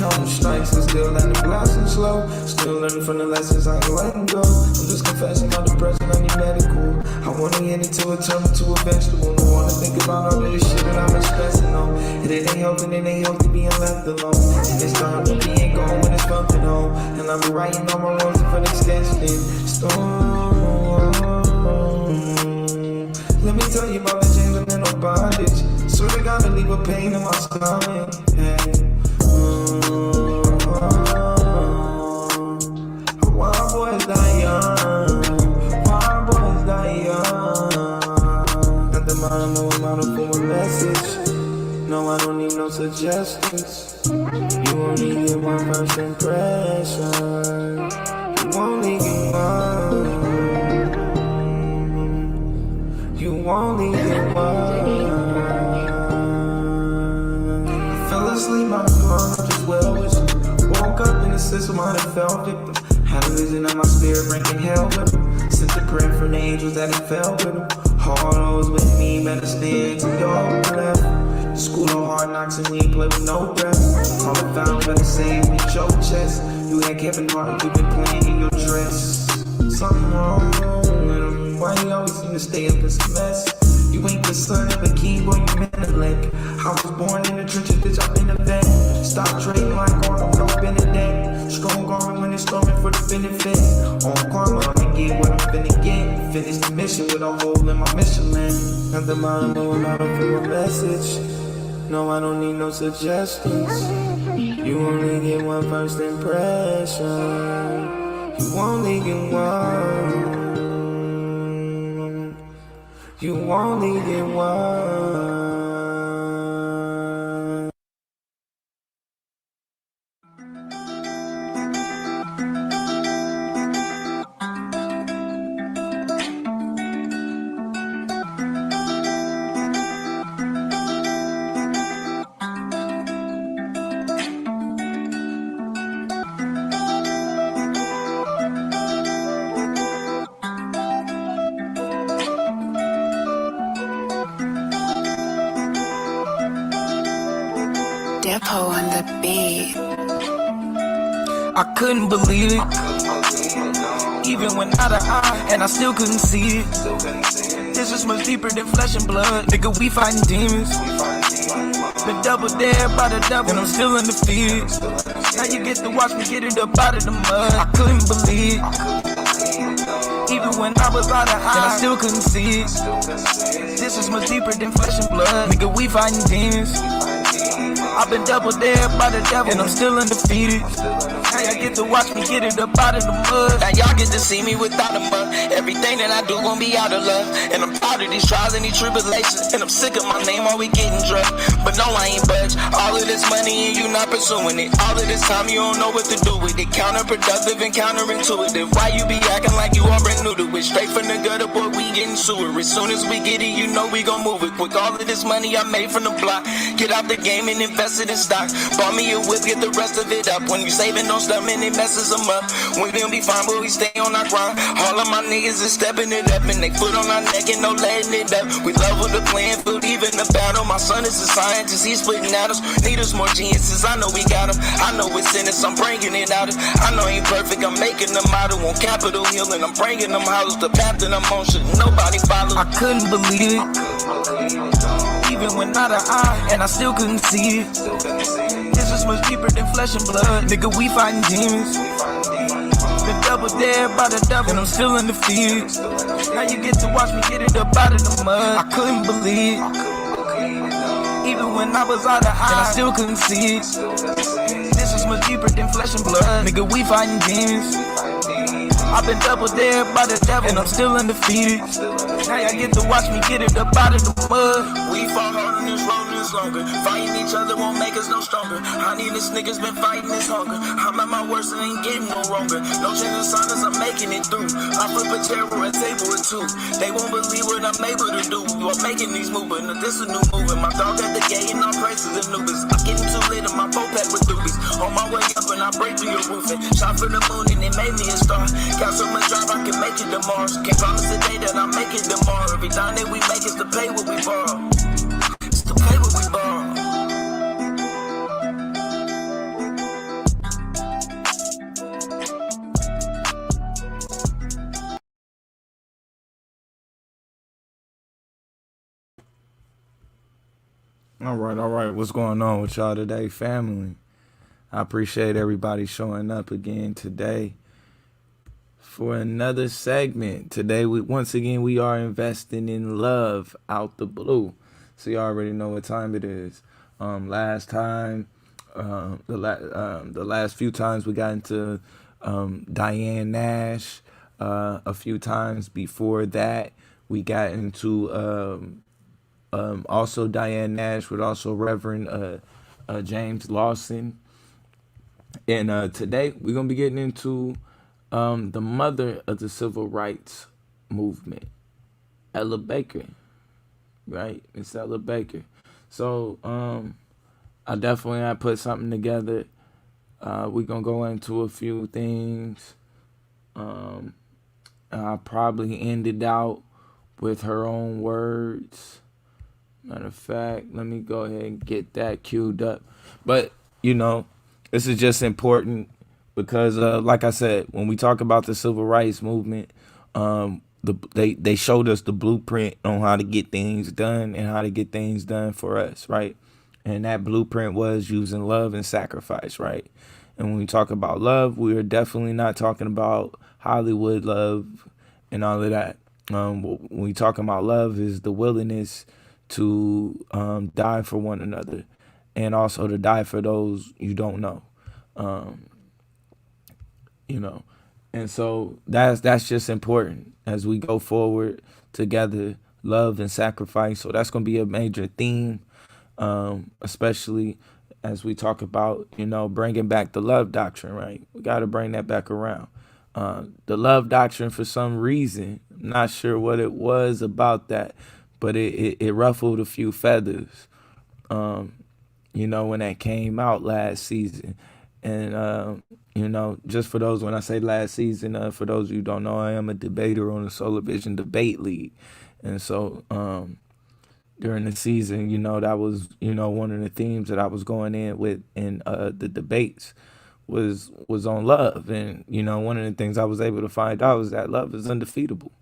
counting strikes and still letting the blessing slow. Still learning from the lessons I ain't letting go. I'm just confessing my depression, I need medical. I wanna get it till it turn into a vegetable. Don't wanna think about all of this shit that I've been stressing on. It ain't helping, it ain't healthy being left alone. And it's time to be ain't going when it's felt at home. And I've been writing all my roads for the extension. Let me tell you about the chains and mental bondage. Swear to God to leave a pain in my stomach. Why boys die young? Why boys die young? At the bottom of a model for a message. No, I don't need no suggestions. You only get one first impression. You only get one. You only get one. Fell asleep on the phone, just well wishing. Woke up in the system, I done fell victim. Had a vision of my spirit breaking hell with him. Sent a prayer from the angels that he fell with him. Hard hoes with me, better stay to your left. School of hard knocks and we ain't play with no breath. All I found better save me your chest. You had Kevin Hart, you been playing in your dress. Something wrong with him. Why you always seem to stay up in some mess? You ain't the son of a king, boy, you Menelik. I was born in the trenches, bitch, I've been a vet. Stop trading like Arnold, no Benedict. Strong arm when it's storming for the benefit. On karma, I'ma get what I'm finna get. Finish the mission with a hole in my Michelin. At the bottom of a model for a message. No, I don't need no suggestions. You only get one first impression. You only get one. You only get one. Depot on the beat. I couldn't believe it, even when out of eye, and I still couldn't see it. This is much deeper than flesh and blood, nigga. We fighting demons. Been double dared by the devil, and I'm still undefeated. Now you get to watch me get it up out of the mud. I couldn't believe it, even when I was out of eye, and I still couldn't see it. This is much deeper than flesh and blood, nigga. We fighting demons. I've been double dared by the devil, and I'm still undefeated. Now y'all get to watch me get it up out of the mud. Now y'all get to see me without a mud. Everything that I do gon' be out of love. And I'm proud of these trials and these tribulations. And I'm sick of my name always getting drugged. But no, I ain't budge. All of this money and you not pursuing it. All of this time you don't know what to do with it. Counterproductive and counterintuitive. Why you be acting like you already new to it? Straight from the gutter, boy, we getting sewer. As soon as we get it, you know we gon' move it quick. All of this money I made from the block. Get out the game and invest it in stocks. Bought me a whip, get the rest of it up. When you saving, don't stop, man, it messes them up. We gon' be fine, but we stay on our grind. All of my niggas is stepping it up, and they foot on our neck and no letting it up. We love with the playing field, even the battle. My son is a scientist, he's splitting at us. Need us more geniuses, I know we got them. I know it's in us, I'm bringing it out. I know ain't perfect, I'm making them out. On Capitol Hill, and I'm bringing them houses. The path that I'm on should nobody follow. I couldn't believe it, even when out of eye, and I still couldn't see it. This is much deeper than flesh and blood, nigga. We fighting demons. Been double dared by the devil, and I'm still undefeated. Now you get to watch me get it up out of the mud. I couldn't believe it, even when I was out of eye, and I still couldn't see it. This is much deeper than flesh and blood, nigga. We fighting demons. I've been double dared by the devil, and I'm still undefeated. Now y'all get to watch me get it up out of the mud. We fought hard on this road this longer. Fighting each other won't make us no stronger. Honey, this nigga's been fighting this hunger. I'm at my worst and ain't getting no wronger. No change of silence, I'm making it through. I flip a chair or a table or two. They won't believe what I'm able to do. I'm making these movements, now this a new movement. My dog at the gate and all praises and Anubis. I'm getting too late in my boat pack with doobies. On my way up and I break through your roofing. Shot for the moon and it made me a star. Got so much drive I can make it to Mars. Can't promise today that I'll make it tomorrow. Every time that we make is to pay what we borrow. It's to pay what we borrow. All right. What's going on with y'all today, family? I appreciate everybody showing up again today for another segment. Today, once again we are investing in love out the blue. So you already know what time it is. Last time, the last few times we got into Diane Nash. A few times before that, we got into also Diane Nash with also Reverend James Lawson. And today we're gonna be getting into the mother of the civil rights movement, Ella Baker, right? It's Ella Baker. So I definitely I put something together. We're gonna go into a few things. I probably ended out with her own words. Matter of fact, let me go ahead and get that queued up. But, this is just important because, like I said, when we talk about the civil rights movement, they showed us the blueprint on how to get things done and how to get things done for us, right? And that blueprint was using love and sacrifice, right? And when we talk about love, we are definitely not talking about Hollywood love and all of that. When we talk about love is the willingness to die for one another and also to die for those you don't know. Um, you know. And so that's just important as we go forward together, love and sacrifice. So that's going to be a major theme, especially as we talk about, bringing back the love doctrine, right? We got to bring that back around. The love doctrine, for some reason, I'm not sure what it was about that, but it ruffled a few feathers, when that came out last season. And, just for those, when I say last season, for those of you who don't know, I am a debater on the Solar Vision Debate League. And so during the season, that was, one of the themes that I was going in with in the debates was on love. And, one of the things I was able to find out was that love is undefeatable,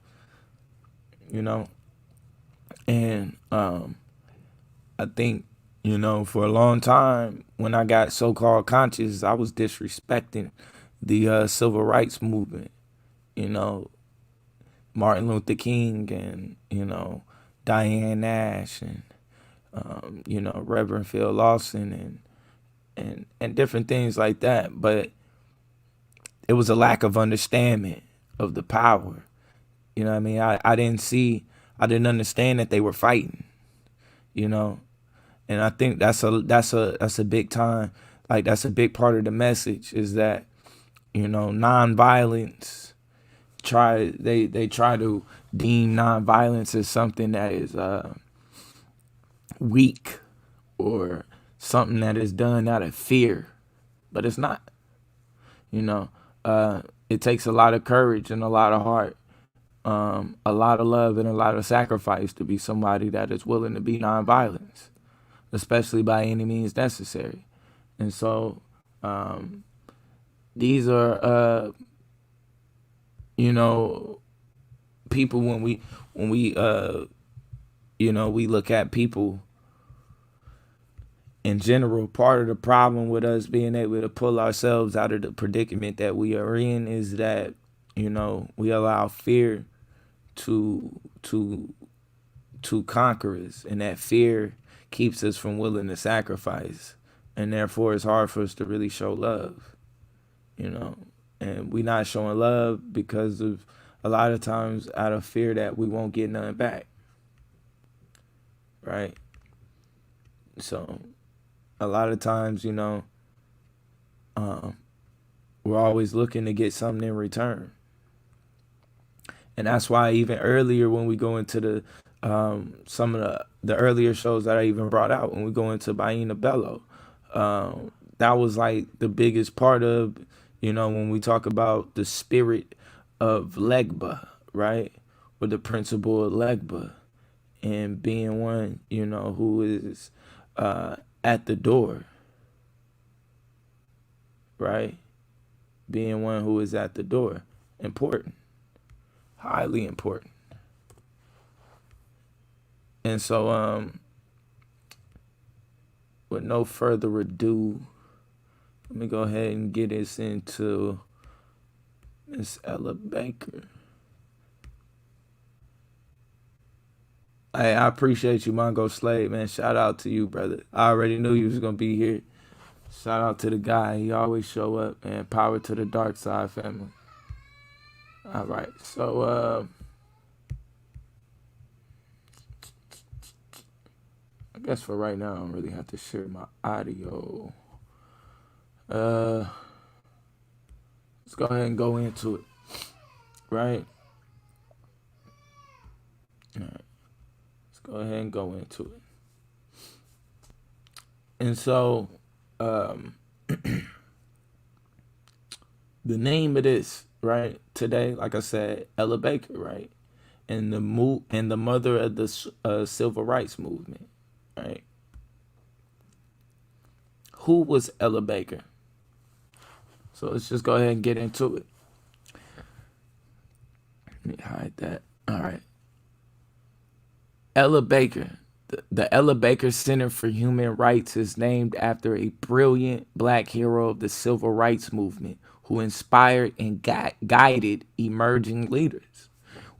and I think, for a long time, when I got so-called conscious, I was disrespecting the civil rights movement, you know, Martin Luther King and, Diane Nash and, Reverend Phil Lawson and different things like that. But it was a lack of understanding of the power. You know what I mean? I didn't understand that they were fighting, you know. And I think that's a big time, like that's a big part of the message is that, nonviolence they try to deem nonviolence as something that is weak or something that is done out of fear, but it's not. You know, it takes a lot of courage and a lot of heart, a lot of love and a lot of sacrifice to be somebody that is willing to be nonviolence, especially by any means necessary. And so these are, people when we look at people in general, part of the problem with us being able to pull ourselves out of the predicament that we are in is that, we allow fear to conquer us, and that fear keeps us from willing to sacrifice, and therefore it's hard for us to really show love, and we not showing love because of a lot of times out of fear that we won't get nothing back, right? So a lot of times, we're always looking to get something in return. And that's why even earlier when we go into the some of the earlier shows that I even brought out, when we go into Baina Bello, that was like the biggest part of, when we talk about the spirit of Legba, right? Or the principle of Legba, and being one, who is at the door, right? Being one who is at the door. Important. Highly important. And so with no further ado, let me go ahead and get this into Miss Ella Baker. Hey, I appreciate you, Mongo Slade, man. Shout out to you, brother. I already knew you was gonna be here. Shout out to the guy. He always show up, man. Power to the dark side family. All right. So I guess for right now I don't really have to share my audio. Let's go ahead and go into it. Right? All right. Let's go ahead and go into it. And so the name of this, right, today, like I said, Ella Baker, right? And the mother of the civil rights movement, right? Who was Ella Baker? So let's just go ahead and get into it. Let me hide that. All right. Ella Baker. The Ella Baker Center for Human Rights is named after a brilliant black hero of the civil rights movement who inspired and guided emerging leaders.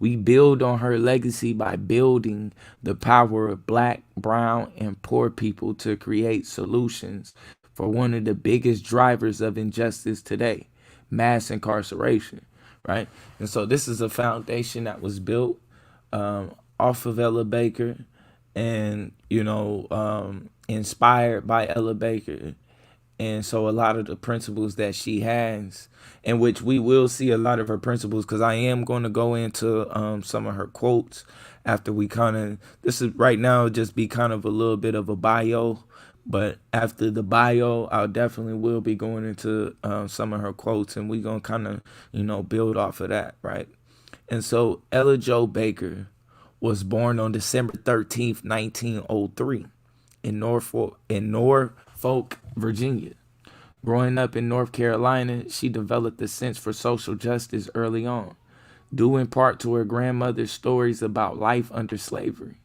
We build on her legacy by building the power of black, brown, and poor people to create solutions for one of the biggest drivers of injustice today, mass incarceration, right? And so this is a foundation that was built off of Ella Baker and, inspired by Ella Baker. And so a lot of the principles that she has, in which we will see a lot of her principles, because I am going to go into some of her quotes after we this is right now just be kind of a little bit of a bio. But after the bio, I'll definitely will be going into some of her quotes, and we're going to kind of, build off of that, right? And so Ella Jo Baker was born on December 13th, 1903 in Norfolk, Virginia. Growing up in North Carolina, she developed a sense for social justice early on, due in part to her grandmother's stories about life under slavery.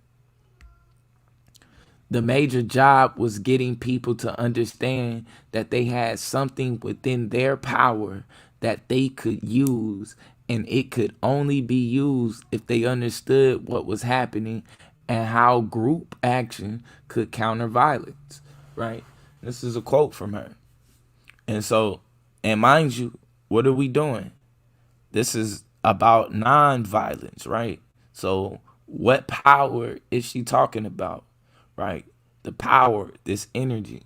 The major job was getting people to understand that they had something within their power that they could use, and it could only be used if they understood what was happening and how group action could counter violence, right? This is a quote from her. And so, and mind you, what are we doing? This is about non-violence, right? So what power is she talking about, right? The power, this energy.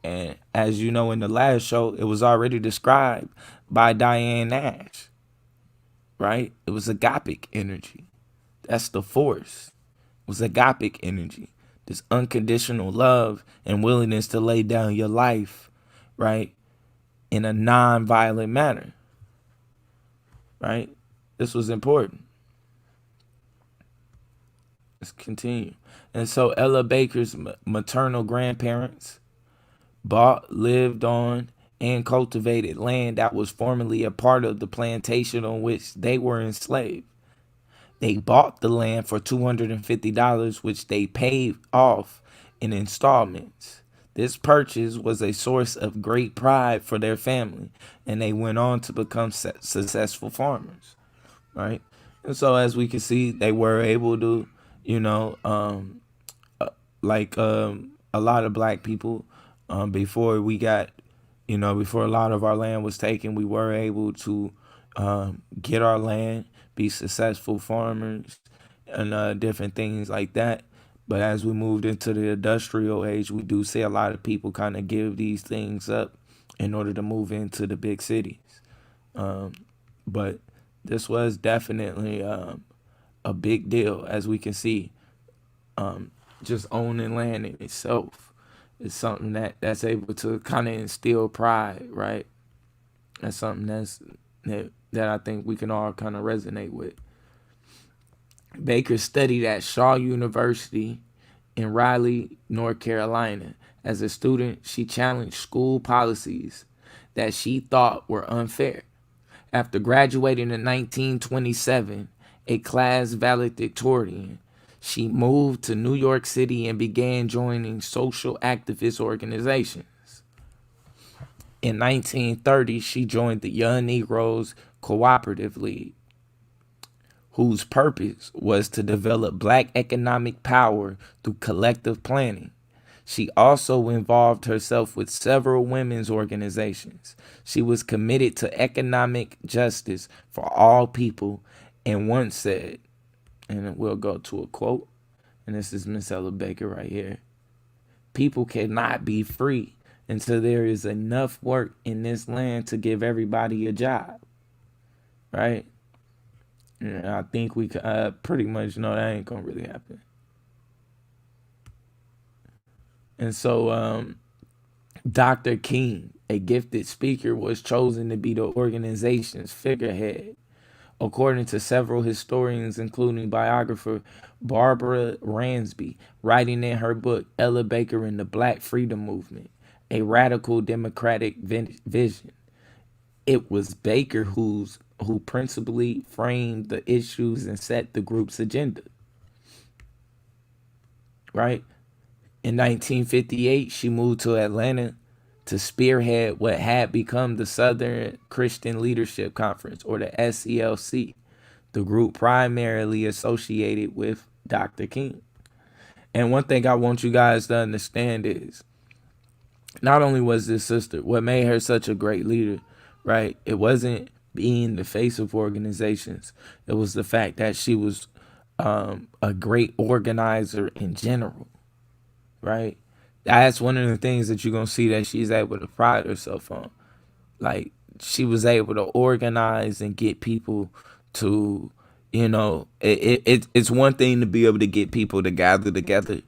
And as you know, in the last show, it was already described by Diane Nash, right? It was agapic energy. That's the force. It was agapic energy. This unconditional love and willingness to lay down your life, right? In a non-violent manner, right? This was important. Let's continue. And so Ella Baker's maternal grandparents bought, lived on, and cultivated land that was formerly a part of the plantation on which they were enslaved. They bought the land for $250, which they paid off in installments. This purchase was a source of great pride for their family, and they went on to become successful farmers, right? And so as we can see, they were able to, a lot of black people, before we got, before a lot of our land was taken, we were able to get our land, be successful farmers, and different things like that. But as we moved into the industrial age, we do see a lot of people kind of give these things up in order to move into the big cities. But this was definitely a big deal, as we can see. Just owning land in itself is something that's able to kind of instill pride, right? That's something that I think we can all kind of resonate with. Baker studied at Shaw University in Raleigh, North Carolina. As a student, she challenged school policies that she thought were unfair. After graduating in 1927, a class valedictorian, She moved to New York City and began joining social activist organizations. In 1930, she joined the Young Negroes Cooperative League, whose purpose was to develop black economic power through collective planning. She also involved herself with several women's organizations. She was committed to economic justice for all people and once said, and we'll go to a quote, and this is Miss Ella Baker right here. People cannot be free until there is enough work in this land to give everybody a job, right? And I think we pretty much know that ain't gonna really happen. And so Dr. King, a gifted speaker, was chosen to be the organization's figurehead. According to several historians, including biographer Barbara Ransby, writing in her book Ella Baker and the Black Freedom Movement, a radical democratic vision, it was Baker who principally framed the issues and set the group's agenda. Right? In 1958, she moved to Atlanta to spearhead what had become the Southern Christian Leadership Conference, or the SCLC, the group primarily associated with Dr. King. And one thing I want you guys to understand is, not only was this sister, what made her such a great leader, right? It wasn't being the face of organizations. It was the fact that she was a great organizer in general, right? That's one of the things that you're going to see that she's able to pride herself on. Like, she was able to organize and get people to, it's one thing to be able to get people to gather together.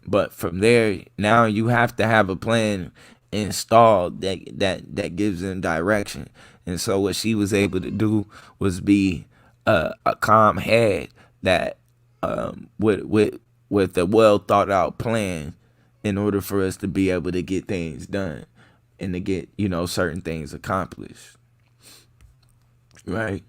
But from there, now you have to have a plan installed that gives them direction. And so what she was able to do was be a calm head that with a well thought out plan in order for us to be able to get things done and to get, certain things accomplished. Right?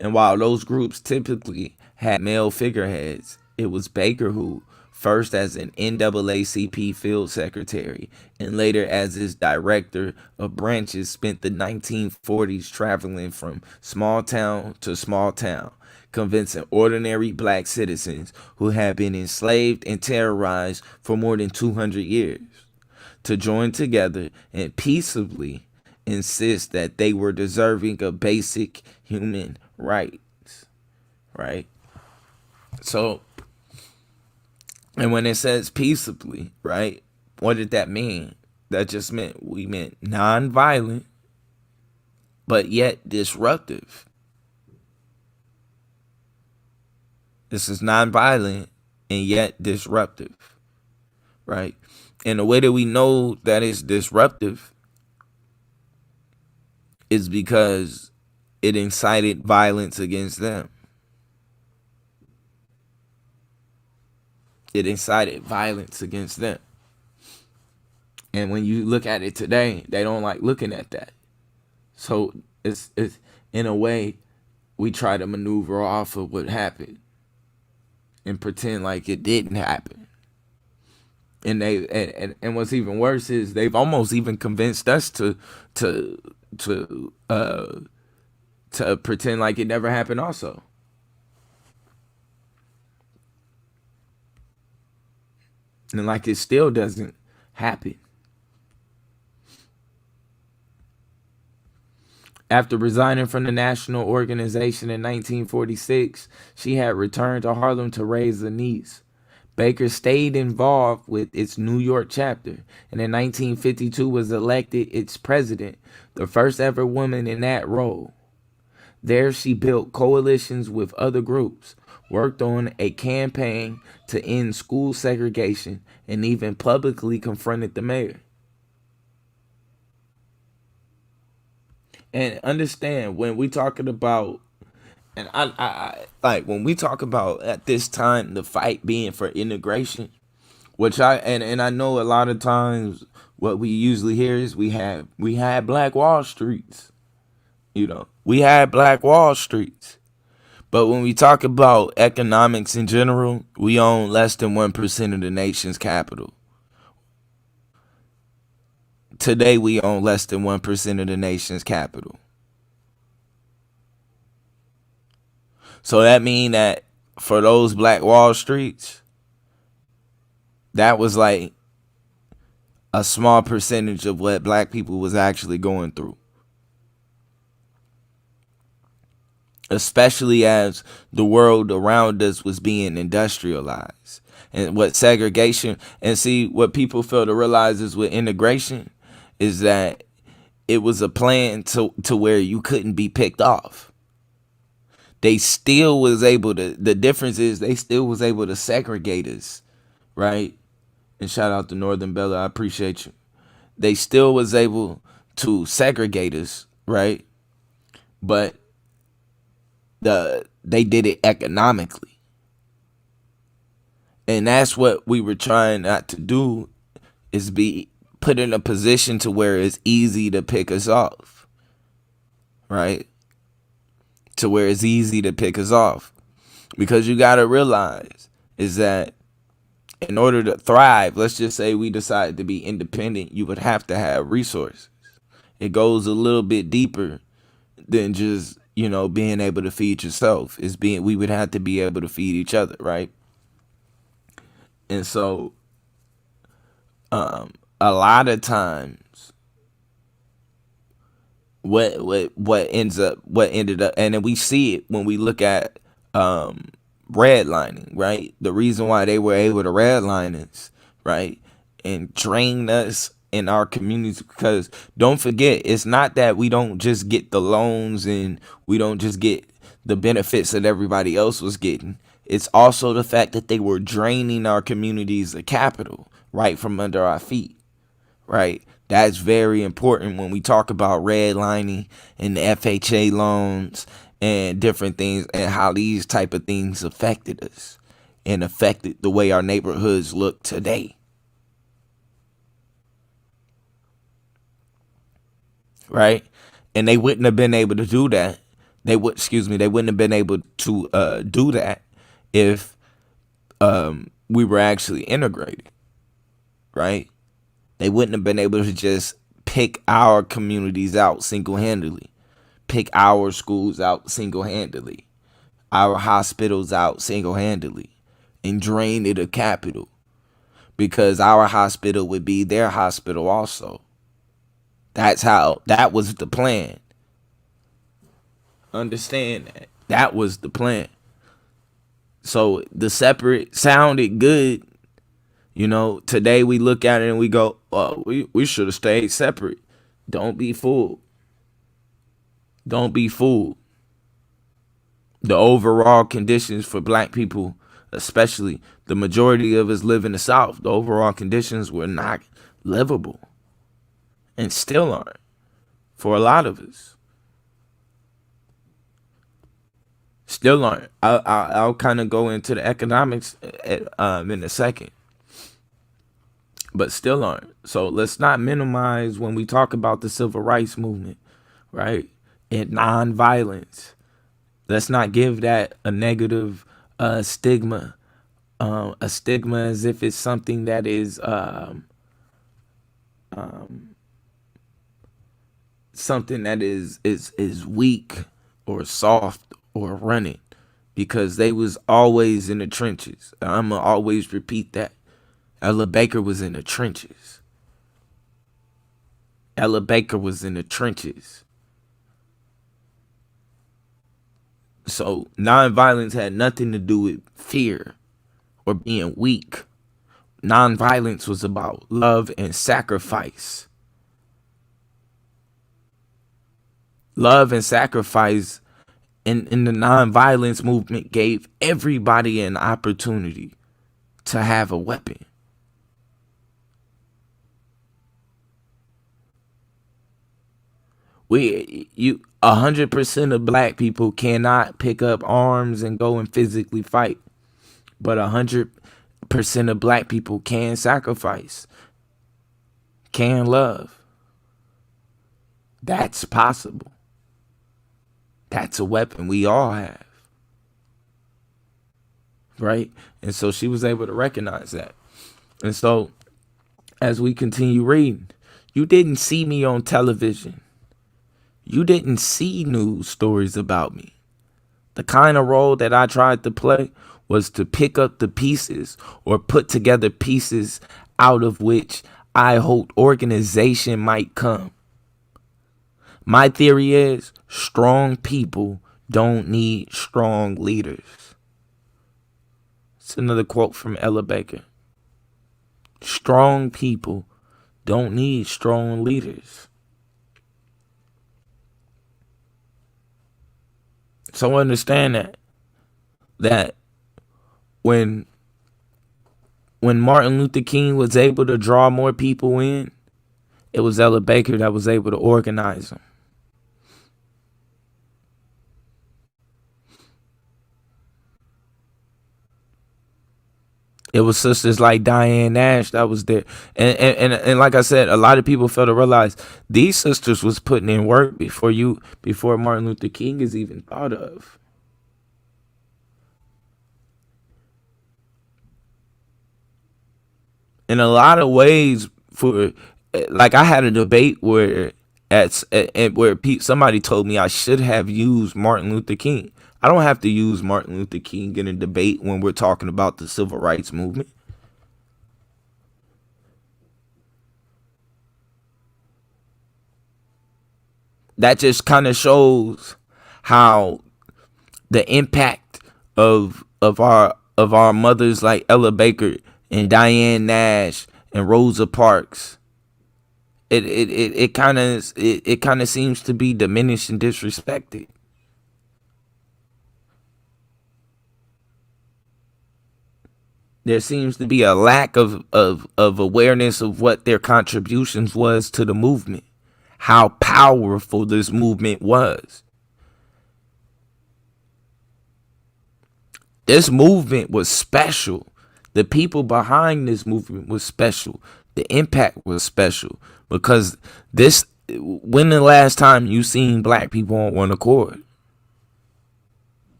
And while those groups typically had male figureheads, it was Baker who, first as an NAACP field secretary and later as its director of branches, spent the 1940s traveling from small town to small town, convincing ordinary black citizens who had been enslaved and terrorized for more than 200 years to join together and peaceably insist that they were deserving of basic human rights, right? So, and when it says peaceably, right, what did that mean? That just meant we meant non-violent, but yet disruptive. This is non-violent and yet disruptive, right? And the way that we know that it's disruptive is because it incited violence against them. It incited violence against them. And when you look at it today, they don't like looking at that. So it's in a way, we try to maneuver off of what happened and pretend like it didn't happen. And and what's even worse is they've almost even convinced us to pretend like it never happened also. And like it still doesn't happen. After resigning from the national organization in 1946, she had returned to Harlem to raise a niece. Baker stayed involved with its New York chapter, and in 1952 was elected its president, the first ever woman in that role. There she built coalitions with other groups, worked on a campaign to end school segregation, and even publicly confronted the mayor. And understand, when we talking about, and I like when we talk about at this time the fight being for integration, which I know a lot of times what we usually hear is we had Black Wall Streets, we had Black Wall Streets. But when we talk about economics in general, we own less than 1% of the nation's capital. Today, we own less than 1% of the nation's capital. So that means that for those Black Wall Streets, that was like a small percentage of what black people was actually going through. Especially as the world around us was being industrialized. And what segregation, and see, what people fail to realize is with integration is that it was a plan to where you couldn't be picked off. They still was able to, the difference is they still was able to segregate us, right? And shout out to Northern Bella, I appreciate you. They still was able to segregate us, right? But they did it economically. And that's what we were trying not to do, is be put in a position to where it's easy to pick us off, right? To where it's easy to pick us off. Because you got to realize is that in order to thrive, let's just say we decided to be independent, you would have to have resources. It goes a little bit deeper than just, being able to feed yourself. We would have to be able to feed each other, right? And so a lot of times what ended up, and then we see it when we look at redlining, right? The reason why they were able to redline us, right, and drain us in our communities, because don't forget, it's not that we don't just get the loans and we don't just get the benefits that everybody else was getting. It's also the fact that they were draining our communities of capital right from under our feet, right? That's very important when we talk about redlining and the FHA loans and different things, and how these type of things affected us and affected the way our neighborhoods look today. Right? And they wouldn't have been able to do that. They wouldn't have been able to do that if we were actually integrated. Right? They wouldn't have been able to just pick our communities out single-handedly, pick our schools out single-handedly, our hospitals out single-handedly, and drain it of capital, because our hospital would be their hospital also. That was the plan. Understand that. That was the plan. So the separate sounded good. Today we look at it and we go, oh, we should have stayed separate. Don't be fooled. Don't be fooled. The overall conditions for black people, especially the majority of us live in the South, the overall conditions were not livable. And still aren't for a lot of us. Still aren't. I'll kind of go into the economics in a second. But still aren't. So let's not minimize when we talk about the civil rights movement, right? And nonviolence. Let's not give that a negative stigma. A stigma as if it's something that is something that is weak or soft or running, because they was always in the trenches. I'm gonna always repeat that. Ella Baker was in the trenches. Ella Baker was in the trenches. So nonviolence had nothing to do with fear or being weak. Nonviolence was about love and sacrifice. Love and sacrifice in the nonviolence movement gave everybody an opportunity to have a weapon. You 100% of black people cannot pick up arms and go and physically fight, but 100% of black people can sacrifice, can love. That's possible. That's a weapon we all have. right? And so she was able to recognize that. And so as we continue reading, you didn't see me on television. You didn't see news stories about me. The kind of role that I tried to play was to pick up the pieces or put together pieces out of which I hoped organization might come. My theory is strong people don't need strong leaders. It's another quote from Ella Baker. Strong people don't need strong leaders. So understand that when Martin Luther King was able to draw more people in, it was Ella Baker that was able to organize them. It was sisters like Diane Nash that was there. And like I said, a lot of people fail to realize these sisters was putting in work before Martin Luther King is even thought of. In a lot of ways, like I had a debate where somebody told me I should have used Martin Luther King. I don't have to use Martin Luther King in a debate when we're talking about the civil rights movement. That just kind of shows how the impact of our mothers like Ella Baker and Diane Nash and Rosa Parks, it kind of seems to be diminished and disrespected. There seems to be a lack of awareness of what their contributions was to the movement, how powerful this movement was. This movement was special. The people behind this movement was special. The impact was special because when the last time you seen black people on one accord?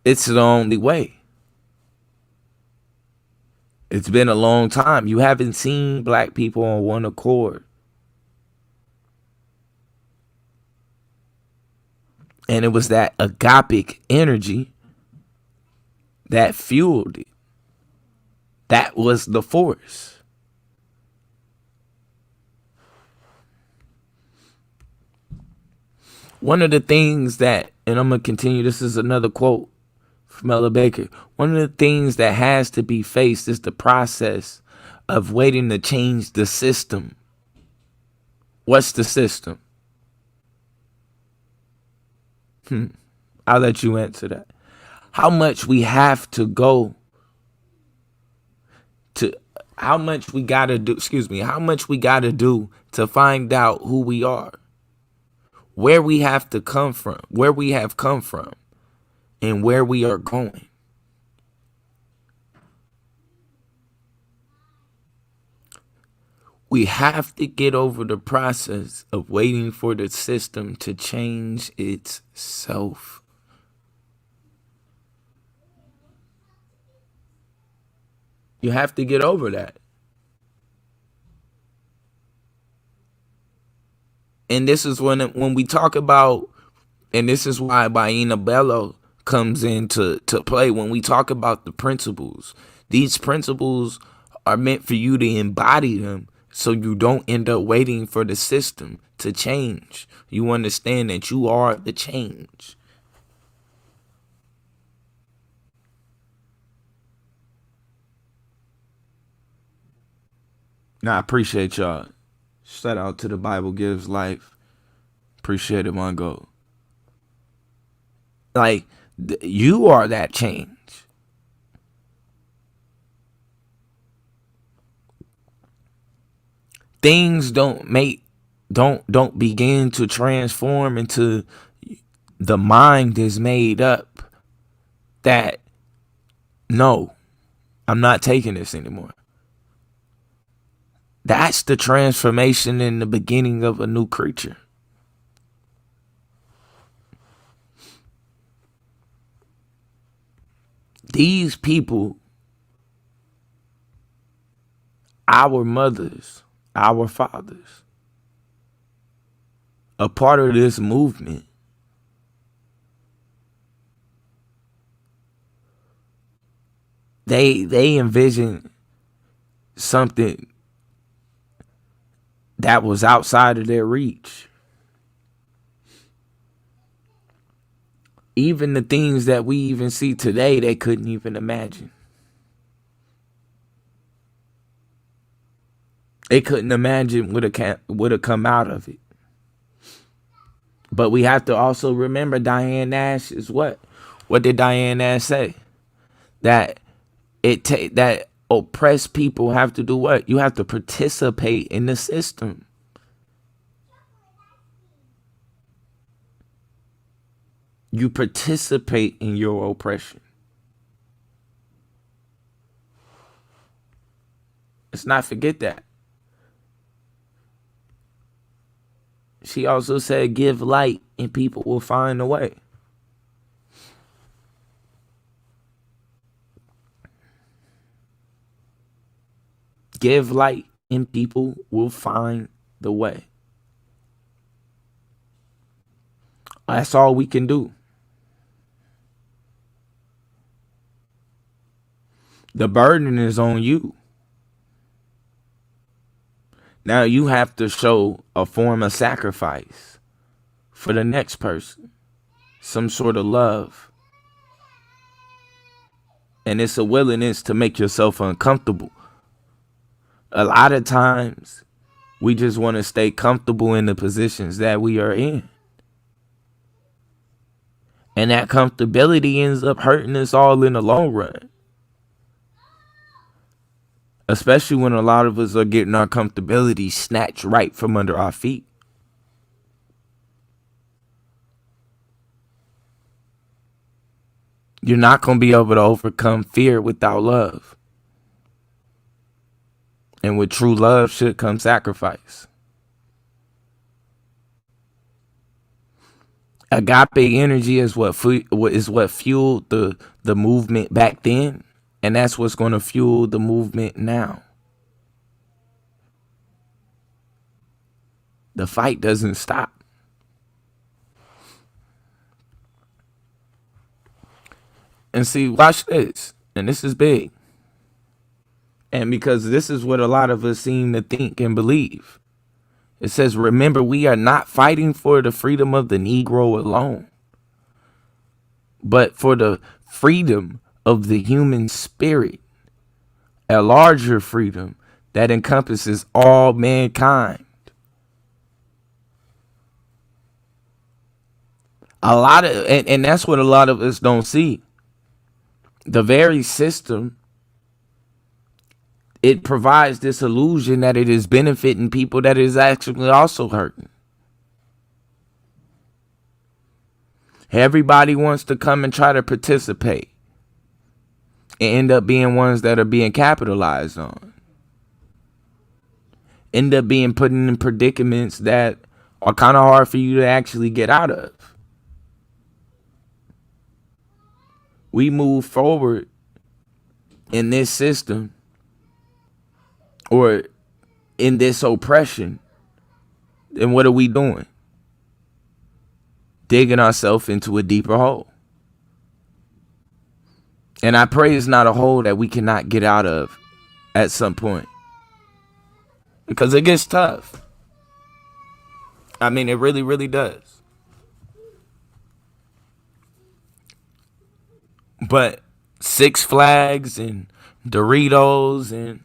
It's the only way. It's been a long time. You haven't seen black people on one accord. And it was that agapic energy that fueled it. That was the force. One of the things that, and I'm going to continue, this is another quote from Ella Baker. One of the things that has to be faced is the process of waiting to change the system. What's the system? I'll let you answer that. How much we have to go to, how much we got to do to find out who we are, where we have to come from, where we have come from, and where we are going. We have to get over the process of waiting for the system to change itself. You have to get over that. And this is when we talk about, and this is why Baina Bello comes into play when we talk about the principles. These principles are meant for you to embody them so you don't end up waiting for the system to change. You understand that you are the change. Now, I appreciate y'all. Shout out to the Bible Gives Life. Appreciate it, Mongo. Like, you are that change. Things don't begin to transform until the mind is made up that, no, I'm not taking this anymore. That's the transformation in the beginning of a new creature. These people, our mothers, our fathers, a part of this movement, they envision something that was outside of their reach. Even the things that we even see today, they couldn't even imagine. They couldn't imagine would have come out of it. But we have to also remember Diane Nash is what? What did Diane Nash say? That that oppressed people have to do what? You have to participate in the system. You participate in your oppression. Let's not forget that. She also said, give light and people will find a way. Give light and people will find the way. That's all we can do. The burden is on you. Now you have to show a form of sacrifice for the next person. Some sort of love. And it's a willingness to make yourself uncomfortable. A lot of times, we just want to stay comfortable in the positions that we are in. And that comfortability ends up hurting us all in the long run. Especially when a lot of us are getting our comfortability snatched right from under our feet. You're not going to be able to overcome fear without love. And with true love should come sacrifice. Agape energy is what fueled the movement back then. And that's what's going to fuel the movement now. The fight doesn't stop. And see, watch this. And this is big. And because this is what a lot of us seem to think and believe. It says, remember, we are not fighting for the freedom of the Negro alone, but for the freedom of the human spirit, a larger freedom that encompasses all mankind. And that's what a lot of us don't see. The very system, it provides this illusion that it is benefiting people that is actually also hurting. Everybody wants to come and try to participate and end up being ones that are being capitalized on. End up being put in predicaments that are kind of hard for you to actually get out of. We move forward in this system or in this oppression, then what are we doing? Digging ourselves into a deeper hole. And I pray it's not a hole that we cannot get out of at some point. Because it gets tough. I mean, it really, really does. But Six Flags and Doritos and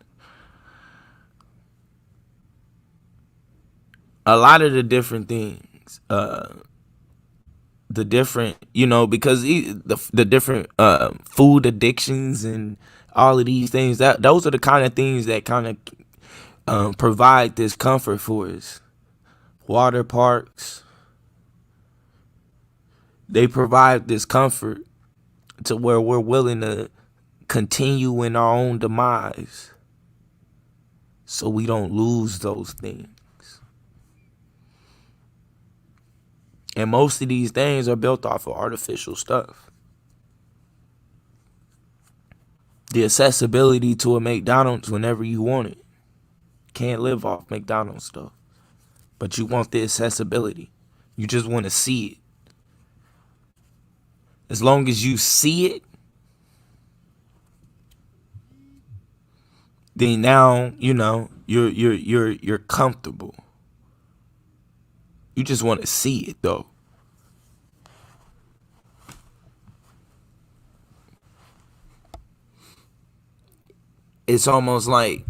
a lot of the different things, the different, because the different food addictions and all of these things, those are the kind of things that kind of provide this comfort for us. Water parks, they provide this comfort to where we're willing to continue in our own demise so we don't lose those things. And most of these things are built off of artificial stuff. The accessibility to a McDonald's whenever you want it. Can't live off McDonald's stuff. But you want the accessibility. You just want to see it. As long as you see it, then now, you're comfortable. You just want to see it though. It's almost like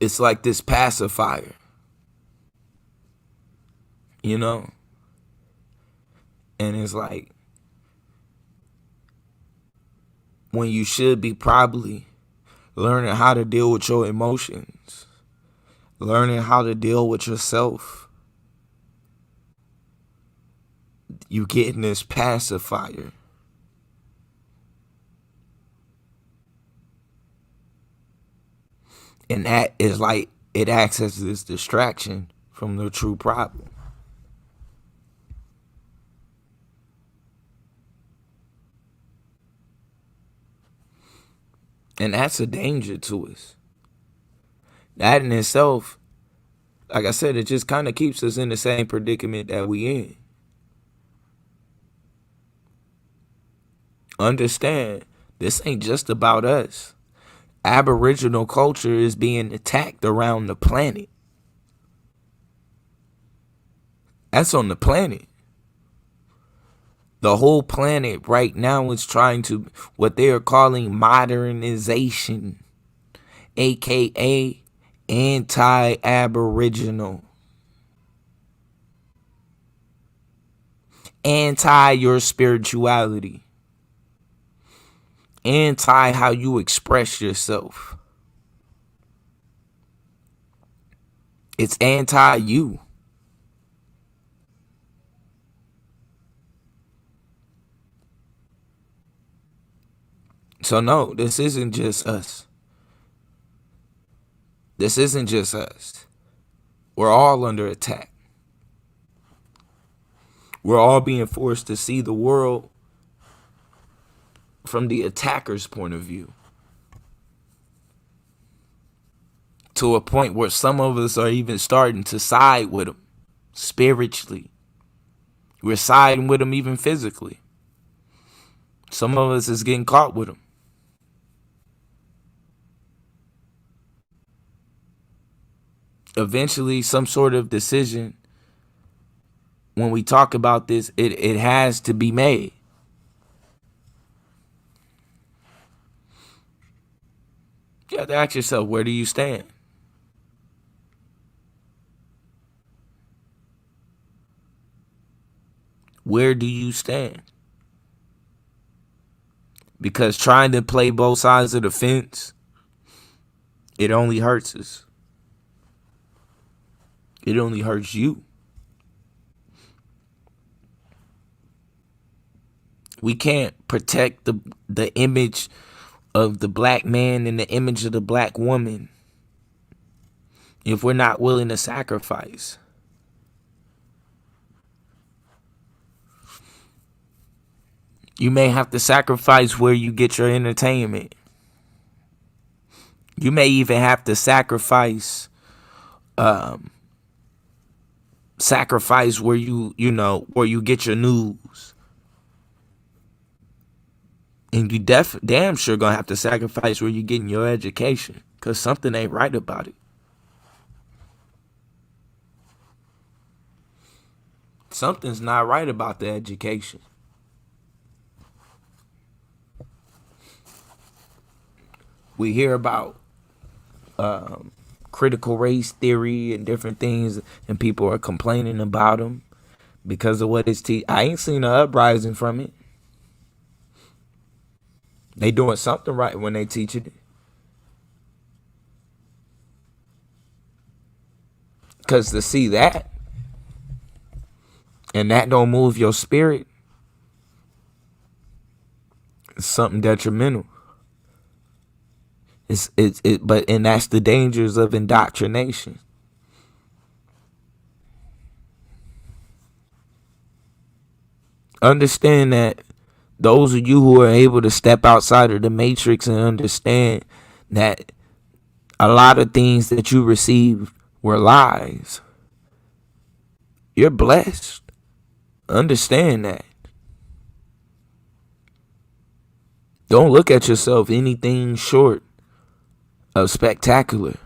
it's like this pacifier. And it's like when you should be probably learning how to deal with your emotions, learning how to deal with yourself, you get in this pacifier. And that is like, it acts as this distraction from the true problem. And that's a danger to us. That in itself, like I said, it just kind of keeps us in the same predicament that we in. Understand, this ain't just about us. Aboriginal culture is being attacked around the planet. That's on the planet. The whole planet right now is trying to, what they are calling modernization, aka anti-Aboriginal, anti your spirituality, anti how you express yourself. It's anti you. So no, this isn't just us. This isn't just us. We're all under attack. We're all being forced to see the world from the attacker's point of view. To a point where some of us are even starting to side with them spiritually. We're siding with them even physically. Some of us is getting caught with them. Eventually, some sort of decision, when we talk about this, it has to be made. You have to ask yourself, where do you stand? Where do you stand? Because trying to play both sides of the fence, it only hurts us. It only hurts you. We can't protect the image of the black man and the image of the black woman if we're not willing to sacrifice. You may have to sacrifice where you get your entertainment. You may even have to sacrifice where where you get your news. And you damn sure gonna have to sacrifice where you getting your education, because something ain't right about it. Something's not right about the education. We hear about critical race theory and different things, and people are complaining about them because of what it's I ain't seen an uprising from it. They doing something right when they teach it. Because to see that, and that don't move your spirit, it's something detrimental. And that's the dangers of indoctrination. Understand that Those of you who are able to step outside of the matrix and understand that a lot of things that you received were lies, you're blessed. Understand that. Don't look at yourself anything short of spectacular.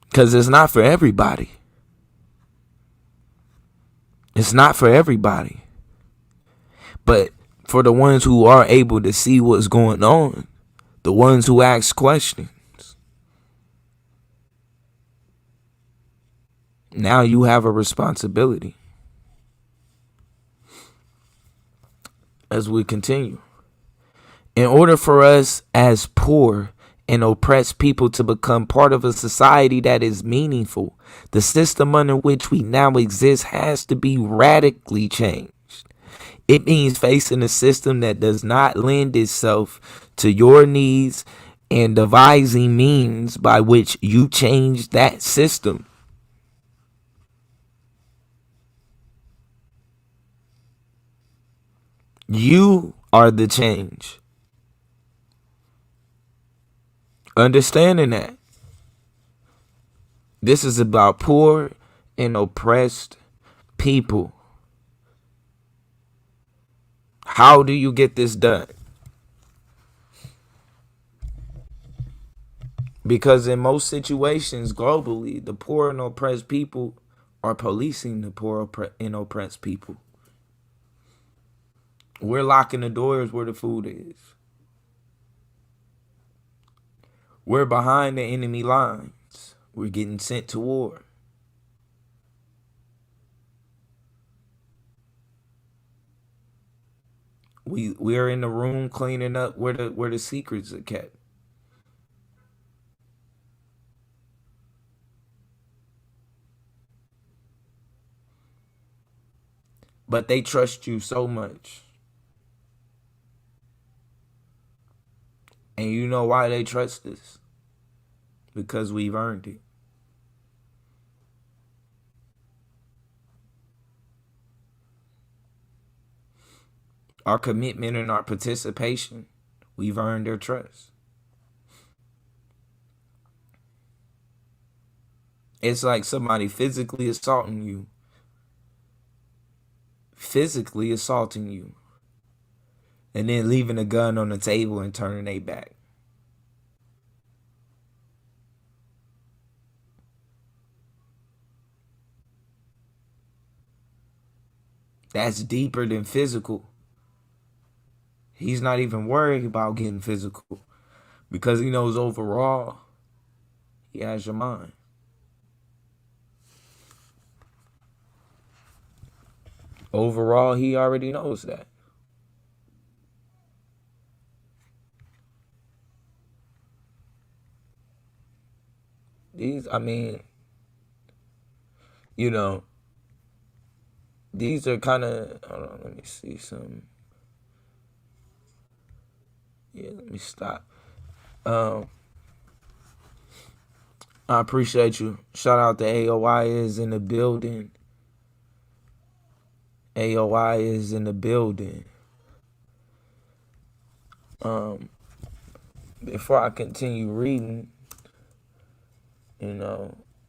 Because it's not for everybody. It's not for everybody. But for the ones who are able to see what's going on, the ones who ask questions, now you have a responsibility. As we continue, in order for us as poor and oppressed people to become part of a society that is meaningful, the system under which we now exist has to be radically changed. It means facing a system that does not lend itself to your needs and devising means by which you change that system. You are the change. Understanding that. This is about poor and oppressed people. How do you get this done? Because in most situations globally, the poor and oppressed people are policing the poor and oppressed people. We're locking the doors where the food is. We're behind the enemy lines. We're getting sent to war. We are in the room cleaning up where the secrets are kept. But they trust you so much. And you know why they trust us? Because we've earned it. Our commitment and our participation, we've earned their trust. It's like somebody physically assaulting you. And then leaving a gun on the table and turning their back. That's deeper than physical. He's not even worried about getting physical because he knows overall he has your mind. Overall, he already knows that. These are kind of, hold on, let me see some. Yeah, let me stop. I appreciate you. Shout out to AOI is in the building. AOI is in the building. Before I continue reading, I'm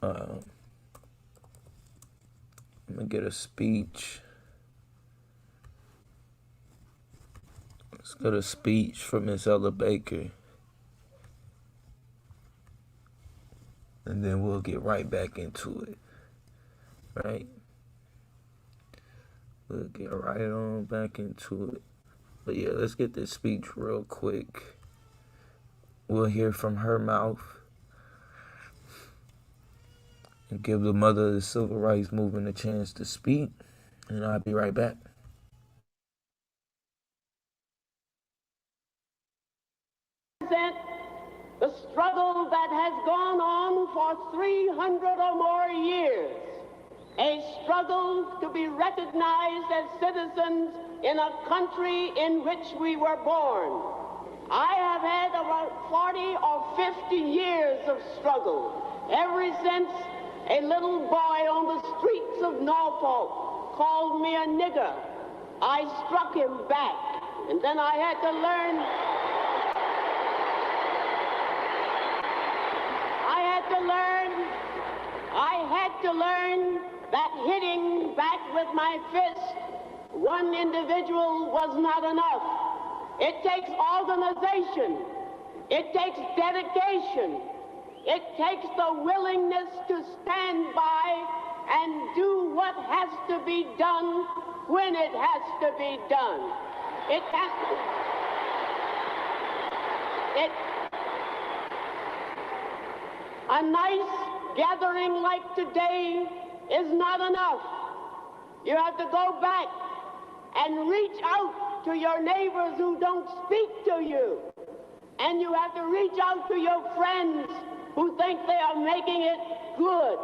gonna get a speech. Let's get a speech from Miss Ella Baker. And then we'll get right back into it. Right? We'll get right on back into it. But yeah, let's get this speech real quick. We'll hear from her mouth. And give the mother of the civil rights movement a chance to speak. And I'll be right back. The struggle that has gone on for 300 or more years, a struggle to be recognized as citizens in a country in which we were born. I have had about 40 or 50 years of struggle, ever since a little boy on the streets of Norfolk called me a nigger, I struck him back. And then I had to learn, I had to learn that hitting back with my fist one individual was not enough. It takes organization. It takes dedication. It takes the willingness to stand by and do what has to be done when it has to be done. It has to. A nice gathering like today is not enough. You have to go back and reach out to your neighbors who don't speak to you. And you have to reach out to your friends who think they are making it good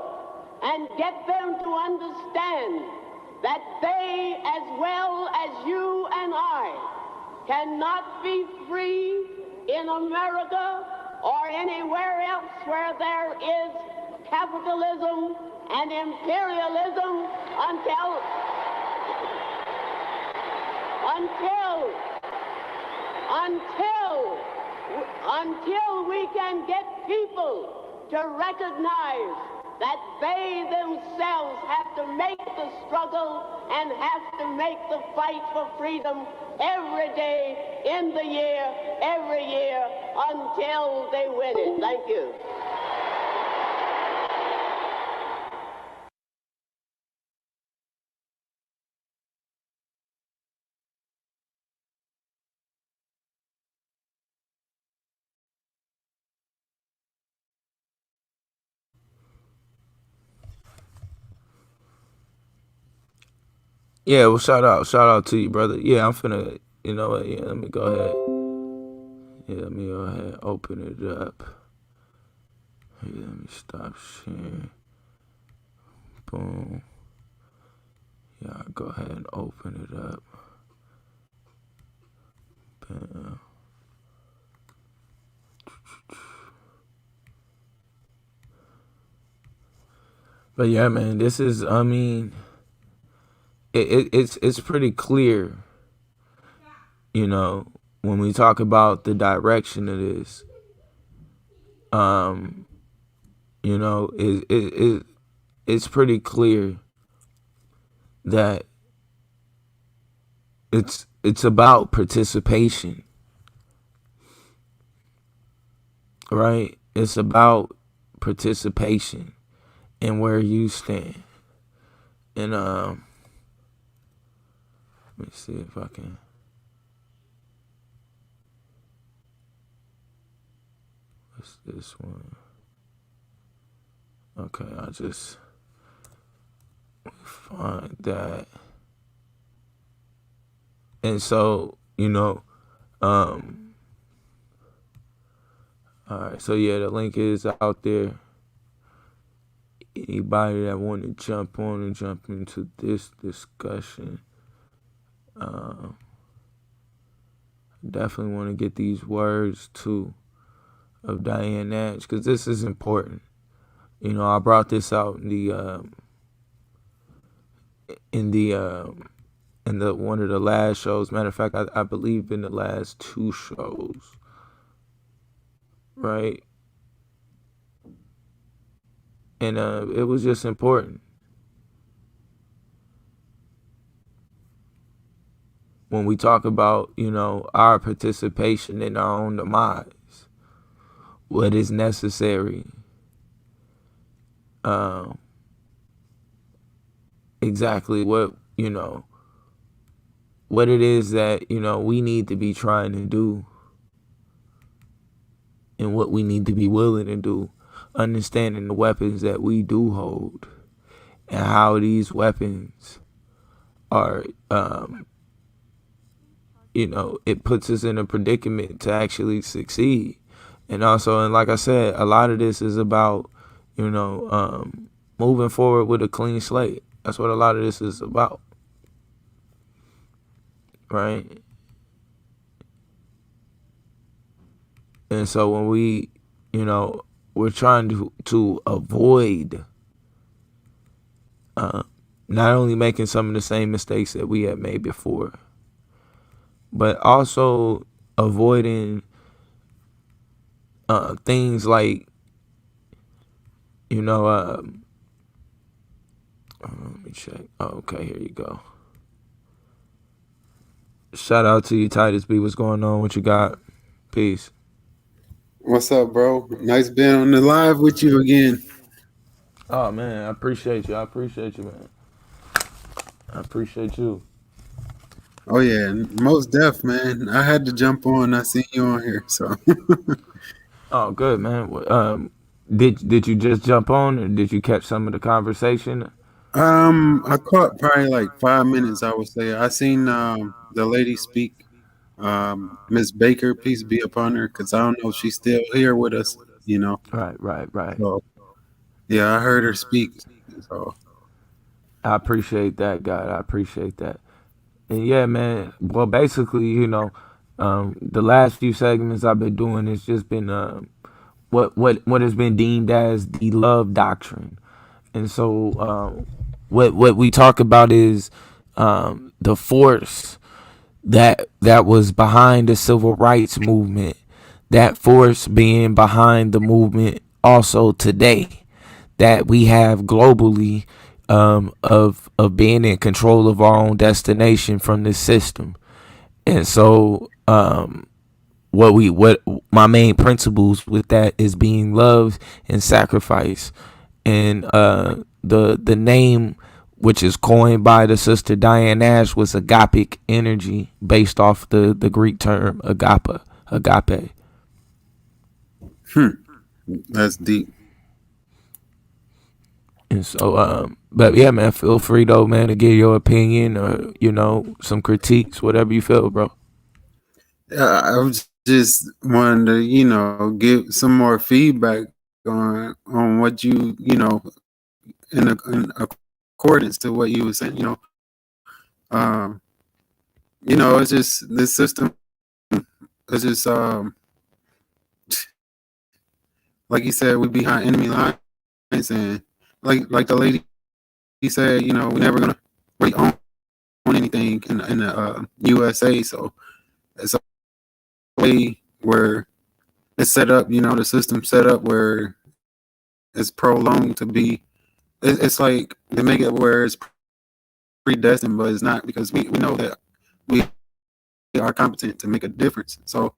and get them to understand that they, as well as you and I, cannot be free in America or anywhere else where there is capitalism and imperialism until we can get people to recognize that they themselves have to make the struggle and have to make the fight for freedom every day in the year, every year, until they win it. Thank you. Yeah, well, shout out to you, brother. Yeah, I'm finna, you know what? Yeah, let me go ahead. Yeah, let me go ahead and open it up. Yeah, let me stop sharing. Boom. Yeah, I'll go ahead and open it up. Bam. But yeah, man, this is, I mean, it's pretty clear, you know, when we talk about the direction of this. You know, it's pretty clear that it's about participation, right? It's about participation and where you stand. And let me see if I can. What's this one? Okay, I'll just find that. And so, you know, all right, so yeah, the link is out there. Anybody that want to jump on and jump into this discussion, definitely want to get these words too of Diane Nash, because this is important. You know, I brought this out in the one of the last shows. Matter of fact, I believe in the last two shows, right? And it was just important. When we talk about, you know, our participation in our own demise, what is necessary, exactly what, you know, what it is that, you know, we need to be trying to do and what we need to be willing to do, understanding the weapons that we do hold and how these weapons are, you know, it puts us in a predicament to actually succeed. And also, and like I said, a lot of this is about, you know, moving forward with a clean slate. That's what a lot of this is about, right? And so when we, you know, we're trying to avoid not only making some of the same mistakes that we had made before, but also avoiding things like, you know, let me check. Oh, okay, here you go. Shout out to you, Titus B. What's going on? What you got? Peace. What's up, bro? Nice being on the live with you again. Oh man, I appreciate you. I appreciate you, man. I appreciate you. Oh yeah, most deaf, man. I had to jump on. I see you on here, so Oh, good, man. Did you just jump on, or did you catch some of the conversation? I caught probably like 5 minutes. I would say I seen the lady speak, Miss Baker, peace be upon her, because I don't know if she's still here with us, you know. Right, right, right. So yeah, I heard her speak. So I appreciate that, God. I appreciate that. And yeah, man. Well, basically, the last few segments I've been doing has just been what has been deemed as the love doctrine. And so, what we talk about is the force that was behind the civil rights movement. That force being behind the movement also today that we have globally, of being in control of our own destination from this system. And so, what my main principles with that is being love and sacrifice. And the name, which is coined by the sister Diane Nash, was agapic energy, based off the Greek term agape. that's deep. And so, but yeah, man, feel free though, man, to give your opinion, or some critiques, whatever you feel, bro. I was just wanting to, give some more feedback on what in accordance to what you were saying. Um, it's just this system is just like you said, we behind enemy lines, and like the lady said, we're never gonna really own anything in the USA. So it's a way where it's set up, the system set up where it's prolonged to be. It's like they make it where it's predestined, but it's not, because we know that we are competent to make a difference. So,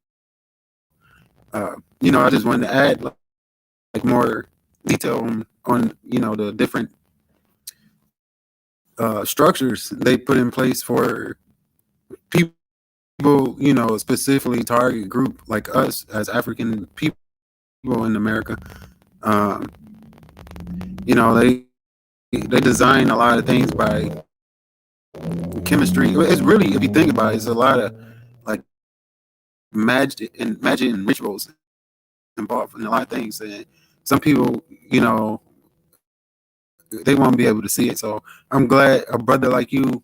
I just wanted to add like more detail on the different structures they put in place for people, specifically target group like us as African people in America. Um, they design a lot of things by chemistry. It's really, if you think about it, it's a lot of like magic and rituals involved in a lot of things. And some people, they won't be able to see it. So I'm glad a brother like you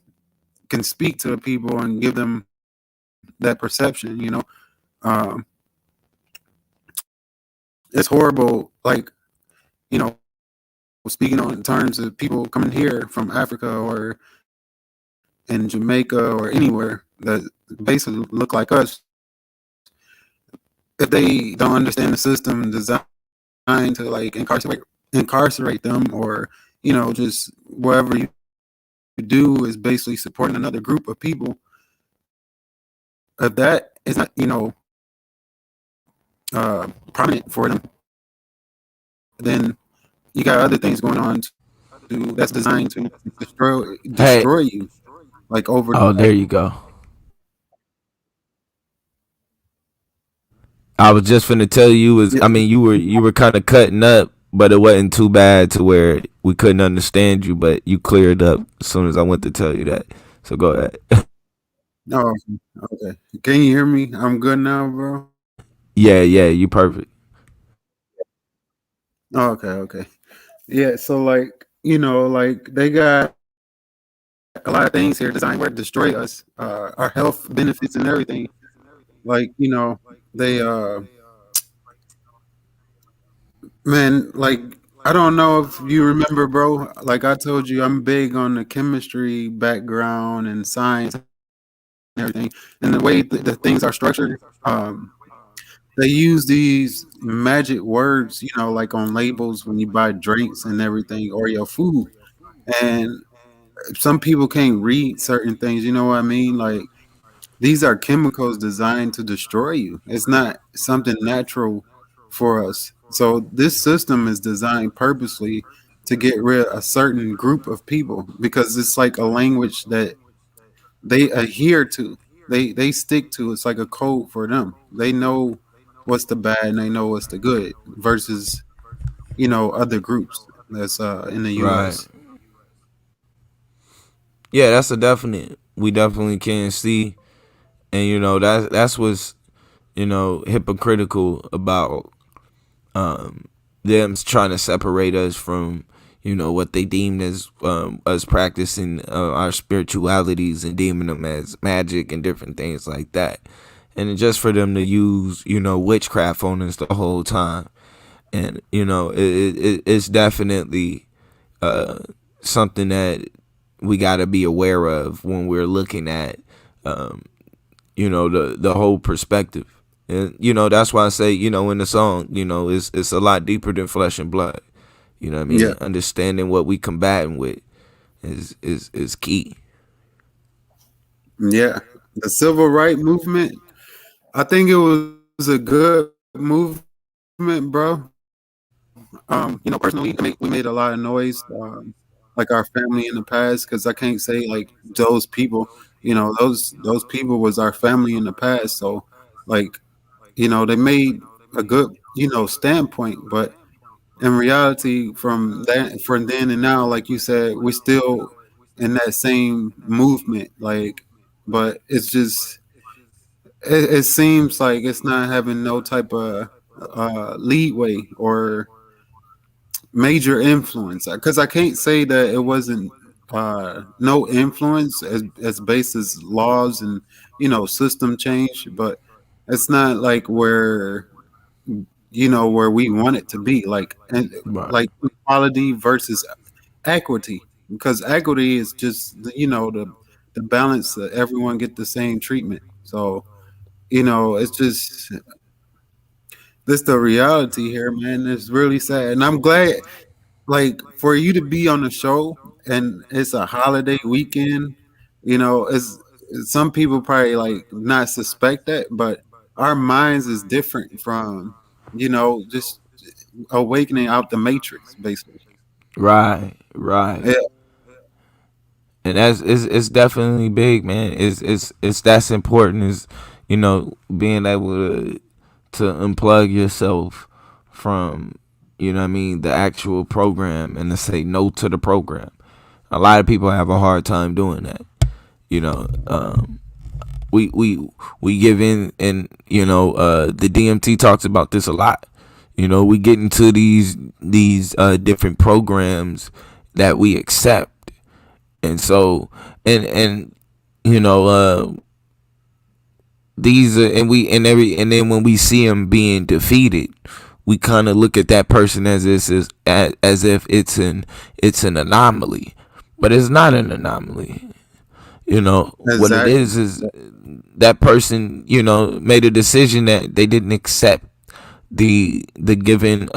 can speak to the people and give them that perception. Um, it's horrible. Like, you know, speaking on terms of people coming here from Africa or in Jamaica or anywhere that basically look like us, if they don't understand the system designed to like incarcerate them, or just whatever you do is basically supporting another group of people. If that is not prominent for them, then you got other things going on that's designed to Hey, destroy you, like over. oh, there you go. I was just finna tell you, Yeah, I mean, you were kind of cutting up, but it wasn't too bad to where we couldn't understand you, but you cleared up as soon as I went to tell you that. So go ahead. oh, okay. Can you hear me? I'm good now, bro. Yeah, yeah, you perfect. Oh, okay. Yeah, so like, like they got a lot of things here designed where to destroy us, our health benefits and everything. Like, they man, like I don't know if you remember, bro. Like I told you, I'm big on the chemistry background and science and everything, and the way the things are structured. They use these magic words, like on labels when you buy drinks and everything, or your food. And some people can't read certain things. You know what I mean? Like these are chemicals designed to destroy you. It's not something natural for us. So this system is designed purposely to get rid of a certain group of people because it's like a language that they adhere to. They stick to. It's like a code for them. They know what's the bad and they know what's the good versus other groups that's in the Right. US. Yeah, that's a definite. We definitely can see, and that's what's hypocritical about them trying to separate us from what they deemed as us practicing our spiritualities and deeming them as magic and different things like that, and just for them to use witchcraft on us the whole time. And it's definitely something that we got to be aware of when we're looking at the whole perspective. And that's why I say, in the song, it's a lot deeper than flesh and blood. You know what I Yeah. mean? Understanding what we combating with is key. Yeah. The civil rights movement, I think it was a good movement, bro. Personally, we made a lot of noise, like our family in the past, because I can't say like those people, those people was our family in the past. So, like, they made a good, standpoint, but in reality, from then and now, like you said, we're still in that same movement, like, but it's just it seems like it's not having no type of leadway or major influence because I can't say that it wasn't no influence as based as laws and system change, but it's not like where we want it to be, like, and Right. like equality versus equity, because equity is just the balance that everyone get the same treatment. So it's just this the reality here, man. It's really sad, and I'm glad, like, for you to be on the show and it's a holiday weekend. It's some people probably like not suspect that, but our minds is different from just awakening out the matrix, basically. Right. Right. Yeah, And it's definitely big, man. It's that's important is being able to unplug yourself from what I mean, the actual program, and to say no to the program. A lot of people have a hard time doing that. You know, we we give in, and the DMT talks about this a lot. We get into these different programs that we accept, and so and you know these are, and we and then when we see them being defeated, we kind of look at that person as this is as if it's an anomaly, but it's not an anomaly. What it exactly. is that person made a decision that they didn't accept the given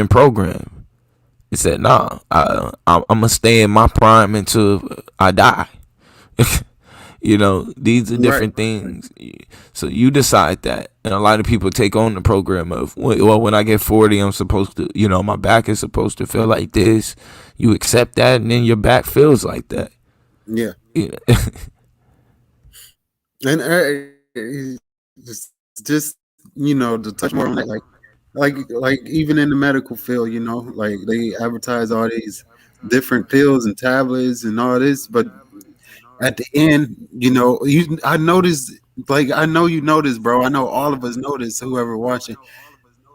program. He said, "Nah, I'm gonna stay in my prime until I die." These are Right. different things. So you decide that, and a lot of people take on the program of, well, when I get 40, I'm supposed to, my back is supposed to feel like this. You accept that, and then your back feels like that. Yeah. You know? And just to touch more on that, like even in the medical field, like they advertise all these different pills and tablets and all this, but at the end, I noticed, like, I know you noticed, bro. I know all of us noticed, whoever watching.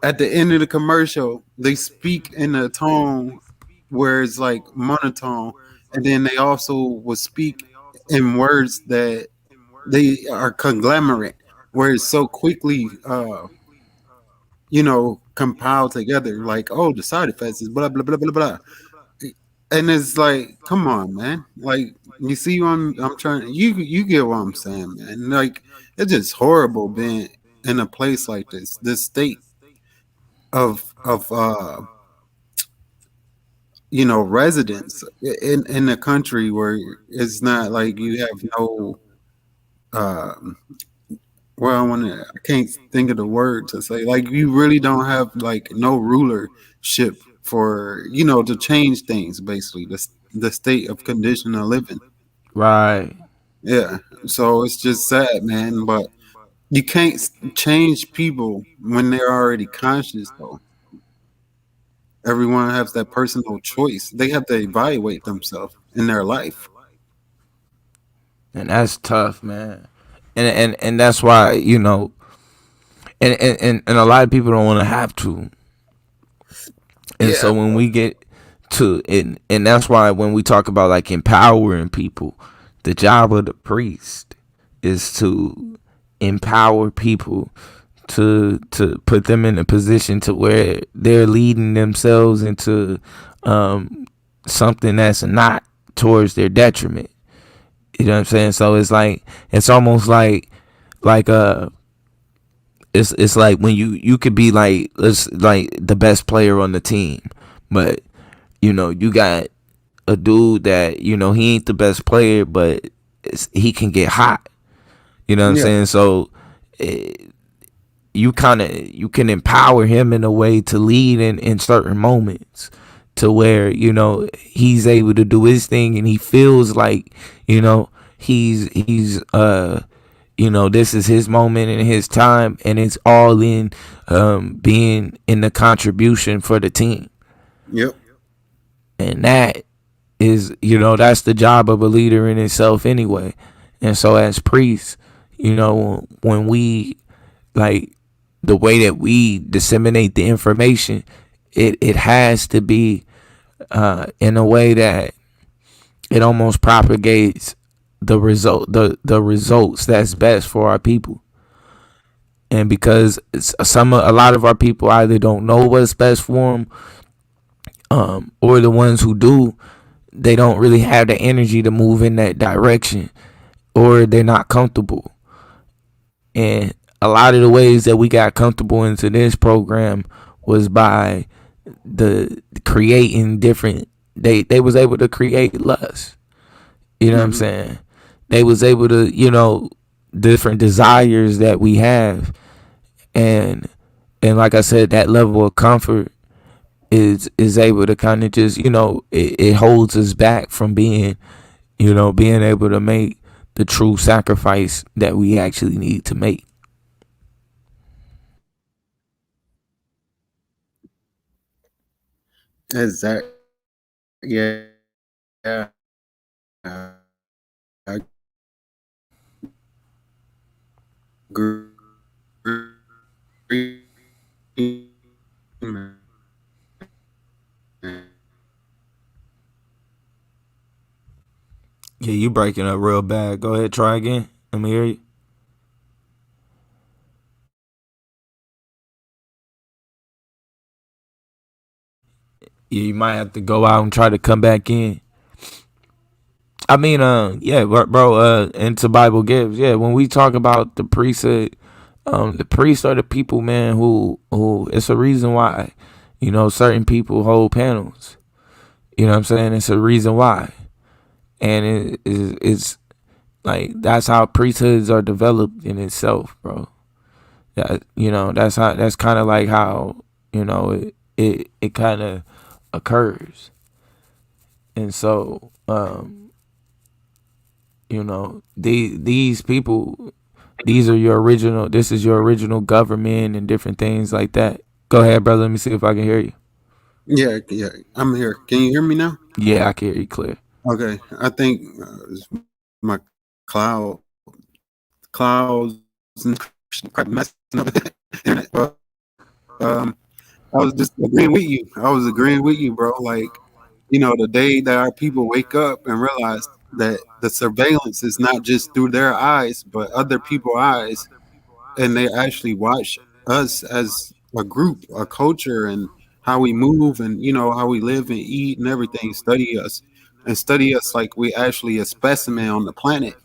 At the end of the commercial, they speak in a tone where it's like monotone, and then they also will speak in words that they are conglomerate, where it's so quickly, compiled together. Like, oh, the side effects is blah blah blah blah blah. And it's like, come on, man. Like, you see what I'm trying. You get what I'm saying, man. Like, it's just horrible being in a place like this state of residents in a country where it's not like you have no um well, I can't think of the word to say. Like, you really don't have like no rulership for to change things. Basically, the state of condition of living. Right. Yeah. So it's just sad, man. But you can't change people when they're already conscious. Though everyone has that personal choice. They have to evaluate themselves in their life. And that's tough, man. And that's why, and a lot of people don't want to have to. And Yeah. so when we get to it, and that's why when we talk about like empowering people, the job of the priest is to empower people to put them in a position to where they're leading themselves into something that's not towards their detriment. You know what I'm saying? So it's almost like it's like when you could be like the best player on the team, but you got a dude that he ain't the best player, but he can get hot. You know what I'm Yeah. saying? So eh, you can empower him in a way to lead in certain moments to where he's able to do his thing and he feels like he's this is his moment and his time, and it's all in being in the contribution for the team. Yep. And that is that's the job of a leader in itself anyway. And so as priests, when we like the way that we disseminate the information, it has to be in a way that it almost propagates the results that's best for our people. And because a lot of our people either don't know what's best for them, or the ones who do, they don't really have the energy to move in that direction, or they're not comfortable. And a lot of the ways that we got comfortable into this program was by the creating different. They was able to create lust. You know what I'm Hmm. saying? They was able to different desires that we have, and like I said, that level of comfort is able to kind of just it holds us back from being able to make the true sacrifice that we actually need to make. Exactly. Yeah. I agree, man. Yeah, you breaking up real bad. Go ahead, try again. Let me hear you. Yeah, you might have to go out and try to come back in. I mean, yeah, bro, into Bible gives. Yeah, when we talk about the priesthood, the priests are the people, man, who it's a reason why, certain people hold panels. You know what I'm saying? It's a reason why, and it's like that's how priesthoods are developed in itself, bro. That's kind of like how it kind of occurs, and so these people, these are your original. This is your original government and different things like that. Go ahead, brother. Let me see if I can hear you. Yeah, yeah. I'm here. Can you hear me now? Yeah, I can hear you clear. Okay. I think it's my cloud clouds and crap messing up the internet. But I was just agreeing with you. I was agreeing with you, bro. Like, the day that our people wake up and realize that the surveillance is not just through their eyes, but other people's eyes, and they actually watch us as a group, a culture, and how we move, and how we live and eat and everything. Study us like we actually a specimen on the planet.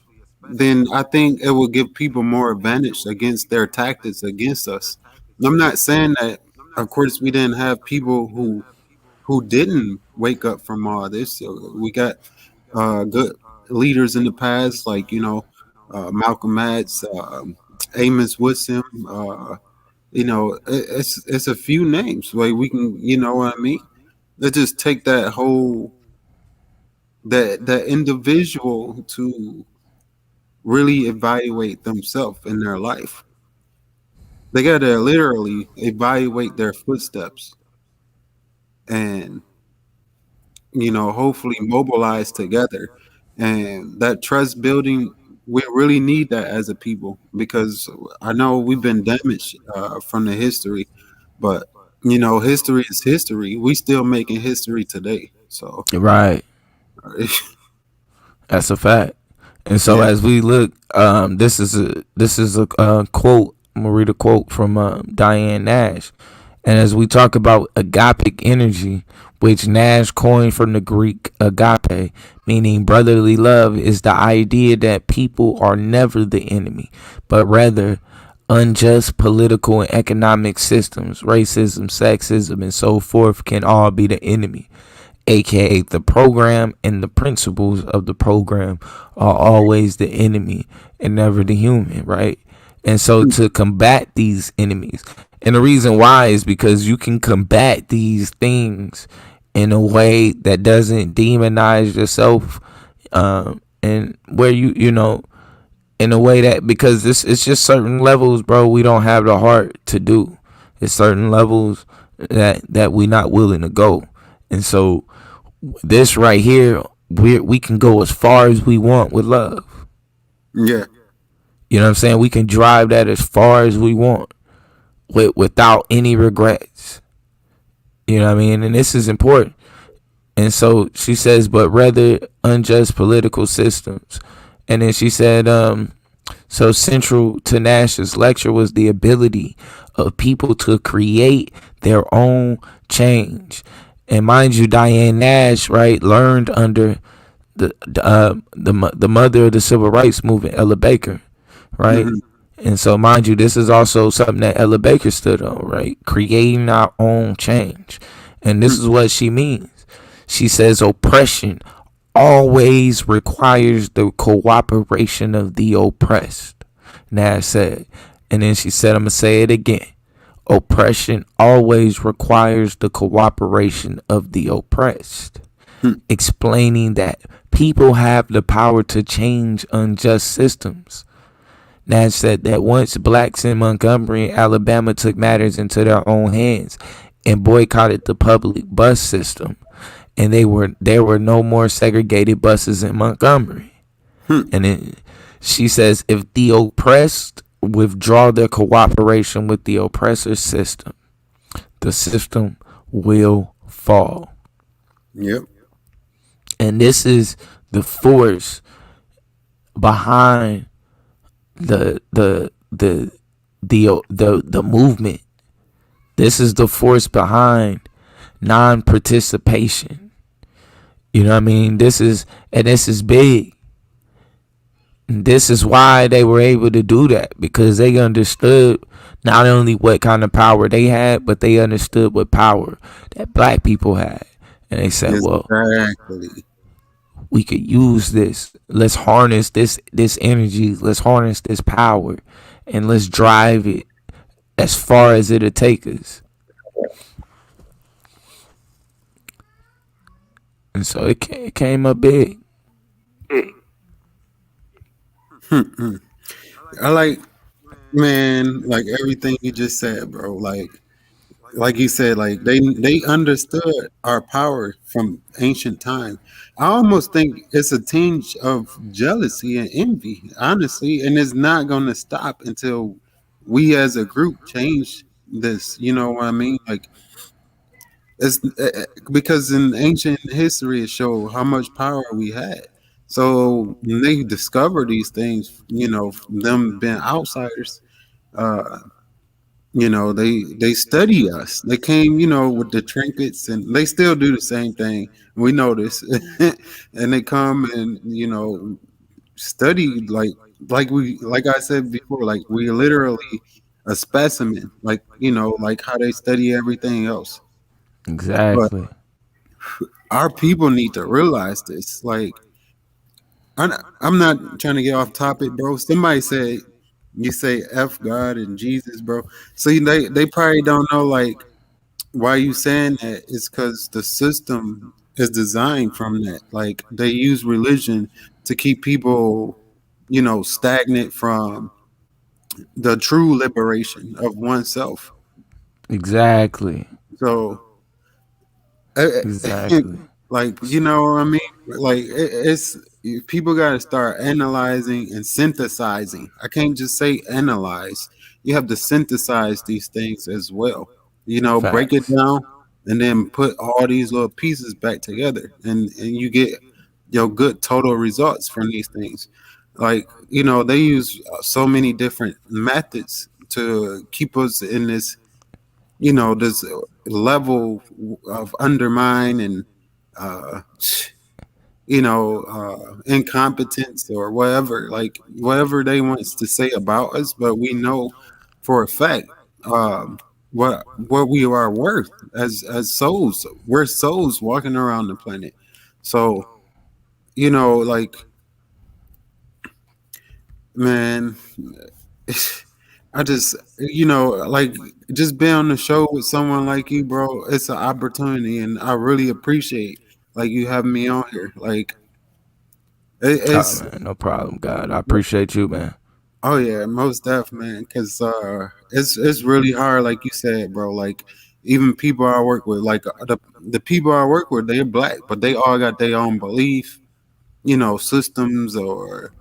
Then I think it will give people more advantage against their tactics against us. I'm not saying that. Of course, we didn't have people who didn't wake up from all this. So we got good leaders in the past, like Malcolm X, Amos Woodson. It's a few names. Like we can, you know what I mean. Let's just take that whole that individual to really evaluate themselves in their life. They got to literally evaluate their footsteps and hopefully mobilize together. And that trust building, we really need that as a people, because I know we've been damaged from the history, but history is history. We still making history today. So Right. That's a fact. And so yeah. as we look, this is a quote. I'm gonna read a quote from Diane Nash. And as we talk about agapic energy, which Nash coined from the Greek agape, meaning brotherly love, is the idea that people are never the enemy, but rather unjust political and economic systems, racism, sexism, and so forth can all be the enemy, aka the program, and the principles of the program are always the enemy and never the human, right? And so to combat these enemies, and the reason why is because you can combat these things in a way that doesn't demonize yourself, and where you in a way that, because it's just certain levels, bro, we don't have the heart to do. It's certain levels that we not willing to go. And so this right here, we can go as far as we want with love. Yeah. You know what I'm saying? We can drive that as far as we want without any regrets. You know what I mean? And this is important. And so she says, but rather unjust political systems. And then she said, so central to Nash's lecture was the ability of people to create their own change. And mind you, Diane Nash, right, learned under the mother of the civil rights movement, Ella Baker, right? Hmm. And so, mind you, this is also something that Ella Baker stood on, right? Creating our own change. And this is what she means. She says oppression always requires the cooperation of the oppressed. Nash said. And then she said, I'm going to say it again. Oppression always requires the cooperation of the oppressed. Explaining that people have the power to change unjust systems. Nash said that once blacks in Montgomery, Alabama took matters into their own hands and boycotted the public bus system, and there were no more segregated buses in Montgomery. And then she says if the oppressed withdraw their cooperation with the oppressor system, the system will fall. Yep. And this is the force behind the movement. This is the force behind non-participation. You know what I mean? This is big. And this is why they were able to do that, because they understood not only what kind of power they had, but they understood what power that black people had. And they said, well, Exactly. we could use this. Let's harness this energy. Let's harness this power, and let's drive it as far as it'll take us. And so it came up big. I like, man, like everything you just said, bro. Like you said, like they understood our power from ancient time. I almost think it's a tinge of jealousy and envy, honestly, and it's not going to stop until we as a group change this. You know what I mean? Like it's because in ancient history it showed how much power we had. So when they discover these things, them being outsiders, uh, They study us. They came, with the trinkets, and they still do the same thing. We know this, and they come and study like I said before, like we literally a specimen, like how they study everything else. But Exactly. our people need to realize this. Like I'm not trying to get off topic, bro. Somebody said you say F God and Jesus, bro. See, they probably don't know like why you saying that is because the system is designed from that. Like they use religion to keep people, stagnant from the true liberation of oneself. Exactly. So, eh, eh, Exactly. like, you know what I mean? Like, it's people got to start analyzing and synthesizing. I can't just say analyze. You have to synthesize these things as well. Break it Facts. down and then put all these little pieces back together, and you get your good total results from these things. Like, they use so many different methods to keep us in this level of undermine and uh incompetence or whatever, like whatever they wants to say about us. But we know for a fact what we are worth as souls. We're souls walking around the planet. So, like, man, I just, like, just being on the show with someone like you, bro. It's an opportunity, and I really appreciate like you having me on here. Like, Oh it's man, no problem, God. I appreciate you, man. oh yeah, most def, man. Because it's really hard, like you said, bro. Like even people I work with, like the people I work with, they're black, but they all got their own belief, systems or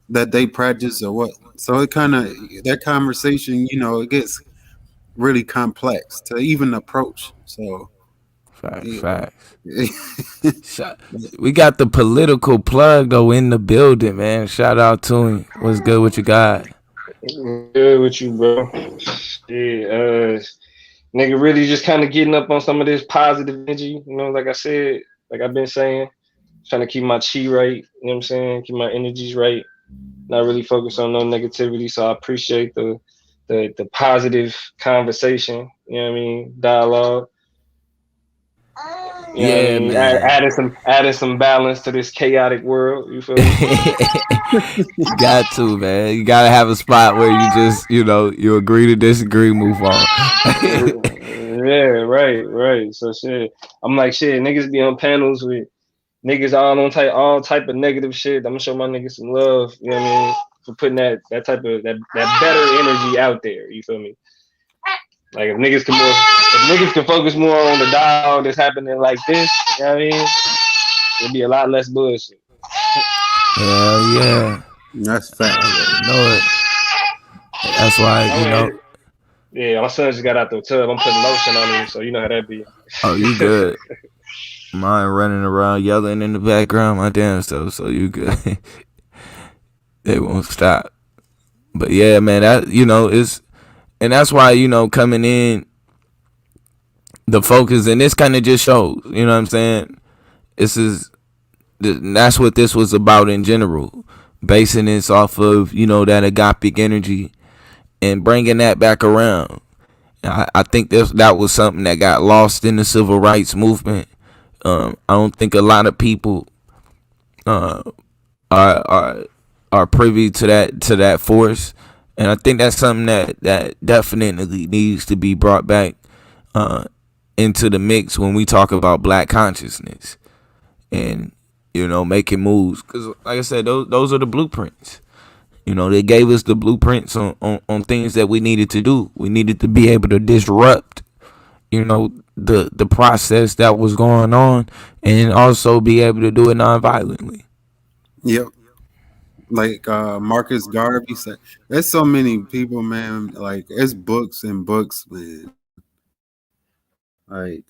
that they practice or what. So it kind of that conversation, it gets really complex to even approach. So Facts, yeah. facts. We got the political plug though in the building, man. Shout out to him. What's good with you, God? Good with you, bro. Yeah, nigga, really just kind of getting up on some of this positive energy. Like I said, like I've been saying, trying to keep my chi right. You know what I'm saying? Keep my energies right. Not really focus on no negativity. So I appreciate the positive conversation. You know what I mean? Dialogue. You know what I Yeah, mean? man. Adding some balance to this chaotic world. You feel me? You got to, man. You gotta have a spot where you just, you agree to disagree, move on. Yeah, right. So shit, I'm like shit. Niggas be on panels with niggas all type of negative shit. I'm gonna show my niggas some love. You know what I mean? For putting that type of that better energy out there. You feel me? Like if niggas can focus more on the dialogue that's happening like this. You know what I mean? It'd be a lot less bullshit. Hell yeah. That's I facts. already know it. That's why, Oh yeah, my son just got out the tub. I'm putting lotion on him, so you know how that be. oh, you good. Mine running around yelling in the background, my damn stuff, so you good. They won't stop. But yeah, man, it's and that's why, coming in the focus and this kind of just shows, you know what I'm saying? This is that's what this was about in general. Basing this off of, that agapic energy and bringing that back around. I think that was something that got lost in the civil rights movement. I don't think a lot of people uh, are are privy to that force, and I think that's something that definitely needs to be brought back uh, into the mix when we talk about black consciousness and making moves. Because like I said, those are the blueprints. They gave us the blueprints on things that we needed to do. We needed to be able to disrupt, the process that was going on, and also be able to do it non-violently. Yep. Like Marcus Garvey said, there's so many people, man. Like it's books and books, man. Like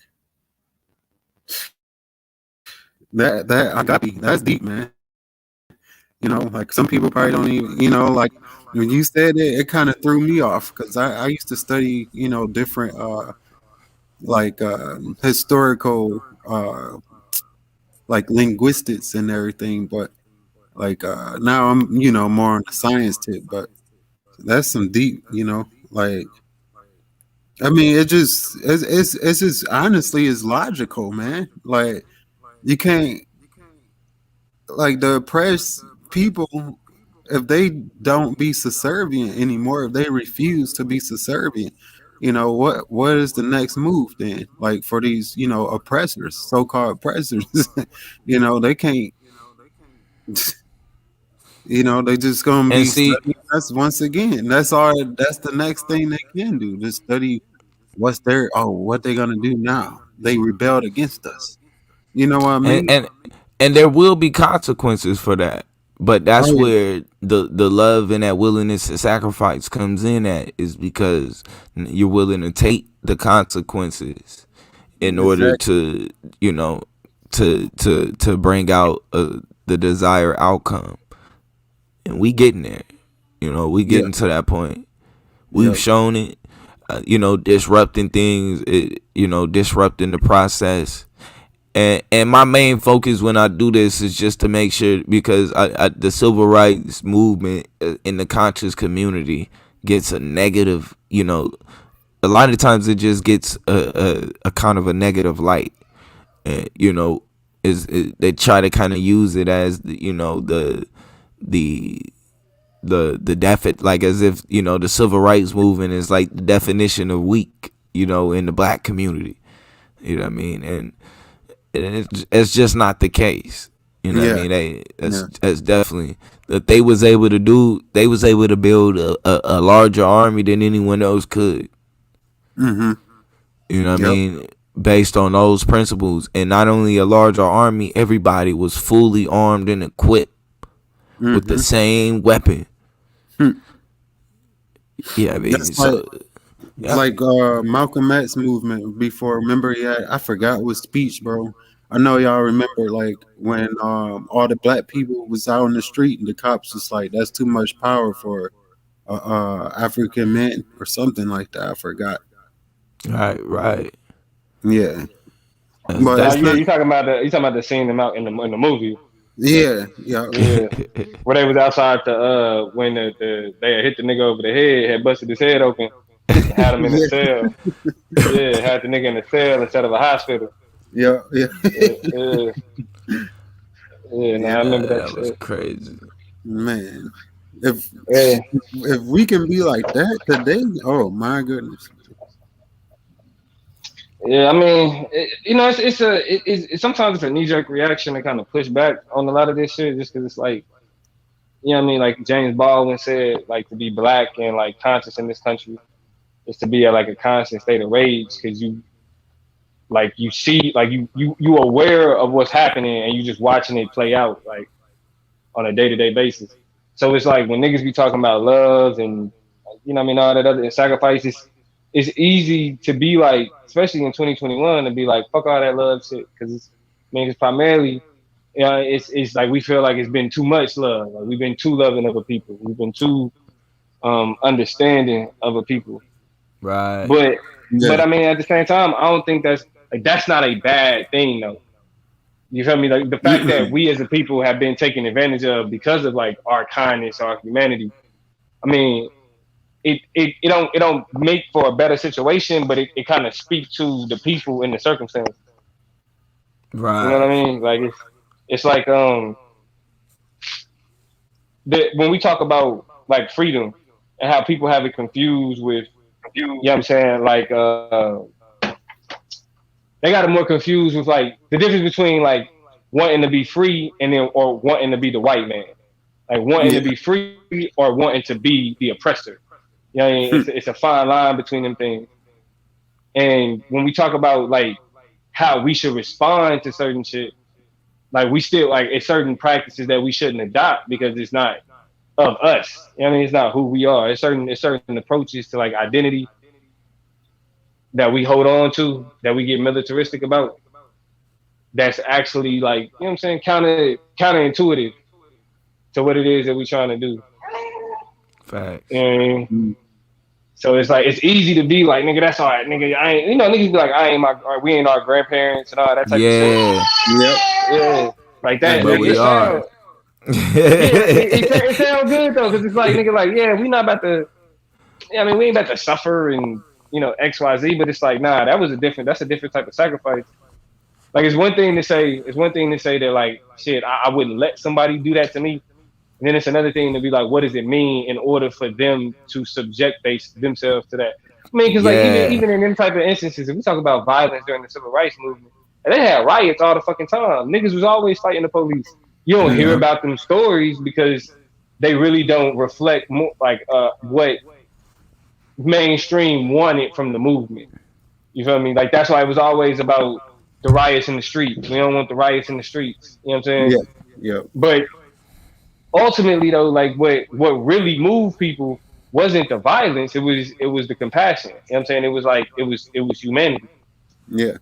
that I got that's deep, man. Like some people probably don't even, like when you said it, it kind of threw me off because I used to study, different like historical like linguistics and everything, but like now I'm, more on the science tip, but that's some deep, like I mean, it's just honestly is logical, man. Like you can't like the oppressed people if they don't be subservient anymore, if they refuse to be subservient, what is the next move then? Like for these, oppressors, so-called oppressors, they can't, they just gonna And be see, studying us once again. That's all. That's the next thing they can do. Just study what they gonna do now. They rebelled against us. You know what I and mean? and and there will be consequences for that. But Oh that's yeah, where the love and that willingness to sacrifice comes in at, is because you're willing to take the consequences in order exactly. to, you know, to bring out the desired outcome. And we getting there. We Yeah, getting to that point. We've yeah. shown it. Disrupting things, disrupting the process. And my main focus when I do this is just to make sure, because the civil rights movement in the conscious community gets a negative, a lot of times it just gets a kind of a negative light. And, they try to kind of use it as the like as if the civil rights movement is like the definition of weak, in the black community. You know what I mean? And it's just not the case. You know what I Yeah, mean? yeah. That's definitely that they was able to do. They was able to build a larger army than anyone else could. Mm-hmm. You know what I Yep. mean? Based on those principles, and not only a larger army, everybody was fully armed and equipped with the Mm-hmm. same weapon. Hmm. Yeah, I That's mean, like so yeah, like Malcolm X movement before. Remember he had I forgot what speech, bro. I know y'all remember like when all the black people was out on the street and the cops was like, "That's too much power for African men" or something like that. I forgot. right, right. Yeah, but Now, it's yeah, not. you talking about the scene them out in the movie. Yeah, yeah, Yeah, where they was outside when they had hit the nigga over the head, had busted his head open, and had him in a yeah, cell. Yeah, had the nigga in a cell instead of a hospital. yeah, yeah, Yeah, yeah, yeah. Nah, yeah. I remember that That was shit. crazy. Man, if Yeah, if we can be like that today, oh my goodness. yeah. I mean, sometimes it's a knee jerk reaction to kind of push back on a lot of this shit, just because it's like, what I mean, like James Baldwin said, like to be black and like conscious in this country is to be at like a constant state of rage because you see like you aware of what's happening and you just watching it play out like on a day-to-day basis. So it's like when niggas be talking about love and what I mean, all that other and sacrifices, it's easy to be like, especially in 2021, to be like fuck all that love shit because it's primarily it's like we feel like it's been too much love, like we've been too loving of a people, we've been too understanding of a people. Right. but but Yeah. I mean, at the same time, I don't think that's not a bad thing though. You feel me? Like the fact that Mm-mm. we as a people have been taken advantage of because of like our kindness, our humanity. I mean, it don't make for a better situation, but it kind of speaks to the people in the circumstance. You know what Right. I mean? Like it's like when we talk about like freedom and how people have it confused with, you know what I'm saying, like they got it more confused with like the difference between like wanting to be free and then or wanting to be the white man, like wanting to Yeah. be free or wanting to be the oppressor. You know what I mean? Hmm. It's a fine line between them things. And when we talk about like how we should respond to certain shit, like we still like it's certain practices that we shouldn't adopt because it's not of us. You know what I mean? It's not who we are. It's certain approaches to like identity that we hold on to that we get militaristic about. That's actually like, you know what I'm saying, counterintuitive to what it is that we're trying to do. You Facts. know what I mean? Mm. So it's like it's easy to be like, nigga, that's all right, nigga. I ain't, niggas be like, I ain't we ain't our grandparents and all that type of shit. Yeah, Yep. Yeah, like I that. but get Like we it that. sound, are. yeah, it sound good though, because it's like nigga, like yeah, we not about to. Yeah, I mean, we ain't about to suffer and X, Y, Z, but it's like nah, that's a different type of sacrifice. Like it's one thing to say that like shit, I wouldn't let somebody do that to me. And then it's another thing to be like, what does it mean in order for them to subject themselves to that? I mean, because like Yeah, even in them type of instances, if we talk about violence during the civil rights movement, and they had riots all the fucking time. Niggas was always fighting the police. You don't hear Yep. about them stories because they really don't reflect more like what mainstream wanted from the movement. You feel me? Like that's why it was always about the riots in the streets. We don't want the riots in the streets. You know what I'm saying? Yeah. Yep. But ultimately though, like what really moved people wasn't the violence, it was the compassion. You know what I'm saying? It was like it was humanity. Yeah.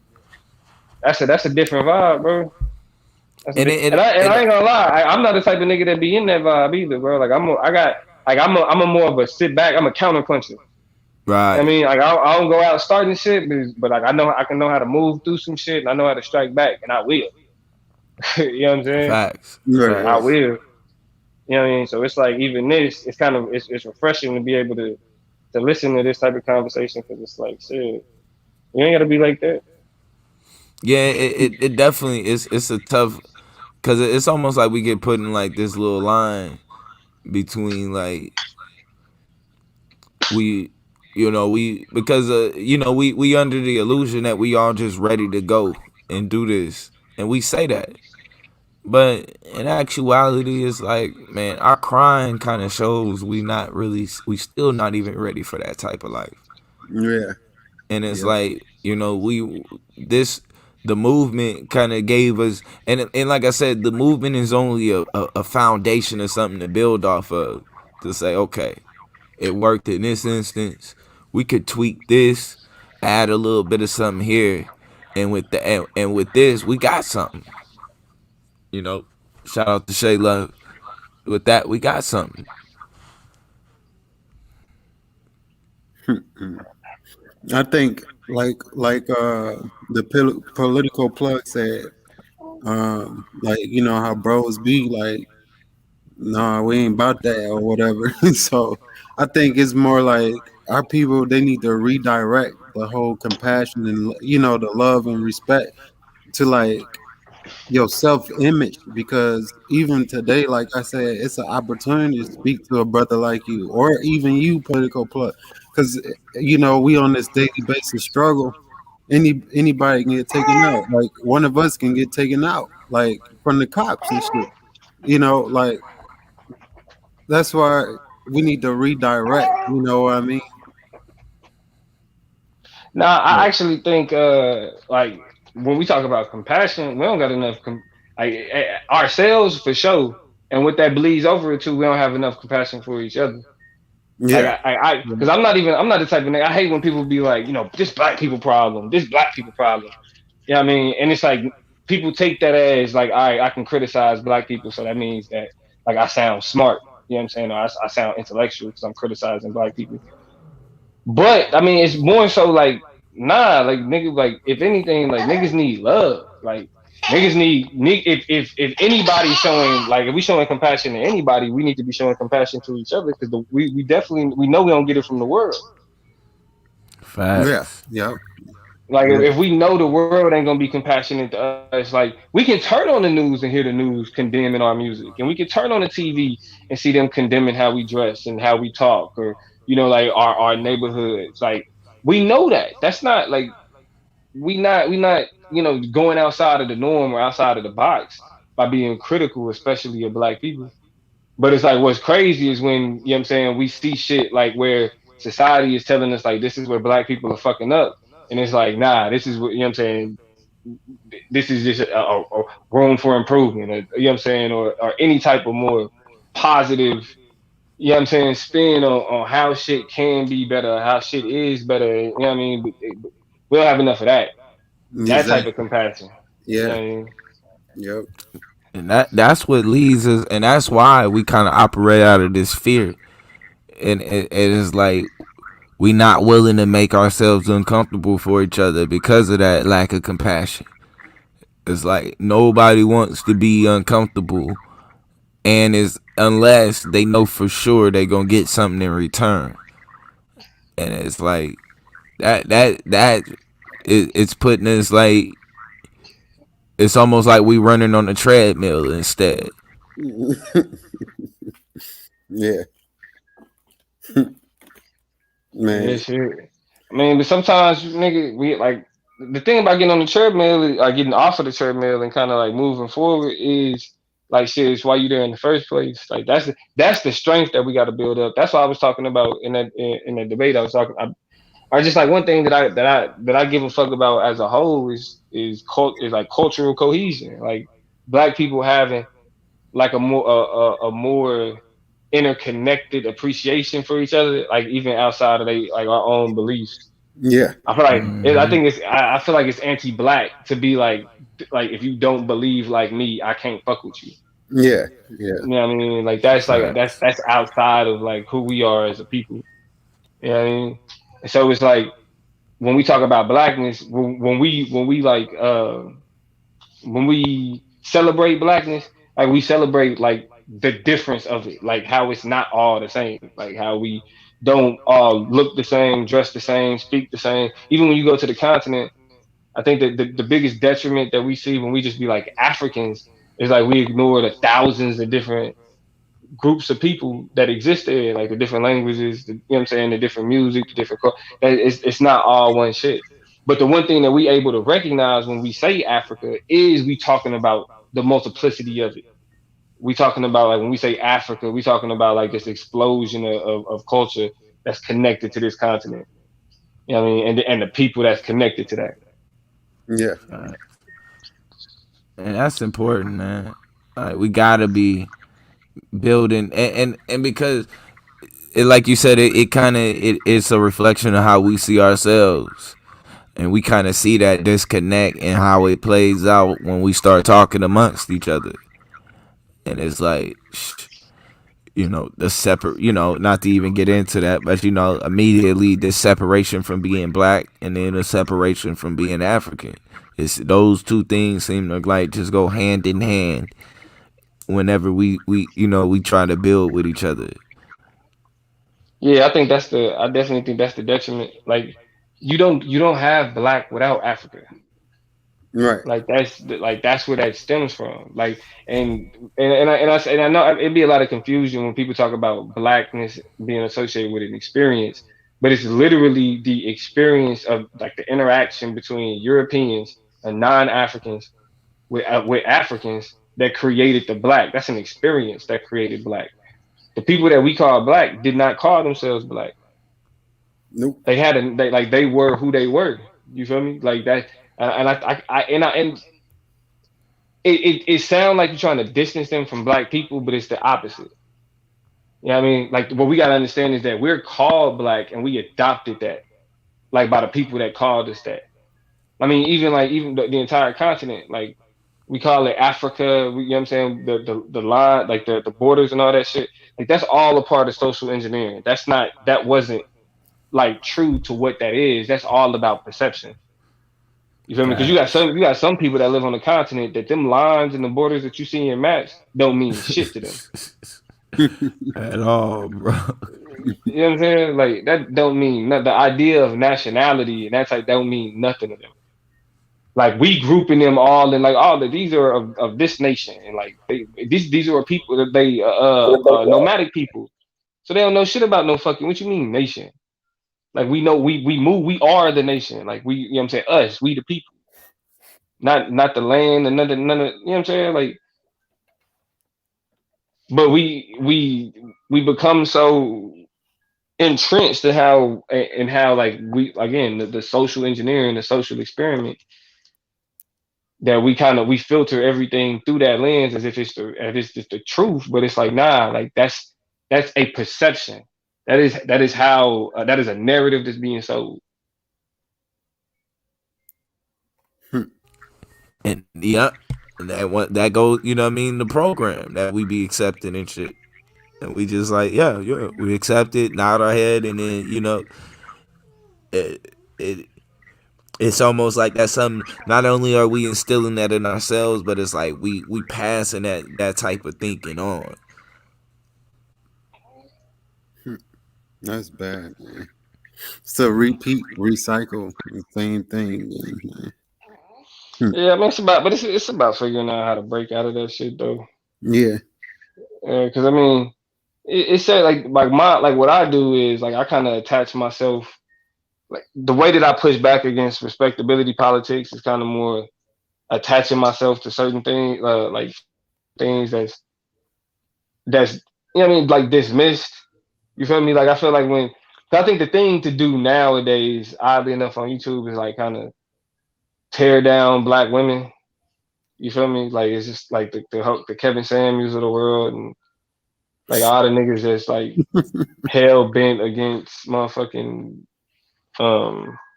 That's a different vibe, bro. and And it, I and ain't gonna lie, I'm not the type of nigga that be in that vibe either, bro. Like I'm a more of a sit back, I'm a counter puncher. I right. mean, like I don't go out starting shit, but like I can know how to move through some shit, and I know how to strike back, and I will. You know what I'm saying? Facts. Right. I Right. Facts. will. You know what I mean? So it's like even this, it's kind of it's refreshing to be able to listen to this type of conversation because it's like shit, you ain't gotta be like that. Yeah, it definitely is. It's a tough because it's almost like we get put in like this little line between like we, we because we under the illusion that we all just ready to go and do this, and we say that, but in actuality, it's like man, our crying kind of shows we still not even ready for that type of life. Yeah. And it's Yep. like we this the movement kind of gave us, and like I said, the movement is only a foundation or something to build off of, to say okay, it worked in this instance, we could tweak this, add a little bit of something here, and with and with this we got something. you know Shout out to Shay Love. With that we got something. I think the political plug said, like how bros be like, nah, we ain't about that or whatever. So I think it's more like our people, they need to redirect the whole compassion and the love and respect to like your self image, because even today, like I said, it's an opportunity to speak to a brother like you or even you, political plug, because we on this daily basis struggle. Anybody can get taken out. Like one of us can get taken out, like from the cops and shit. Like that's why we need to redirect. You know what I mean? Now I Like, actually think like when we talk about compassion, we don't got enough like ourselves for sure, and what that bleeds over into, we don't have enough compassion for each other. Like yeah, because I'm not the type of nigga. I hate when people be like, this black people problem, this black people problem. You know what I mean? And it's like people take that as like, all right, I can criticize black people, so that means that like I sound smart. You know what I'm saying? Or I sound intellectual because I'm criticizing black people. But I mean, it's more so like, nah, like niggas, like if anything, like niggas need love. Like niggas if anybody's showing like if we showing compassion to anybody, we need to be showing compassion to each other because we definitely we know we don't get it from the world. yeah, Facts. yeah, Like yeah, if we know the world ain't gonna be compassionate to us, like we can turn on the news and hear the news condemning our music, and we can turn on the TV and see them condemning how we dress and how we talk, or like our neighborhoods. Like we know that. That's not like we not going outside of the norm or outside of the box by being critical, especially of black people. But it's like what's crazy is when, you know what I'm saying, we see shit like where society is telling us like this is where black people are fucking up. And it's like, nah, this is what, you know what I'm saying, this is just a room for improvement, or, you know what I'm saying, or any type of more positive, you know what I'm saying, spin on how shit can be better, how shit is better. You know what I mean? We don't have enough of that. That type of exactly. compassion. You know Yeah, what I mean? yep. And that's what leads us, and that's why we kind of operate out of this fear. And it is like we not willing to make ourselves uncomfortable for each other because of that lack of compassion. It's like nobody wants to be uncomfortable, and is unless they know for sure they gonna get something in return. And it's like it's putting us like it's almost like we running on a treadmill instead. Yeah, Yeah, man. shit. I mean, but sometimes nigga, we like the thing about getting on the treadmill, like getting off of the treadmill and kind of like moving forward is like shit. It's why you there in the first place. Like that's the strength that we got to build up. That's what I was talking about in that debate. I was talking. I just like one thing that I give a fuck about as a whole is like cultural cohesion. Like black people having like a more interconnected appreciation for each other, like even outside of they like our own beliefs. Yeah, I feel like I Mm-hmm. think I feel like it's anti-black to be like if you don't believe like me, I can't fuck with you. yeah, yeah, You know what I mean? Like that's like that's Facts. that's outside of like who we are as a people. You know what I mean? And so it's like when we talk about blackness, when we like when we celebrate blackness, like we celebrate like the difference of it, like how it's not all the same, like how we don't all look the same, dress the same, speak the same. Even when you go to the continent, I think that the biggest detriment that we see when we just be like Africans is like we ignore the thousands of different groups of people that exist there, like the different languages, you know what I'm saying, the different music, the different it's not all one shit. But the one thing that we able to recognize when we say Africa is we talking about the multiplicity of it. We talking about like when we say Africa, we talking about like this explosion of culture that's connected to this continent. You know what I mean? And the people that's connected to that. yeah, And that's important, man. Like we gotta be building, and because it, like you said, it kind of it's a reflection of how we see ourselves, and we kind of see that disconnect and how it plays out when we start talking amongst each other. And it's like, the separate, not to even get into that, but immediately this separation from being black and then the separation from being African. It's those two things seem to like just go hand in hand whenever we try to build with each other. Yeah, I definitely think that's the detriment. Like you don't have black without Africa. right. Like that's where that stems from. Like and I know it'd be a lot of confusion when people talk about blackness being associated with an experience, but it's literally the experience of like the interaction between Europeans and non-Africans with Africans that created the black. That's an experience that created black. The people that we call black did not call themselves black. Nope. They were who they were. You feel me? Like that. And it sounds like you're trying to distance them from black people, but it's the opposite. You know what I mean? Like what we gotta understand is that we're called black and we adopted that, like by the people that called us that. I mean, even the entire continent, like we call it Africa, you know what I'm saying? The line, like the borders and all that shit. Like that's all a part of social engineering. That wasn't like true to what that is. That's all about perception. You feel me? Because Facts. you got some people that live on the continent that them lines and the borders that you see in maps don't mean shit to them. At all, bro. You know what I'm saying? Like that don't mean the idea of nationality and that type don't mean nothing to them. Like we grouping them all in like all these are of this nation and like these are people that they nomadic people. So they don't know shit about no fucking what you mean nation. Like we know we move, we are the nation. Like we, you know what I'm saying, us, we the people. Not the land and none of you know what I'm saying? Like but we become so entrenched in how like we again the social engineering, the social experiment that we filter everything through that lens as if it's just the truth, but it's like nah, like that's a perception. That is how that is a narrative that's being sold. And yeah, And that goes, you know what I mean, the program that we be accepting and shit. And we just like, yeah, yeah, we accept it, nod our head, and then, it it's almost like that's something. Not only are we instilling that in ourselves, but it's like we passing that type of thinking on. That's bad, man. So repeat, recycle, the same thing, man. Yeah, I mean it's about, but it's about figuring out how to break out of that shit though. Yeah. Because I mean, it said like what I do is like I kind of attach myself like the way that I push back against respectability politics is kind of more attaching myself to certain things, like things that's you know what I mean, like dismissed. You feel me? Like I feel like when 'cause I think the thing to do nowadays, oddly enough, on YouTube is like kind of tear down black women. You feel me? Like it's just like the Kevin Samuels of the world and like all the niggas that's like hell bent against motherfucking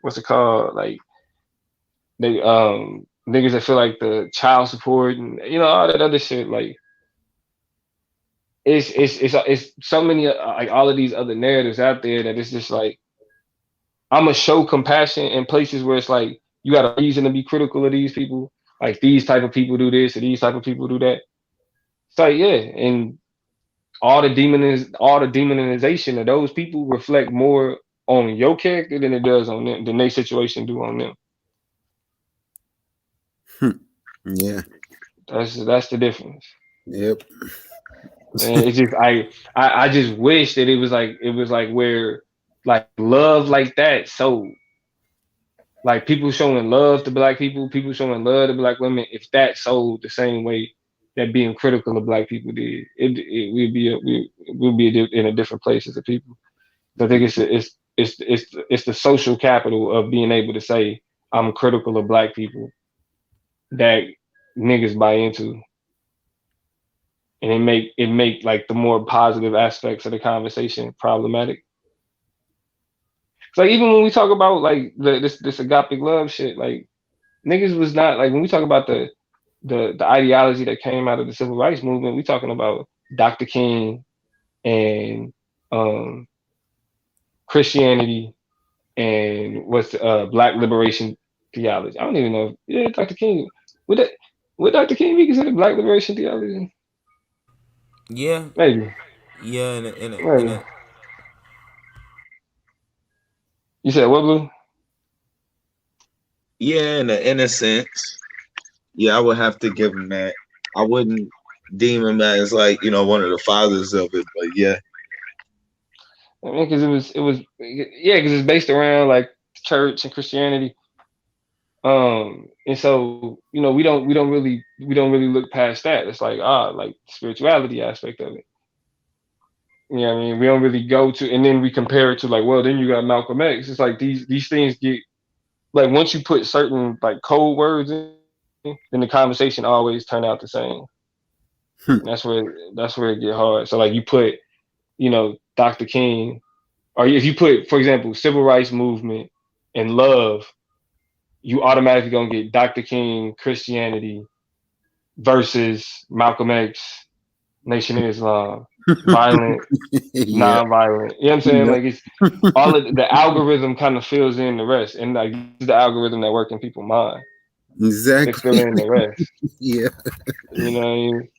what's it called? Like they niggas that feel like the child support and all that other shit. Like it's so many like all of these other narratives out there that it's just like I'm gonna show compassion in places where it's like you got a reason to be critical of these people. Like these type of people do this or these type of people do that. It's like yeah, and all the demonization of those people reflect more on your character than it does on them, than their situation do on them. Yeah. That's the difference. Yep. And it's just I just wish that it was like where like love like that. So like people showing love to black people showing love to black women. If that sold the same way that being critical of black people did, it we'd be in a different place as a people. So I think it's the social capital of being able to say I'm critical of black people that niggas buy into, and it make like the more positive aspects of the conversation problematic. So like, even when we talk about like this agapic love shit, like niggas was not like when we talk about the ideology that came out of the civil rights movement, we talking about Dr. King and um, Christianity and what's black liberation theology. I don't even know. Yeah, Dr. King. Would that would Dr. King be considered black liberation theology? Yeah, Maybe. yeah, Maybe. You said what, Blue? Yeah, in a sense, yeah, I would have to give him that. I wouldn't deem him as like one of the fathers of it, but yeah. I mean, because it was yeah, because it's based around like church and Christianity. And so we don't really look past that. It's like like spirituality aspect of it. You know what I mean? We don't really go to, and then we compare it to like, well, then you got Malcolm X. It's like these things get like once you put certain like code words in, then the conversation always turn out the same. And that's where it get hard. So like you put, Dr. King, or if you put, for example, civil rights movement and love, you automatically gonna get Dr. King, Christianity versus Malcolm X, Nation of Islam, violent, Yeah. non-violent. You know what I'm saying? Yep. Like it's all of the algorithm kind of fills in the rest, and like this is the algorithm that work in people's mind to fill Exactly. in the rest. Yeah. You know what I mean?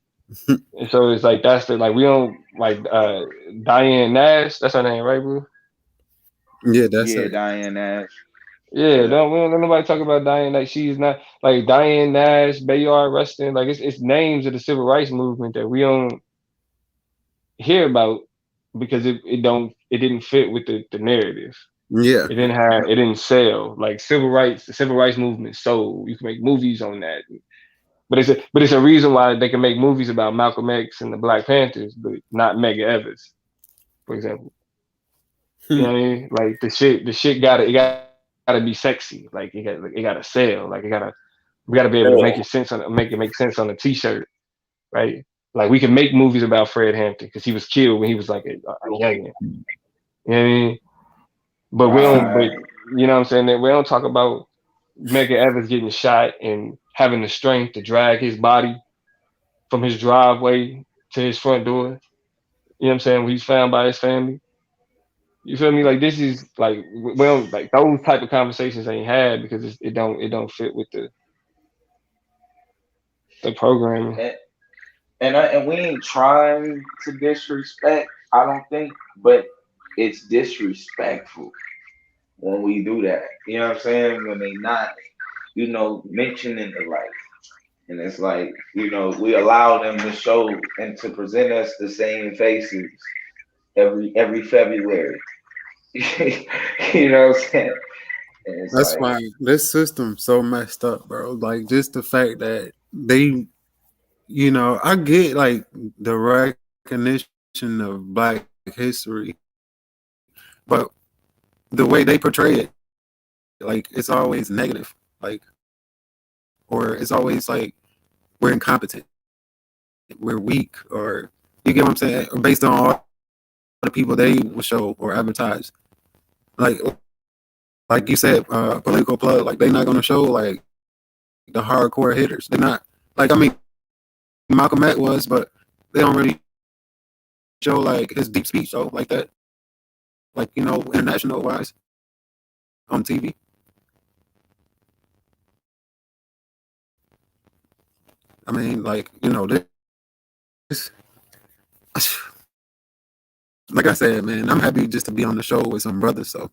And so it's like that's the like we don't like Diane Nash. That's her name, right, bro? Yeah, that's Yeah, it. Diane Ash. Yeah, Yeah. don't we don't let nobody talk about Diane. Like she's not like Diane Nash, Bayard Rustin. Like it's names of the civil rights movement that we don't hear about because it didn't fit with the narrative. Yeah. It didn't sell like civil rights. The civil rights movement sold. You can make movies on that, but it's a reason why they can make movies about Malcolm X and the Black Panthers, but not Medgar Evers, for example. You know what I mean? Like the shit gotta be sexy. Like it gotta sell. Like we gotta be able to make it make sense on a t-shirt, right? Like we can make movies about Fred Hampton because he was killed when he was like a youngin. You know what I mean? But we don't. But Right. you know what I'm saying? That we don't talk about Medgar Evers getting shot and having the strength to drag his body from his driveway to his front door. You know what I'm saying? When he's found by his family. You feel me? Like this is like well, like those type of conversations ain't had because it don't fit with the programming. And and we ain't trying to disrespect. I don't think, but it's disrespectful when we do that. You know what I'm saying? When they not, mentioning the life. And it's like, we allow them to show and to present us the same faces every February. You know what I'm saying? And it's That's like, why this system so messed up, bro. Like just the fact that they, I get like the recognition of Black history, but the way they portray it, like it's always negative, like, or it's always like we're incompetent, we're weak, or you get what I'm saying, based on all the people they will show or advertise. Like, like you said, political plug. Like they're not gonna show like the hardcore hitters. They're not like Malcolm X was, but they don't really show like his deep speech though, like that. Like international wise on TV. I mean, like this. Like I said, man, I'm happy just to be on the show with some brothers. So,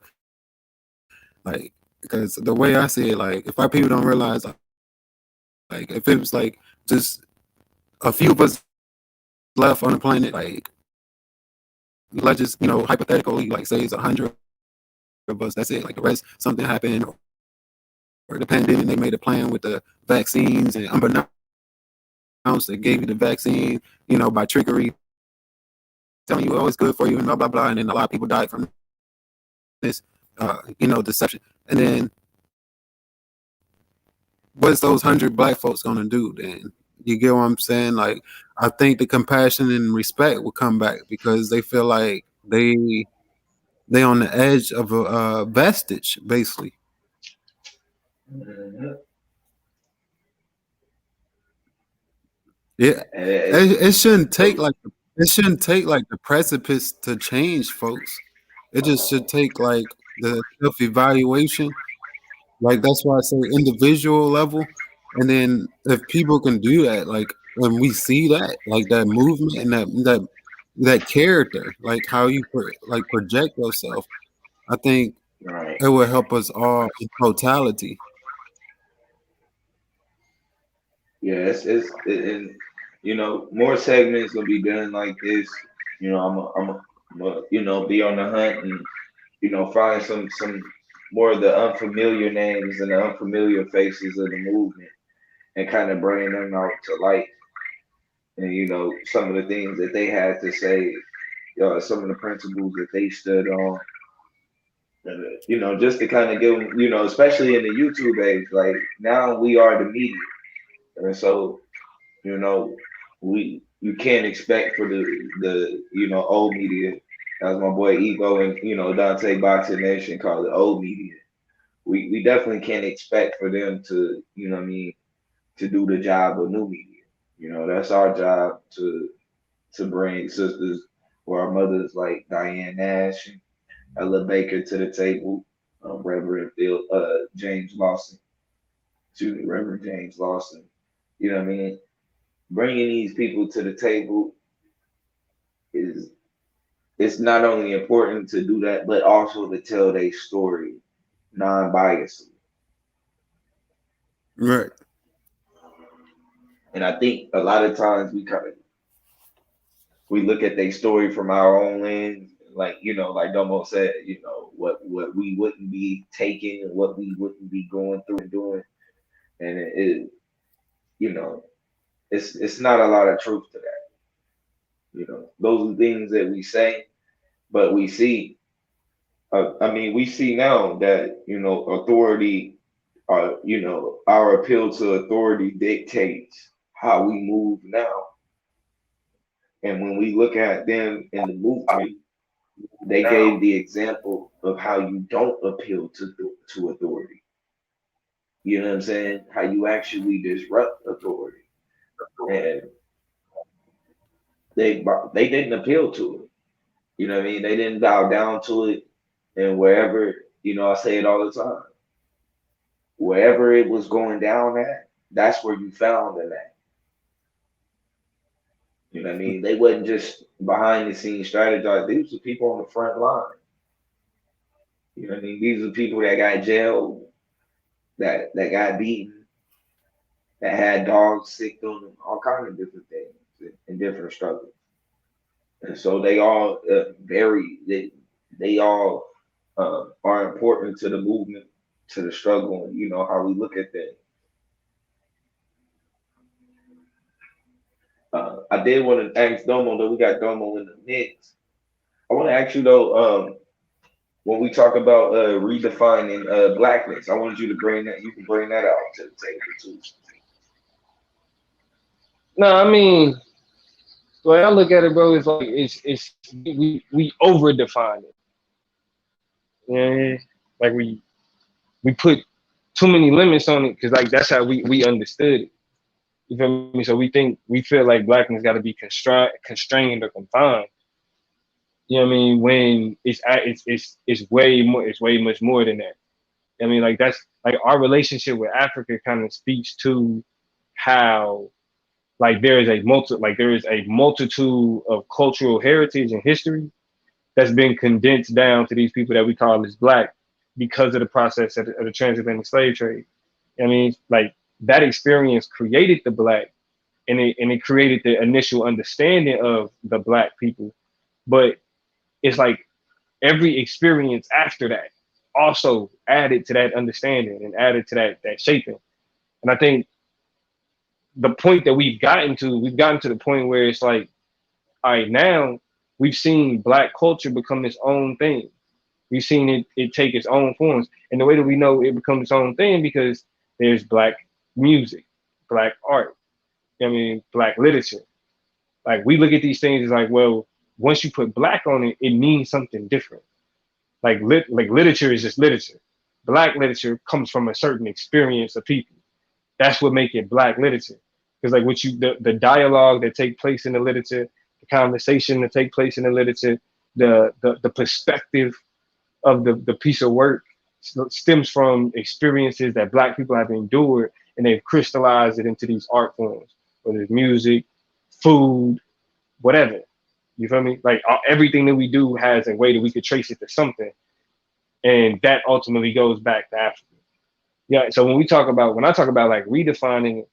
like, because the way I see it, like, if our people don't realize, like if it was like just a few of us left on the planet, like, let's just, hypothetically, like, say it's 100 of us, that's it. Like, the rest, something happened, or the pandemic, they made a plan with the vaccines, and unbeknownst, they gave you the vaccine, by trickery, telling you, oh, it's good for you, and blah, blah, blah. And then a lot of people died from this, deception. And then what's those 100 black folks gonna do then? You get what I'm saying? Like, I think the compassion and respect will come back because they feel like they on the edge of a vestige, basically. mhm. Yeah, And it's, it shouldn't take it's like the precipice to change, folks. It just should take like the self evaluation. Like that's why I say individual level, and then if people can do that, like when we see that, like that movement and that character, like how you like project yourself, I think right. it will help us all in totality. Yeah, and more segments gonna be done like this. Be on the hunt and find some more of the unfamiliar names and the unfamiliar faces of the movement and kind of bring them out to light. And some of the things that they had to say, some of the principles that they stood on. And, just to kind of give them, especially in the YouTube age, like now we are the media, and so You know, you can't expect for the old media, as my boy Ego and Dante Boxing Nation call it old media. We definitely can't expect for them to what I mean to do the job of new media. That's our job to bring sisters or our mothers like Diane Nash and Ella Baker to the table, Reverend James Lawson, excuse me, Reverend James Lawson. You know what I mean? Bringing these people to the table is it's not only important to do that, but also to tell their story non-biased. Right. And I think a lot of times we look at their story from our own lens, like like Domo said, what we wouldn't be taking and what we wouldn't be going through and doing, and you know it's not a lot of truth to that. Those are things that we say, but we see. I mean, we see now that authority, our appeal to authority dictates how we move now. And when we look at them in the movement, they gave the example of how you don't appeal to authority. You know what I'm saying? How you actually disrupt authority, and they didn't appeal to it. You know what I mean? They didn't bow down to it, and wherever, I say it all the time, wherever it was going down at, that's where you found them at. You know what I mean? They wasn't just behind the scenes strategizing. These were people on the front line. You know what I mean? These are people that got jailed, that got beaten, that had dogs sick on them, all kind of different things and different struggles. And so they all they all are important to the movement, to the struggle, and how we look at things. I did want to ask Domo, though we got Domo in the mix. I want to ask you though, when we talk about redefining blackness, I wanted you to bring that. You can bring that out to the table too. No, I mean, the way I look at it, bro, is like it's we over define it. Yeah, like we put too many limits on it because like that's how we understood it. You feel me? So we feel like blackness got to be constrained or confined. You know what I mean? When it's way more, it's way much more than that. I mean, like that's like our relationship with Africa kind of speaks to how like there is a multitude of cultural heritage and history that's been condensed down to these people that we call as black because of the process of the transatlantic slave trade. I mean, like that experience created the black, and it created the initial understanding of the black people. But it's like every experience after that also added to that understanding and added to that shaping. And I think the point that we've gotten to the point where it's like, all right, now we've seen black culture become its own thing. We've seen it take its own forms. And the way that we know it becomes its own thing because there's black music, black art, I mean, black literature. Like we look at these things as like, well, once you put black on it, it means something different. Like literature is just literature. Black literature comes from a certain experience of people. That's what make it black literature. Because like the dialogue that take place in the literature, the conversation that take place in the literature, the perspective of the piece of work stems from experiences that black people have endured, and they've crystallized it into these art forms, whether it's music, food, whatever. You feel me? Like everything that we do has a way that we could trace it to something, and that ultimately goes back to Africa. Yeah. So when I talk about like redefining,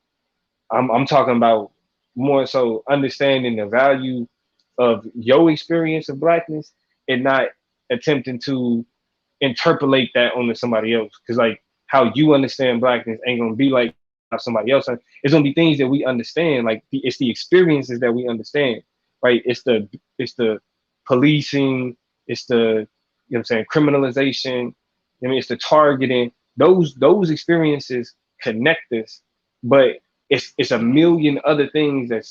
I'm talking about more so understanding the value of your experience of blackness and not attempting to interpolate that onto somebody else. Because like how you understand blackness ain't gonna be like how somebody else. It's gonna be things that we understand. Like it's the experiences that we understand, right? It's the policing. It's the what I'm saying, criminalization. I mean, it's the targeting. Those experiences connect us, but it's a million other things that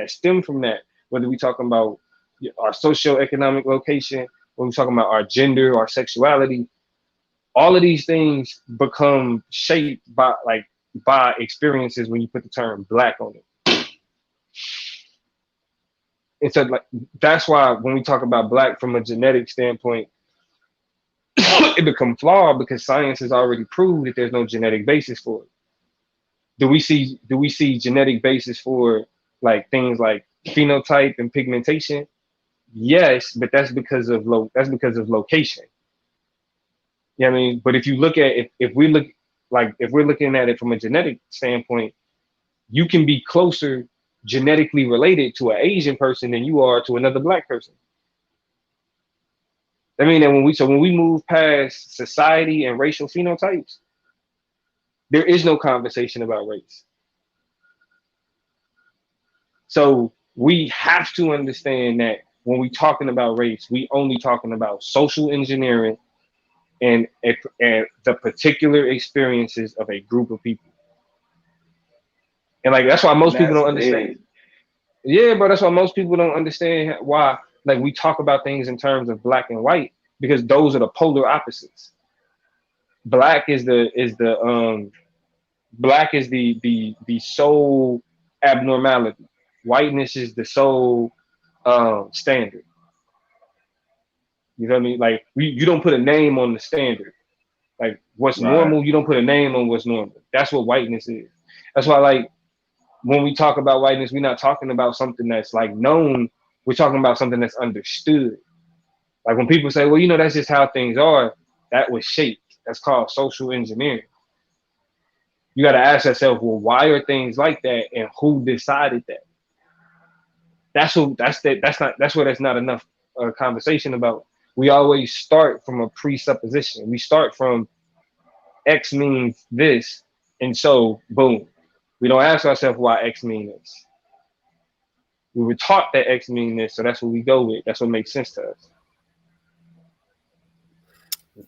stem from that. Whether we talking about our socioeconomic location, when we're talking about our gender, our sexuality, all of these things become shaped by experiences when you put the term black on it. And so like that's why when we talk about black from a genetic standpoint, it becomes flawed because science has already proved that there's no genetic basis for it. Do we see genetic basis for like things like phenotype and pigmentation? Yes, but that's because of location. You know what I mean? But if you look at if we're looking at it from a genetic standpoint, you can be closer genetically related to an Asian person than you are to another black person. I mean that when we move past society and racial phenotypes, there is no conversation about race. So we have to understand that when we're talking about race, we only talking about social engineering and the particular experiences of a group of people. And like that's why most people That's don't big. understand. Yeah, but that's why most people don't understand why like we talk about things in terms of black and white because those are the polar opposites. Black is the Black is the sole abnormality. Whiteness is the sole standard. You feel me? Like you don't put a name on the standard. Like what's Right. normal, you don't put a name on what's normal. That's what whiteness is. That's why like when we talk about whiteness, we're not talking about something that's like known. We're talking about something that's understood. Like when people say, well, you know, that's just how things are, that was shaped. That's called social engineering. You got to ask yourself, well, why are things like that, and who decided that? That's where that's not enough conversation about. We always start from a presupposition. We start from X means this, and so boom. We don't ask ourselves why X means this. We were taught that X means this, so that's what we go with. That's what makes sense to us.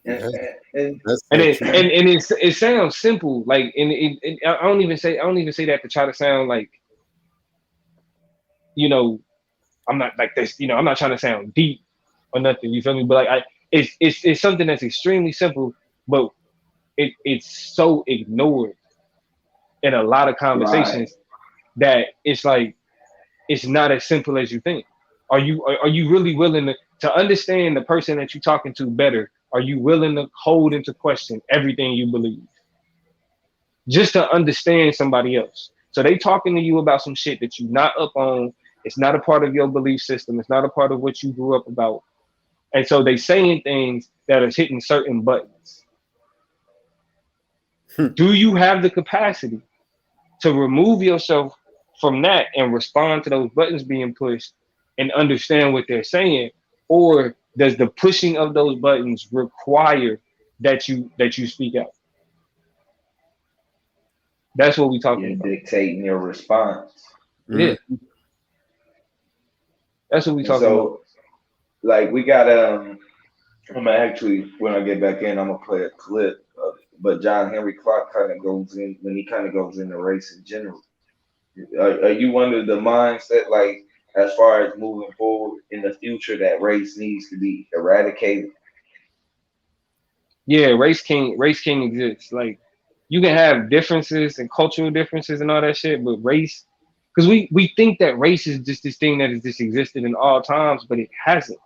And, That's, and that's And so it true. it sounds simple, like I don't even say that to try to sound like, you know, I'm not like this, you know, I'm not trying to sound deep or nothing. You feel me? But like it's something that's extremely simple, but it's so ignored in a lot of right. conversations that it's like it's not as simple as you think. Are you really willing to understand the person that you're talking to better? Are you willing to hold into question everything you believe just to understand somebody else? So they talking to you about some shit that you're not up on. It's not a part of your belief system. It's not a part of what you grew up about. And so they saying things that are hitting certain buttons. Do you have the capacity to remove yourself from that and respond to those buttons being pushed and understand what they're saying? Or does the pushing of those buttons require that you speak out? That's what we're talking You're about. dictating your response. Yeah, Mm. that's what we're And talking about. so, like, we got I'm gonna actually, when I get back in, I'm gonna play a clip of it. But John Henry Clark kind of goes in when he kind of goes into race in general. Are you under the mindset, like, as far as moving forward in the future, that race needs to be eradicated? Yeah, race king exists. Like you can have differences and cultural differences and all that shit, but race, because we think that race is just this thing that has just existed in all times, but it hasn't.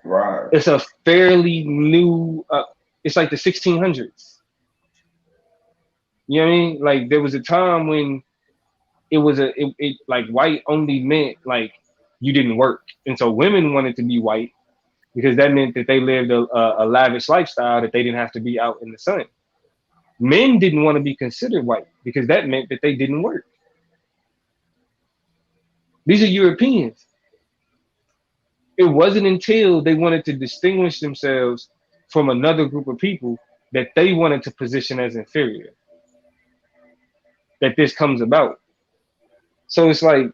Right, It's a fairly new. It's like the 1600s. You know what I mean? Like there was a time when it like white only meant like you didn't work, and so women wanted to be white because that meant that they lived a lavish lifestyle that they didn't have to be out in the sun. Men didn't want to be considered white because that meant that they didn't work. These are Europeans. It wasn't until they wanted to distinguish themselves from another group of people that they wanted to position as inferior that this comes about. So it's like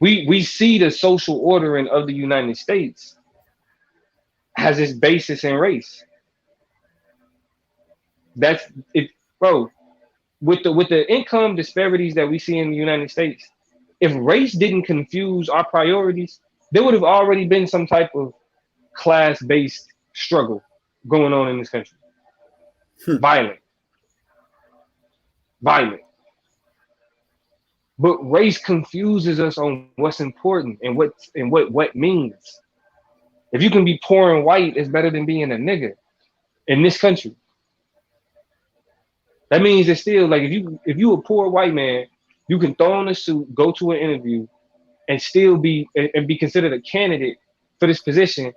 we see the social ordering of the United States has its basis in race. That's it, bro. With the income disparities that we see in the United States, if race didn't confuse our priorities, there would have already been some type of class-based struggle going on in this country. Violent, violent. But race confuses us on what's important and what means. If you can be poor and white, it's better than being a nigga in this country. That means it's still like if you a poor white man, you can throw on a suit, go to an interview, and still be considered a candidate for this position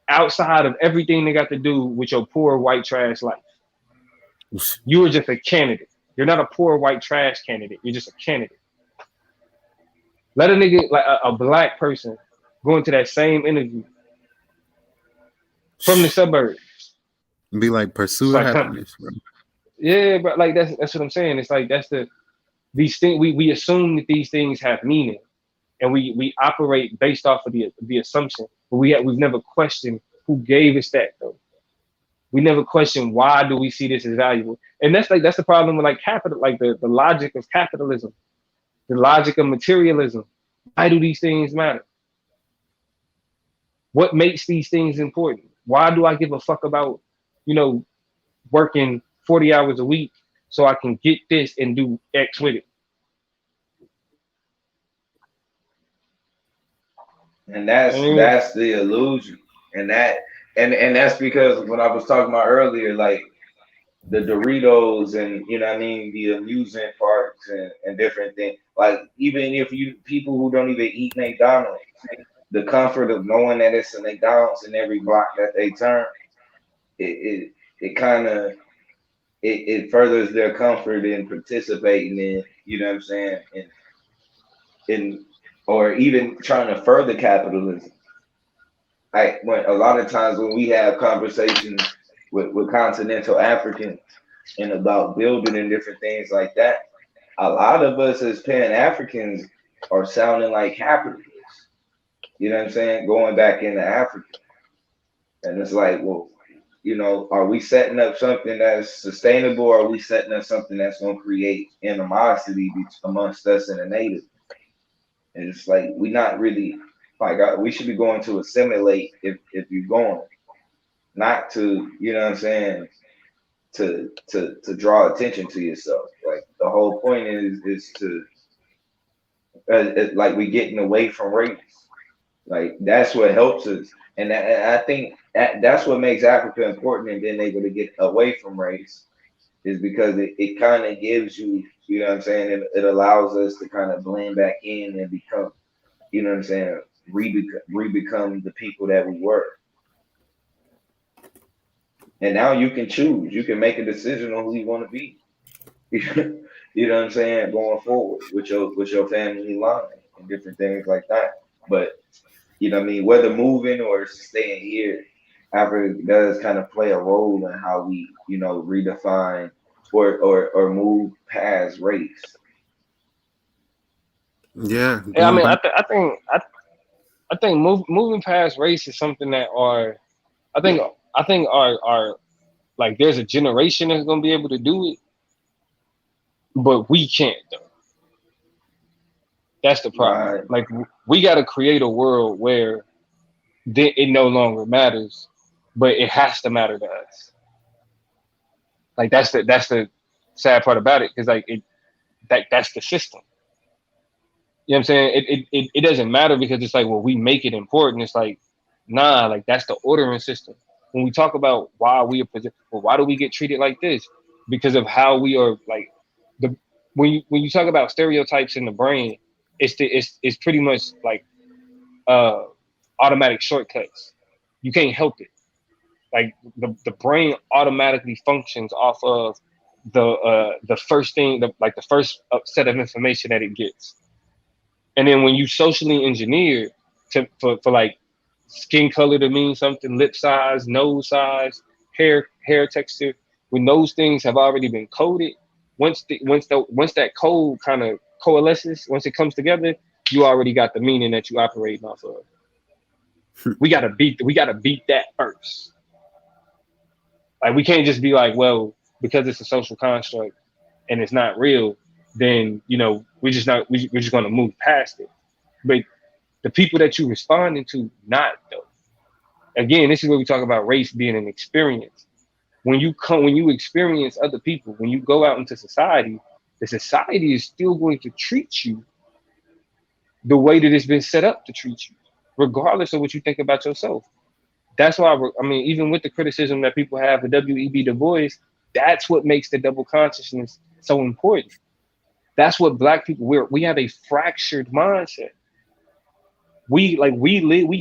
outside of everything they got to do with your poor white trash life. You are just a candidate. You're not a poor white trash candidate. You're just a candidate. Let a nigga like a black person go into that same interview from the suburbs. Be like It's pursuit of like, huh, happiness, bro. yeah, but like that's what I'm saying. It's like that's these things we assume that these things have meaning, and we operate based off of the assumption, but we've never questioned who gave us that though. We never question why do we see this as valuable, and that's the problem with like capital, like the logic of capitalism, the logic of materialism. Why do these things matter? What makes these things important? Why do I give a fuck about, you know, working 40 hours a week so I can get this and do X with it. And I mean, that's the illusion. And and that's because when I was talking about earlier, like the Doritos and you know what I mean, the amusement parks and different things. Like even if you people who don't even eat McDonald's, the comfort of knowing that it's a McDonald's in every block that they turn, it kind of it furthers their comfort in participating in, you know what I'm saying, in or even trying to further capitalism. Like when a lot of times when we have conversations with continental Africans and about building and different things like that, a lot of us as Pan Africans are sounding like capitalists. You know what I'm saying? Going back into Africa. And it's like, well, you know, are we setting up something that's sustainable or are we setting up something that's going to create animosity amongst us and the natives? And it's like, we're not really, like, we should be going to assimilate if you're going, not to, you know what I'm saying, to draw attention to yourself. Like, the whole point is to, like, we getting away from race. Like, that's what helps us. And I think that's what makes Africa important and being able to get away from race is because it kind of gives you, you know what I'm saying, it allows us to kind of blend back in and become, you know what I'm saying, re-become the people that we were. And now you can choose. You can make a decision on who you want to be. You know what I'm saying, going forward with your family line and different things like that. But you know what I mean, whether moving or staying here, Africa does kind of play a role in how we, you know, redefine or move past race. Yeah, I going mean, back. I think moving past race is something that I think I think are like there's a generation that's gonna be able to do it, but we can't though. That's the problem. Right. Like we got to create a world where it no longer matters, but it has to matter to us. Like that's the sad part about it because like that's the system. You know what I'm saying? It doesn't matter because it's like, well, we make it important. It's like, nah, like that's the ordering system. When we talk about why we are, well, why do we get treated like this? Because of how we are, like the when you talk about stereotypes in the brain, it's pretty much like uh automatic shortcuts. You can't help it. Like the brain automatically functions off of the first thing, like the first set of information that it gets. And then when you socially engineer for like skin color to mean something, lip size, nose size, hair texture, when those things have already been coded, once that code kind of coalesces, once it comes together, you already got the meaning that you operating off of. We gotta beat that first. Like we can't just be like, well, because it's a social construct and it's not real, then we're just gonna move past it. But the people that you're responding to, not though. Again, this is where we talk about race being an experience. When you experience other people, when you go out into society, the society is still going to treat you the way that it's been set up to treat you, regardless of what you think about yourself. That's why I mean, even with the criticism that people have of W.E.B. Du Bois, that's what makes the double consciousness so important. That's what Black people we have a fractured mindset. We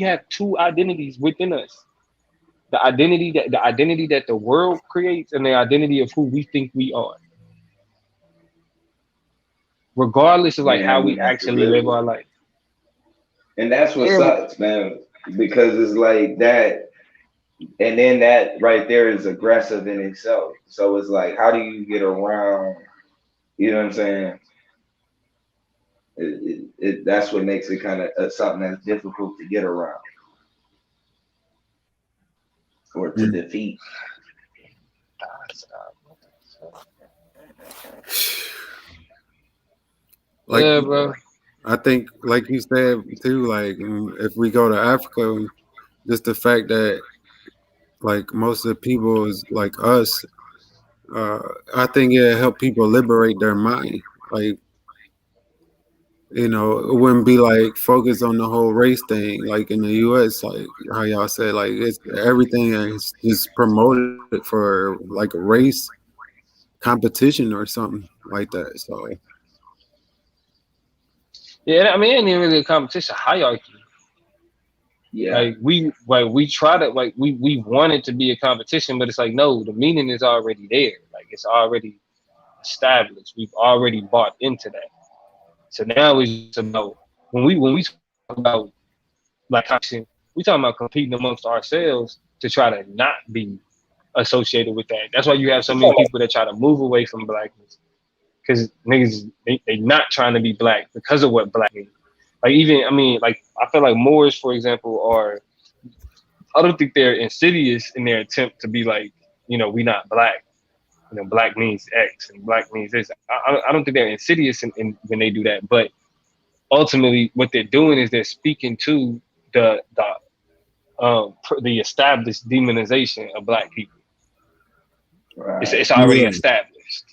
have two identities within us. The identity that the world creates and the identity of who we think we are. Regardless of like Yeah, how and we we have to actually live live our with it. life. And that's what Yeah, sucks, man. Because it's like that, and then that right there is aggressive in itself. So it's like, how do you get around? You know what I'm saying? That's what makes it kind of something that's difficult to get around or to Mm. defeat. Like yeah, bro. I think, like you said too, like if we go to Africa, just the fact that like most of the people is like us, Uh, I think it help people liberate their mind. Like, it wouldn't be like focused on the whole race thing, like in the U.S. Like how y'all said, like it's everything is just promoted for like a race competition or something like that. So Yeah, I mean, it ain't even really a competition hierarchy. Yeah. Like we try to we want it to be a competition, but it's like no, the meaning is already there. Like it's already established. We've already bought into that. So now it's just about when we talk about like competition, we talking about competing amongst ourselves to try to not be associated with that. That's why you have so many people that try to move away from blackness because niggas they not trying to be black because of what black means. Like even I mean like I feel like Moors for example are I don't think they're insidious in their attempt to be like we not black. Black means X and black means this. I don't think they're insidious in when they do that, but ultimately what they're doing is they're speaking to the established demonization of black people. Right. It's already yeah, established.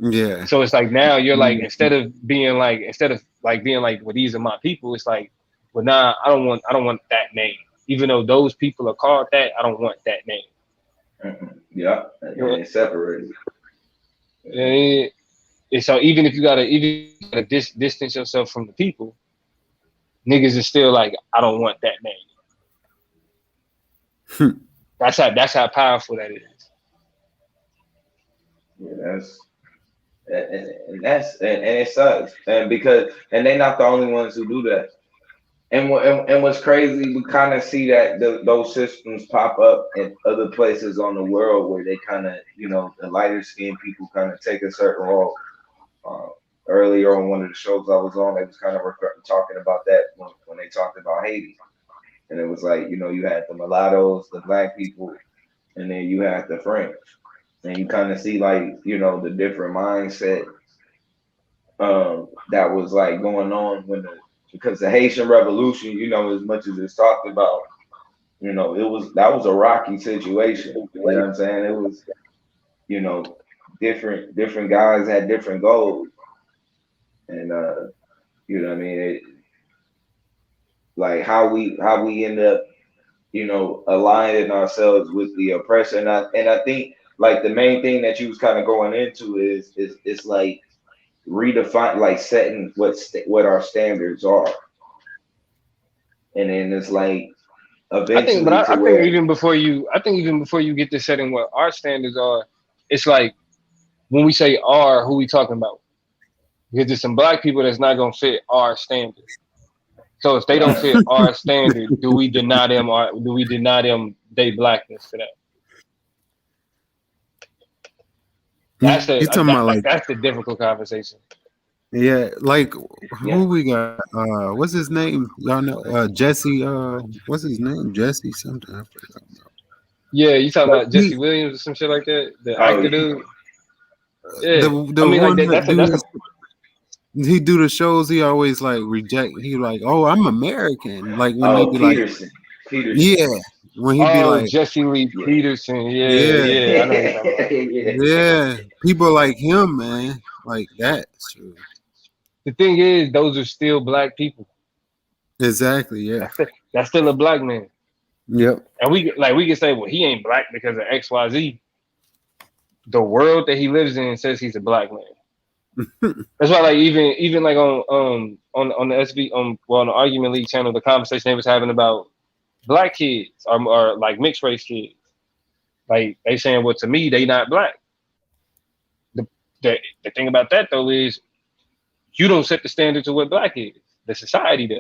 yeah. So it's like now you're like Mhm. instead of like being like well these are my people, it's like well nah I don't want that name. Even though those people are called that, I don't want that name. Yeah. And You it's separated. Yeah. know? And so even if you gotta distance yourself from the people, niggas is still like I don't want that name. That's how powerful that is. Yeah. And it sucks. And because and they're not the only ones who do that. And what's crazy, we kind of see that those systems pop up in other places on the world where they kind of, the lighter skinned people kind of take a certain role. Uh, Earlier on one of the shows I was on, they was kind of talking about that when they talked about Haiti. And it was like, you had the mulattoes, the black people, and then you had the French. And you kind of see like, the different mindset that was like going on because the Haitian Revolution, as much as it's talked about, that was a rocky situation. You know what I'm saying? It was, you know, different guys had different goals, and what I mean, like how we end up, aligning ourselves with the oppressor, and I think like the main thing that you was kind of going into is it's like redefine like setting what our standards are, and then it's like eventually to I think where even before you get to setting what our standards are, it's like when we say "our," who we talking about? Because there's some black people that's not gonna fit our standard. So if they don't right. fit our standard, do we deny them their blackness for that? That's You talking about like that's the difficult conversation. yeah, like Yeah. who we got? What's his name? Y'all know Jesse. What's his name? Jesse something. I forgot. Yeah, you talking about He Jesse Williams or some shit like that? The Oh actor yeah. dude? the Yeah. I the mean like one that do that's a his he do the shows. He always like reject. He like, oh, I'm American. Like when they Oh, be like, Peterson. yeah, when he be oh like, Jesse Lee Yeah. Peterson. Yeah, yeah, yeah, I know what you're talking about. Yeah. yeah, people like him, man, like that. Sure. The thing is, those are still black people. Exactly. Yeah. That's still a black man. Yep. And we can say, well, he ain't black because of XYZ. The world that he lives in says he's a black man. That's why, like, even like on the SB on the Argument League channel, the conversation they was having about black kids or like mixed race kids, like they saying, well, to me, they not black. The the thing about that though is you don't set the standards of what black is. The society does.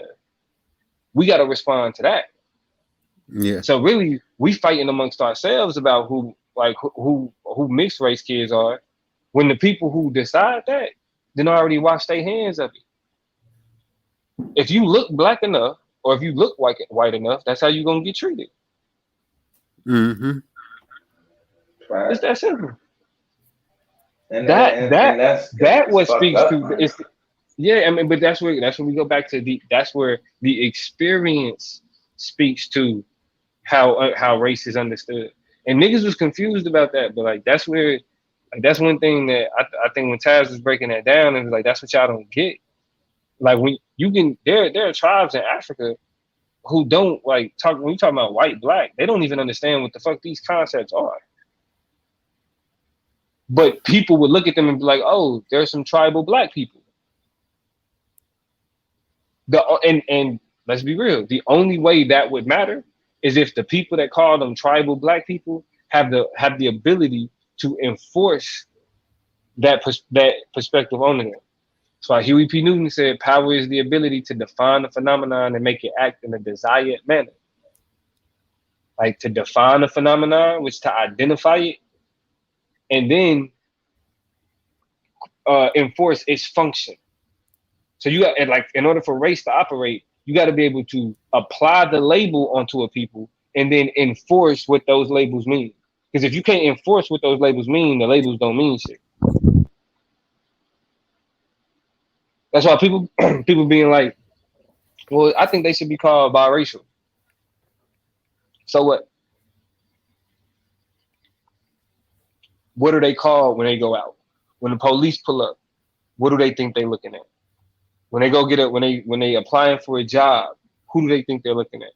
We got to respond to that. Yeah. So really, we fighting amongst ourselves about who mixed race kids are, when the people who decide that then already wash their hands of it. If you look black enough, or if you look white enough, that's how you gonna get treated. Mm-hmm. It's Right. that simple. And That and that and that's that it's what fucked speaks up, to man. it's yeah. I mean, but that's where we go back to that's where the experience speaks to how race is understood. And niggas was confused about that, but like that's where Like that's one thing that I think when Taz was breaking that down, it was like that's what y'all don't get. Like when you can, there are tribes in Africa who don't like talk when you talk about white black, they don't even understand what the fuck these concepts are. But people would look at them and be like, "Oh, there's some tribal black people." And let's be real, the only way that would matter is if the people that call them tribal black people have the ability to enforce that perspective on them. So Huey P. Newton said, "Power is the ability to define a phenomenon and make it act in a desired manner." Like to define a phenomenon, which to identify it, and then enforce its function. So you got, and like in order for race to operate, you got to be able to apply the label onto a people and then enforce what those labels mean. Because if you can't enforce what those labels mean, the labels don't mean shit. That's why people being like, well, I think they should be called biracial. So what? What are they called when they go out? When the police pull up, what do they think they're looking at? When they go get it, when they applying for a job, who do they think they're looking at?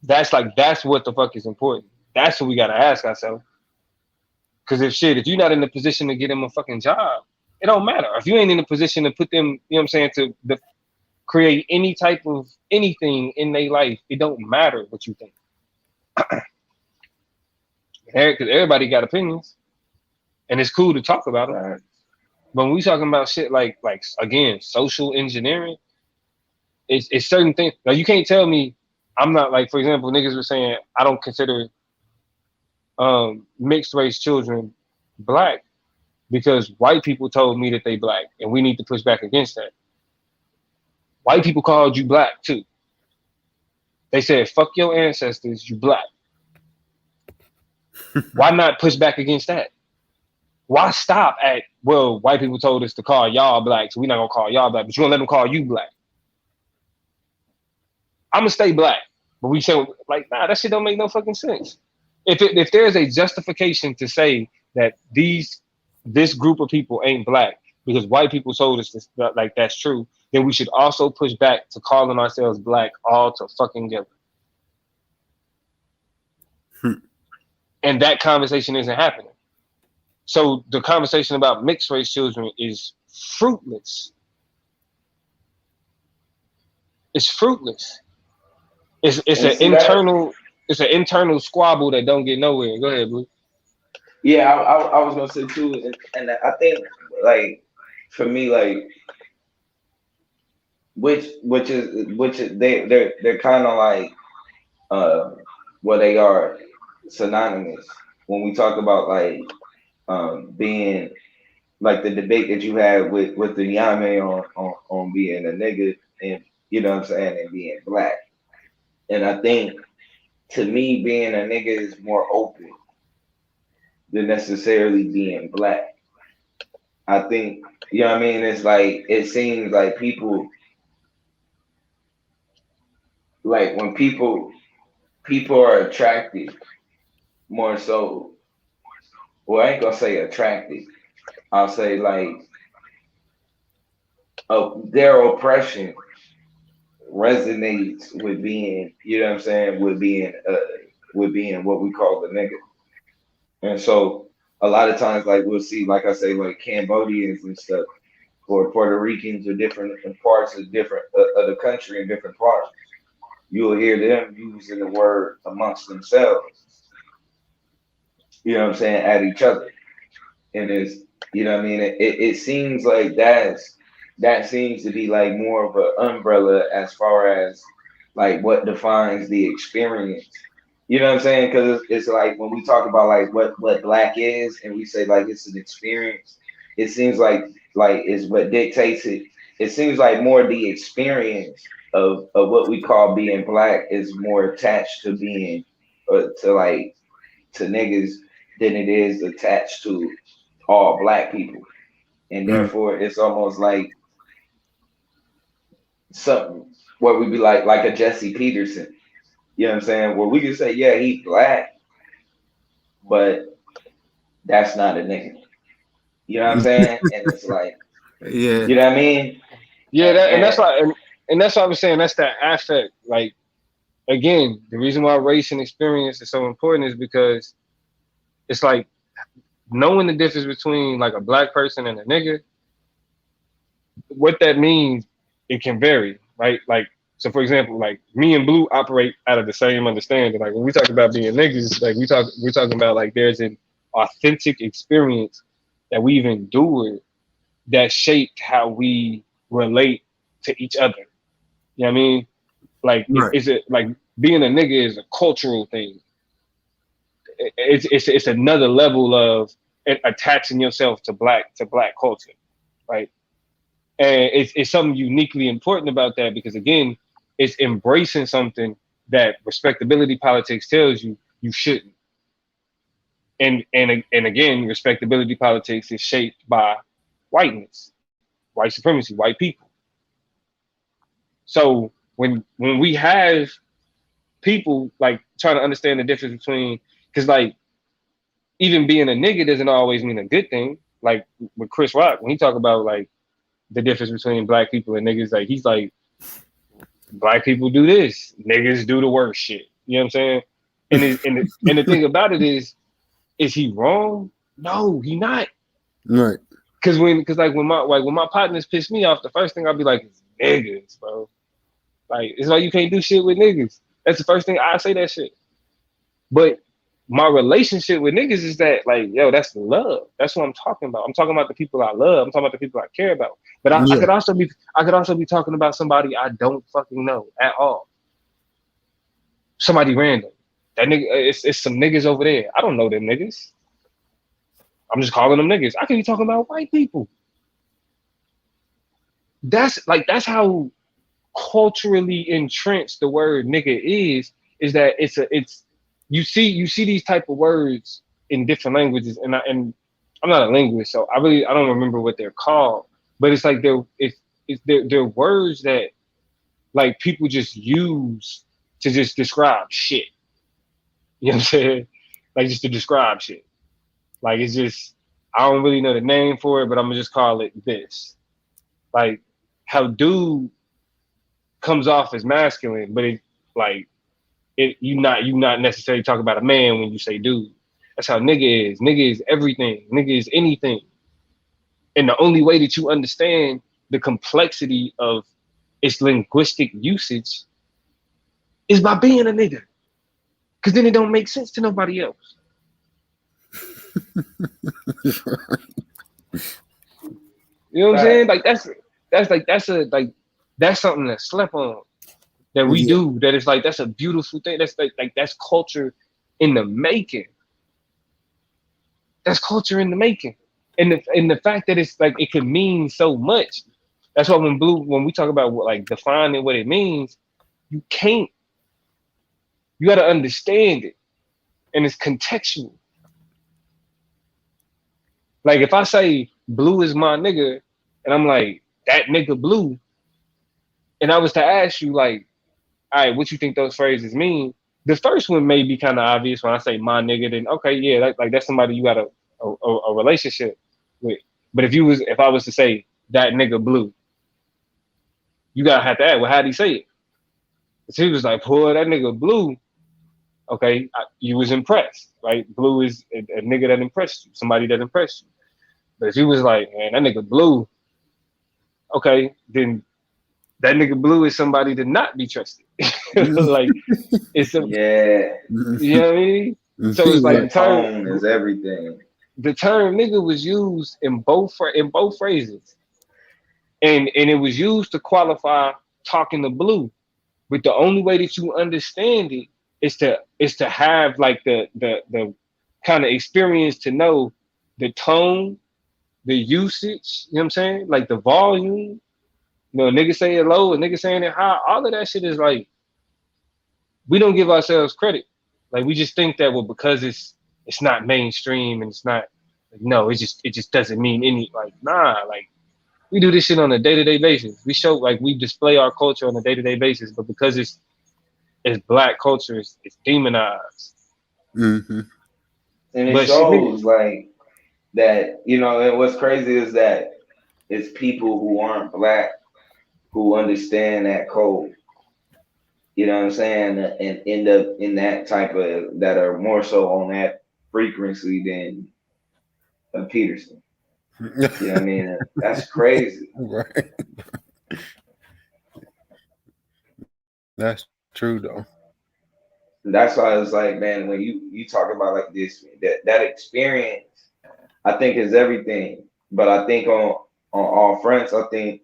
That's what the fuck is important. That's what we gotta ask ourselves. Because if you're not in the position to get them a fucking job, it don't matter. If you ain't in a position to put them, you know what I'm saying, to create any type of anything in their life, it don't matter what you think. Because everybody got opinions, and it's cool to talk about it. But when we talking about shit like again, social engineering, it's certain things. Now you can't tell me I'm not like, for example, niggas were saying I don't consider mixed race children black because white people told me that they black, and we need to push back against that. White people called you black too. They said, "Fuck your ancestors, you black." Why not push back against that? Why stop at, well, white people told us to call y'all black, so we're not gonna call y'all black, but you're gonna let them call you black. I'm gonna stay black, but we say like, nah, that shit don't make no fucking sense. If there's a justification to say that this group of people ain't black because white people told us this, like that's true, then we should also push back to calling ourselves black all to fucking together. And that conversation isn't happening. So the conversation about mixed race children is fruitless. It's fruitless. It's an internal squabble that don't get nowhere. Go ahead, Blue. Yeah, I was gonna say too, and I think like for me, like which is they're kind of like well, they are synonymous when we talk about like being like the debate that you had with the Yame on being a nigga, and you know what I'm saying, and being black. And I think to me being a nigga is more open than necessarily being black. I think, you know what I mean? It's like it seems like people, like when people are attracted more so, well, I ain't gonna say attracted. I'll say like their oppression resonates with being, you know what I'm saying, with being what we call the nigga. And so a lot of times, like we'll see, like I say, like Cambodians and stuff, or Puerto Ricans, or different parts of different of the country in different parts. You'll hear them using the word amongst themselves. You know what I'm saying, at each other, and it's, you know what I mean. It seems like that seems to be like more of an umbrella as far as like what defines the experience. You know what I'm saying? Because it's like when we talk about like what black is, and we say like it's an experience, it seems like is what dictates it. It seems like more the experience of what we call being black is more attached to being to niggas than it is attached to all black people, and therefore it's almost like something where we be like a Jesse Peterson. You know what I'm saying? Where we can say, yeah, he's black, but that's not a nigga. You know what I'm saying? And it's like, Yeah. you know what I mean? Yeah, And, and that's and why, and that's why I was saying that's that affect. Like again, the reason why race and experience is so important is because it's like knowing the difference between like a black person and a nigga. What that means, it can vary, right? Like, so for example, like me and Blue operate out of the same understanding. Like when we talk about being niggas, like we're talking about like there's an authentic experience that we've endured that shaped how we relate to each other. You know what I mean? Like Right. it's a like being a nigga is a cultural thing. It's another level of attaching yourself to black culture, right? And it's something uniquely important about that because again, it's embracing something that respectability politics tells you you shouldn't. And again, respectability politics is shaped by whiteness, white supremacy, white people. So when we have people like trying to understand the difference between, because like even being a nigga doesn't always mean a good thing. Like with Chris Rock, when he talk about like the difference between black people and niggas, like he's like black people do this, niggas do the worst shit. You know what I'm saying? And the thing about it is he wrong? No, he not. Right. Cause like when my partners piss me off, the first thing I'll be like, niggas, bro. Like it's like you can't do shit with niggas. That's the first thing I say that shit. But my relationship with niggas is that like, yo, that's love. That's what I'm talking about. I'm talking about the people I love. I'm talking about the people I care about. But I Yeah. could also be talking about somebody I don't fucking know at all. Somebody random. That nigga, it's some niggas over there. I don't know them niggas. I'm just calling them niggas. I could be talking about white people. That's how culturally entrenched the word nigga is that it's you see these type of words in different languages and I'm not a linguist so I don't remember what they're called but it's like they're words that like people just use to just describe shit. You know what I'm saying? Like just to describe shit. Like it's just I don't really know the name for it but I'm gonna just call it this. Like how dude comes off as masculine but it like you not necessarily talking about a man when you say dude. That's how nigga is. Nigga is everything. Nigga is anything. And the only way that you understand the complexity of its linguistic usage is by being a nigga. Cause then it don't make sense to nobody else. You know what I'm saying? right. Like that's something that's slept on that we Yeah. do. That is like that's a beautiful thing. That's like that's culture in the making. That's culture in the making. And the fact that it's like it can mean so much. That's why when we talk about what, like defining what it means, you can't. You got to understand it, and it's contextual. Like if I say blue is my nigga, and I'm like that nigga blue, and I was to ask you like, all right, what you think those phrases mean? The first one may be kind of obvious when I say my nigga. Then okay, yeah, like that's somebody you got a relationship with. But if I was to say that nigga blue, you gotta have to ask, well, how'd he say it? So he was like, boy, that nigga blue. Okay, you was impressed, right? Blue is a nigga that impressed you, somebody that impressed you. But if he was like, man, that nigga blue, okay, then that nigga blue is somebody to not be trusted. Like it's a, Yeah. you know what I mean? So it's like Yeah. That tone is everything. the term nigga was used in both phrases, and it was used to qualify talking to blue. But the only way that you understand it is to have like the kind of experience to know the tone, the usage, you know what I'm saying? Like the volume, you know, a nigga saying it low, a nigga saying it high, all of that shit is like we don't give ourselves credit. Like we just think that well because it's not mainstream and it's not like, no, it just doesn't mean any like nah, like we do this shit on a day-to-day basis. We show like we display our culture on a day-to-day basis, but because it's black culture, it's demonized. Mm-hmm. And it But shit, nigga, shows like that, and what's crazy is that it's people who aren't black who understand that code. You know what I'm saying? And end up in that type of that are more so on that frequency than a Peterson. You know what I mean? That's crazy. Right. That's true though. That's why it's like, man, when you talk about like this, that experience, I think is everything. But I think on all fronts, I think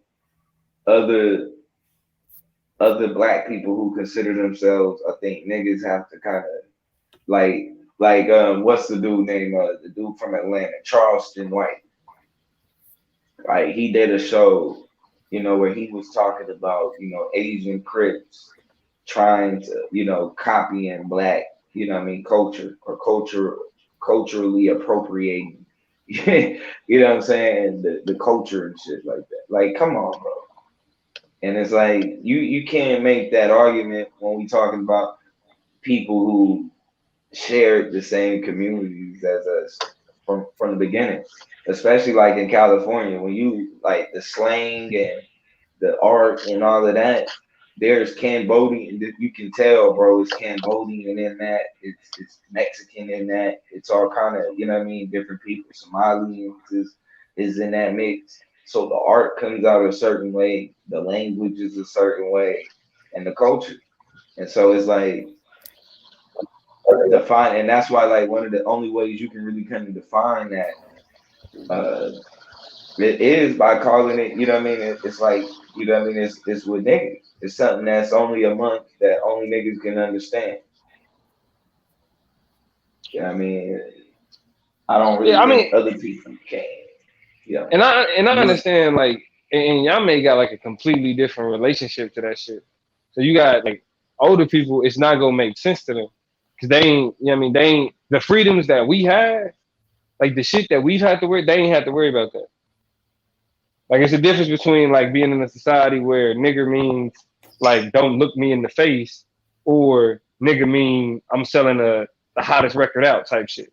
other other black people who consider themselves, I think niggas have to kind of like what's the dude name? The dude from Atlanta, Charleston White. Like he did a show, where he was talking about, Asian Crips trying to, copying black, what I mean, culture or culturally appropriating. You know what I'm saying? The culture and shit like that. Like, come on, bro. And it's like you can't make that argument when we talking about people who shared the same communities as us from the beginning. Especially like in California, when you like the slang and the art and all of that, there's Cambodian. You can tell, bro, it's Cambodian in that. It's Mexican in that. It's all kind of, what I mean, different people. Somalians is in that mix. So the art comes out a certain way, the language is a certain way, and the culture. And so it's like define, and that's why like one of the only ways you can really kind of define that uh it is by calling it, you know what I mean? It's like, you know what I mean? It's with niggas. It's something that's only amongst that only niggas can understand. You know what I mean? I don't yeah, really I mean, think other people can. Yeah. and I Yeah. understand like, and y'all may got like a completely different relationship to that shit. So you got like older people, it's not gonna make sense to them because they ain't, you know what I mean? They ain't the freedoms that we had, like the shit that we've had to worry. They ain't have to worry about that. Like it's a difference between like being in a society where nigger means like don't look me in the face, or nigger mean I'm selling the hottest record out type shit.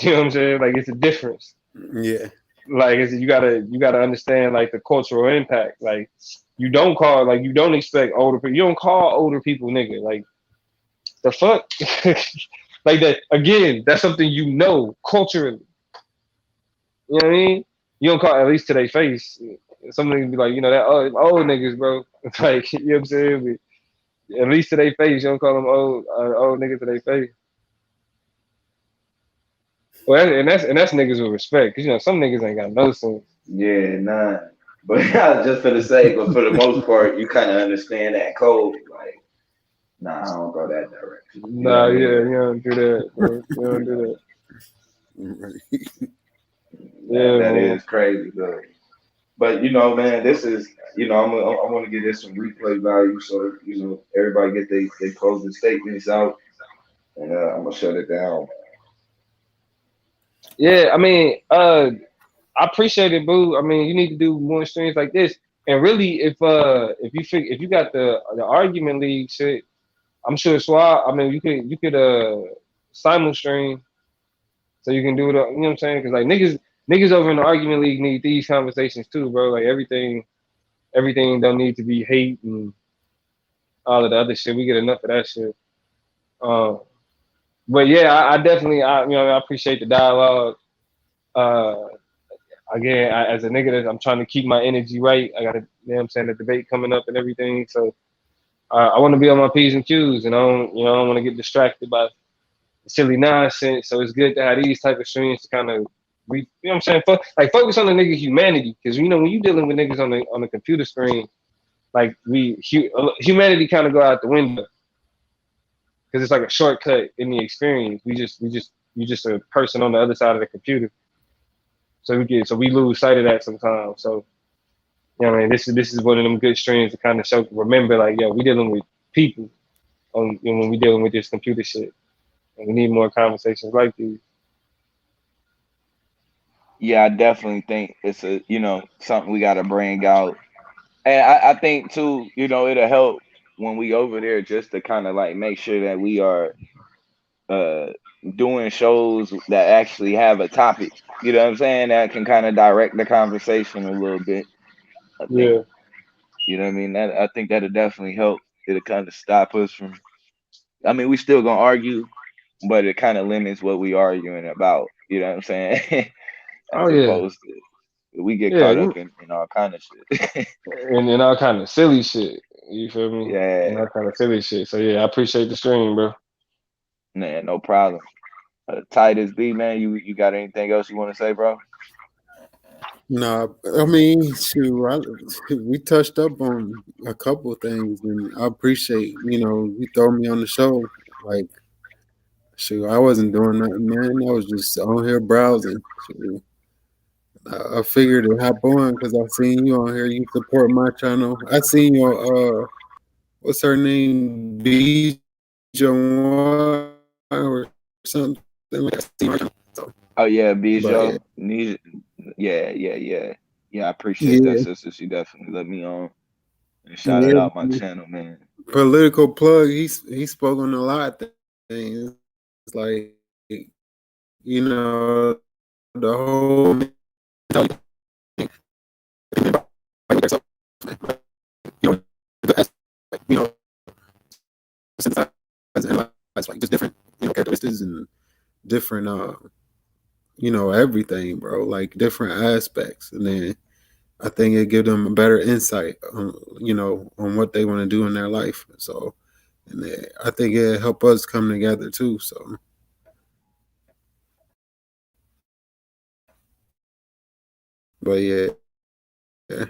You know what I'm saying? Like it's a difference. Yeah. Like you gotta understand like the cultural impact. Like you don't expect older people. You don't call older people nigga. Like the fuck. Like that again. That's something culturally. You know what I mean? You don't call at least to their face. Some niggas be like, that old niggas, bro. Like you know what I'm saying? But at least to their face, you don't call them old niggas to their face. Well, and that's niggas with respect, cause some niggas ain't got no sense. Yeah, nah. But just for the sake, but for the most part, you kind of understand that code. Like, nah, I don't go that direction. You know what Nah, I yeah, mean? you don't do that, bro. You don't do that. Right. Yeah, That man. is crazy though. But man, this is I want to give this some replay value, so everybody get they closing statements out, and I'm gonna shut it down. Yeah, I mean, I appreciate it, boo. I mean, you need to do more streams like this. And really, if you got the argument league shit, I'm sure Swab. I mean, you could simul stream so you can do it. You know what I'm saying? Because like niggas over in the argument league need these conversations too, bro. Like everything don't need to be hate and all of the other shit. We get enough of that shit. Um, but yeah, I definitely I appreciate the dialogue. Uh, Again, as a nigga, I'm trying to keep my energy right. I got what I'm saying, the debate coming up and everything. So I want to be on my P's and Q's, and I don't want to get distracted by silly nonsense. So it's good to have these type of streams to kind of, you know what I'm saying, focus on the nigga humanity, because when you dealing with niggas on the computer screen, like humanity kind of go out the window because it's like a shortcut in the experience. You just a person on the other side of the computer. So we lose sight of that sometimes. So I mean, this is one of them good streams to kind of remember, like, yo, we dealing with people when we dealing with this computer shit, and we need more conversations like these. Yeah, I definitely think it's a something we got to bring out, and I think too, it'll help when we over there just to kind of like make sure that we are uh doing shows that actually have a topic. You know what I'm saying? That can kind of direct the conversation a little bit. I think. Yeah. You know what I mean? That I think that'll definitely help. It'll kind of stop us from. I mean, we still gonna argue, but it kind of limits what we arguing about. You know what I'm saying? Oh As yeah. opposed to we get Yeah. caught You up in all kind of shit. and all kind of silly shit. You feel me? And Yeah, all kind of silly shit. So yeah, I appreciate the stream, bro. man, no problem. Titus B, man, you got anything else you want to say, bro? No, I mean, we touched up on a couple of things, and I appreciate you throw me on the show. Like, shoot, I wasn't doing nothing, man. I was just on here browsing. Shoot, I figured to hop on because I seen you on here. You support my channel. I seen your what's her name, or something like that. I seen her channel. So, Oh yeah, but Bijo. Yeah. Yeah, I appreciate that, yeah, sister. She definitely let me on and shouted out my yeah. channel, man. Political plug. He spoke on a lot of things. It's like the whole you know synthesize like just different characteristics and different everything, bro. Like different aspects, and then I think it give them a better insight on on what they want to do in their life. So, and then I think it help us come together too. So, but yeah, yeah.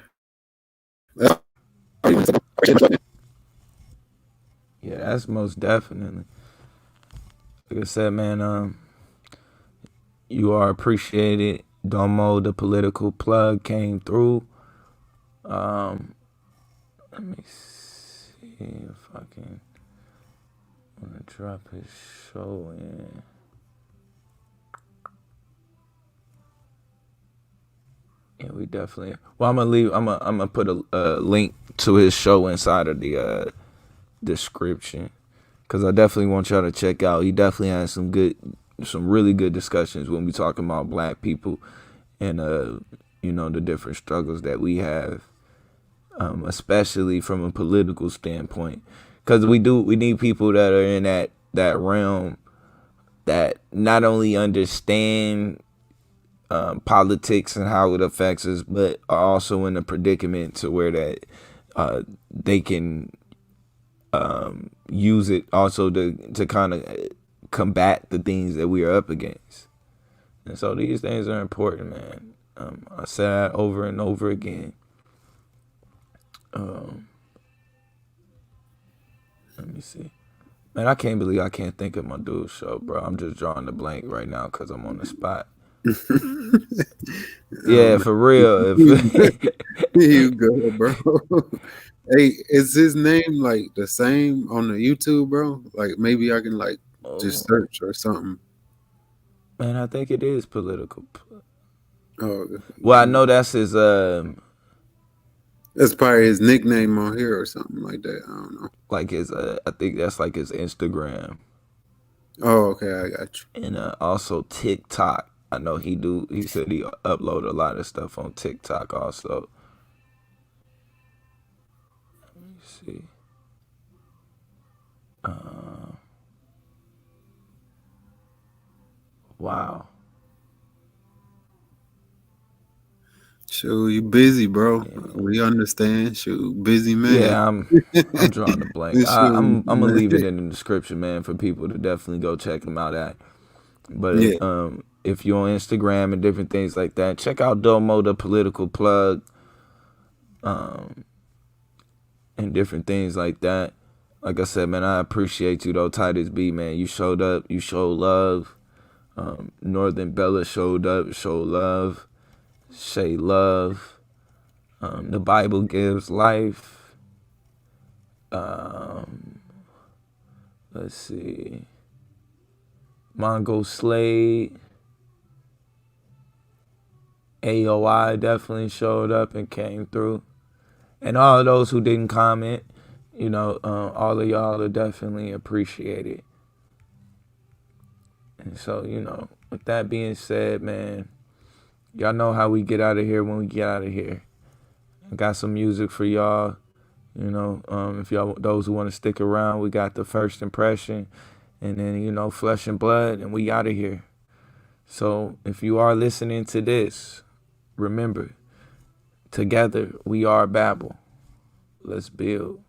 That's Yeah, that's most definitely. Like I said, man, you are appreciated. Domo, the political plug, came through. Um, Let me see if I can wanna drop his show in. Yeah, we definitely. Well, I'm gonna leave. I'm gonna put a link to his show inside of the description because I definitely want y'all to check out. He definitely has some really good discussions when we talking about black people and the different struggles that we have, especially from a political standpoint. Because we need people that are in that realm that not only understand politics and how it affects us, but are also in a predicament to where that they can use it also to kind of combat the things that we are up against. And so these things are important, man. I say that over and over again. Let me see. Man, I can't believe I can't think of my dude's show, bro. I'm just drawing the blank right now because I'm on the spot. Yeah, um, for real. you go, bro. Hey, is his name like the same on the YouTube, bro? Like maybe I can like just Oh, search or something. man, I think it is political. Oh, Well, I know that's his. that's probably his nickname on here or something like that. I don't know. Like his. I think that's like his Instagram Oh, okay, I got you. and also TikTok. I know he do. He said he upload a lot of stuff on TikTok also. Let me see. Wow. Shoot, you busy, bro. Yeah. We understand. Shoot, busy man. Yeah, I'm drawing a blank. Shoot, I'm gonna man. leave it in the description, man, for people to definitely go check him out at. But Yeah, if you're on Instagram and different things like that, check out Domo the political plug, and different things like that. Like I said, man, I appreciate you though, Titus B, man. You showed up, you showed love. Northern Bella showed up, showed love, Shay love. The Bible gives life. Let's see. Mongo Slade. AOI definitely showed up and came through. And all of those who didn't comment, all of y'all are definitely appreciated. And so, with that being said, man, y'all know how we get out of here when we get out of here. I got some music for y'all. If y'all, those who want to stick around, we got the first impression, and then, flesh and blood, and we out of here. So if you are listening to this, remember, together we are Babel. Let's build.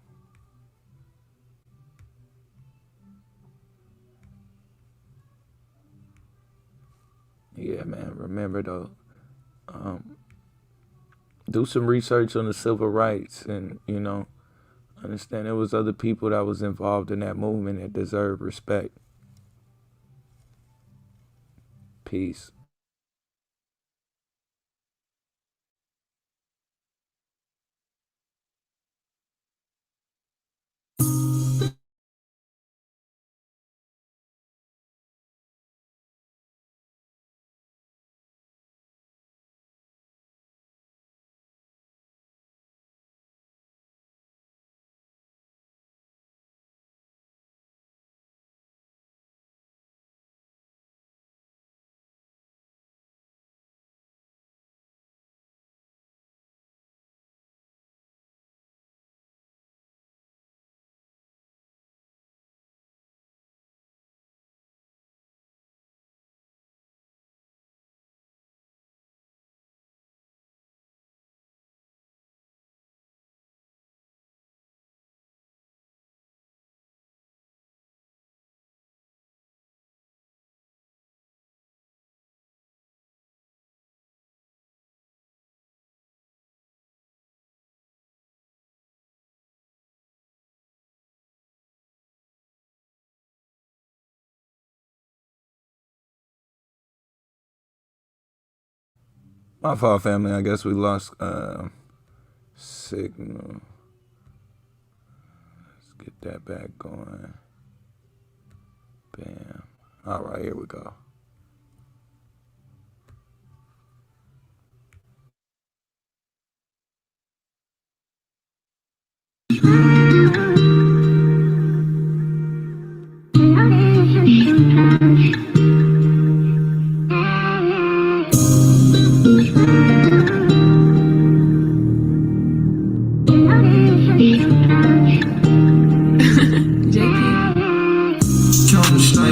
Yeah, man, remember though, do some research on the civil rights and, understand there was other people that was involved in that movement that deserve respect. Peace. My fault, family. I guess we lost signal. Let's get that back going. Bam. All right, here we go.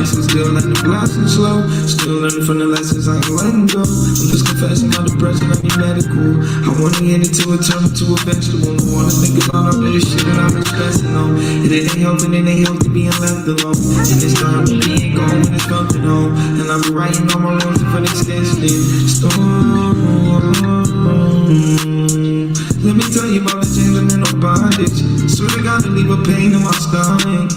Still letting the blossom slow. Still learning from the lessons I ain't letting go. I'm just confessing my depression, I need medical. I wanna get it till it turn into a vegetable. I wanna think about all this shit that I've been stressing on. It ain't helping, it ain't healthy being left alone. And it's time to be ain't gone when it's coming home. And I've been writing all my loans for the extension. Storm. Let me tell you about the chains and no bondage. Swear to God to leave a pain in my stomach.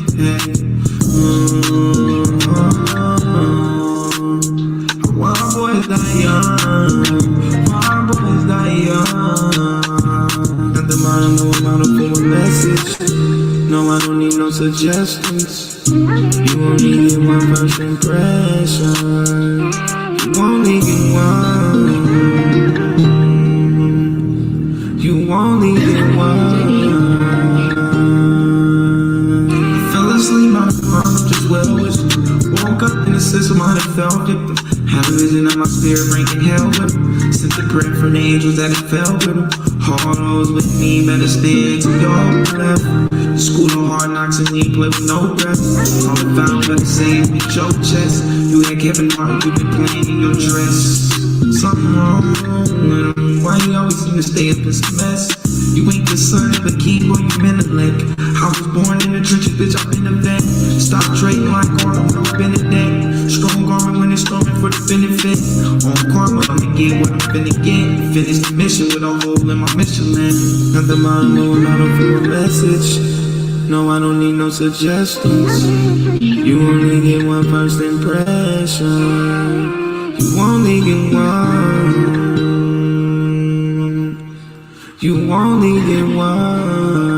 Wild boys die young. Wild boys die young. At the bottom, no amount of full message. No, I don't need no suggestions. You only get one first impression. You only get one. You only get one. I fell asleep on the ground, just well wishing. Woke up in a system, I fell victim. Had a vision of my spirit breaking hell with him. Sent a prayer from the angels that it fell with him. Hard those with me, better stay till y'all left. School of hard knocks and you play with no breath. All I found better say is beat your chest. You had Kevin Hart, you been playing in your dress. Something wrong with him. Why you always seem to stay up this mess? You ain't the son of a king or you Menelik. I was born in the trenches, bitch, I've been a vet. Stop trading like Gordon, no Benedict. Strong armor when it's storming for the benefit. On karma, I'ma get what I'm finna get. Finish the mission with a hole in my Michelin. At the bottom, no, I don't feel a message. No, I don't need no suggestions. You only get one first impression. You only get one. You only get one.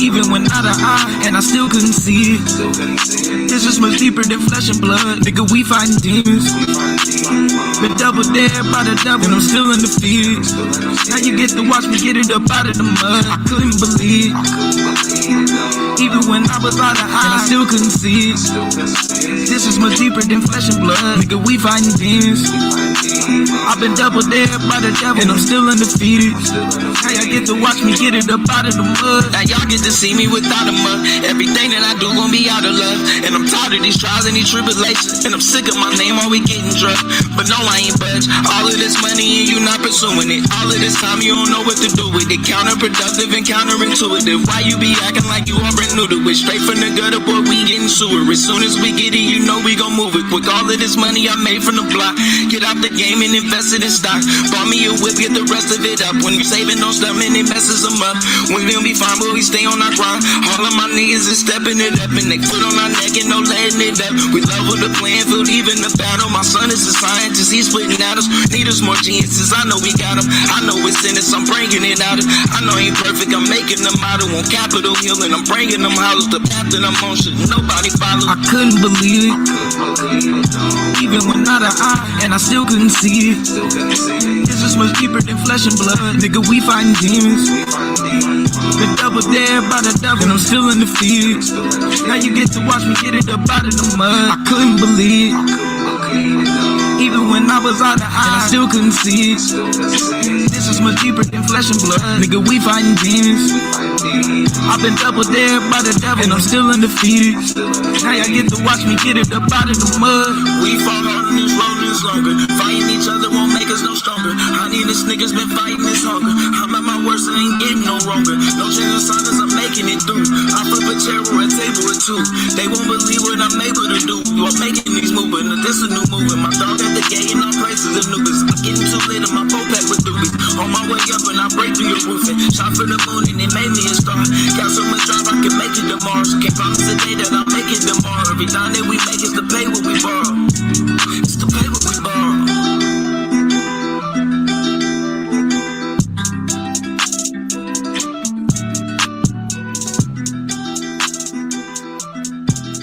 Even when out of eye, and I still couldn't see it. This is much deeper than flesh and blood. Nigga, we fighting demons. Been double dared by the devil, and I'm still undefeated. Now you get to watch me get it up out of the mud. I couldn't believe. Even when I was out of eye, and I still couldn't see it. This is much deeper than flesh and blood. Nigga, we fighting demons. I've been double dared by the devil, and I'm still undefeated. Now y'all get to watch me get it up out of the mud. Now y'all get to see me without a mud. Everything that I do gon' be out of love. And I'm tired of these trials and these tribulations. And I'm sick of my name always getting drugged. But no, I ain't budge. All of this money and you not pursuing it. All of this time you don't know what to do with it. Counterproductive and counterintuitive. Why you be acting like you already new to it? Straight from the gutter, boy, we getting sewer. As soon as we get it, you know we gon' move it quick. All of this money I made from the block. Get out the game and invest it in stock. Bought me a whip, get the rest of it up. When you saving no stuff and it messes them up. When we'll be fine, but we stay on our grind. All of my niggas is stepping it up and they foot on our neck and no letting it up. We level the playing field, even the battle. My son is a scientist, he's splitting at us. Need us more geniuses, I know we got them. I know it's in us, I'm bringing it out. I know I ain't perfect, I'm making them out. On Capitol Hill and I'm bringing them hollers. The path that I'm on should nobody follow. I couldn't believe it. Even when out of eye, and I still couldn't see it. This is much deeper than flesh and blood. Nigga, we fighting demons. Been double dared by the devil, and I'm still undefeated. Now you get to watch me get it up out of the mud. I couldn't believe it. Even when I was out of eye, and I still couldn't see it. This is much deeper than flesh and blood. Nigga, we fighting demons. I've been double dared by the devil, and I'm still undefeated. Now y'all get to watch me get it up out of the mud. We fought hard on this road this longer. Fighting each other won't make us no stronger. Honey, this nigga's been fighting this hunger. I'm at my worst and ain't getting no wronger. No change of signs, I'm making it through. I flip a chair or a table or two. They won't believe what I'm able to do. I'm making these moves, but this a new movement. My dog at the gate and all praises and newbies. I'm getting too late and my boat pack with doobies. On my way up and I break through your roof and shot for the moon and it made me a star. Got so much drive I can make it tomorrow. So can't promise the day that I'll make it tomorrow. Every time that we make is to pay what we borrow. It's to pay what we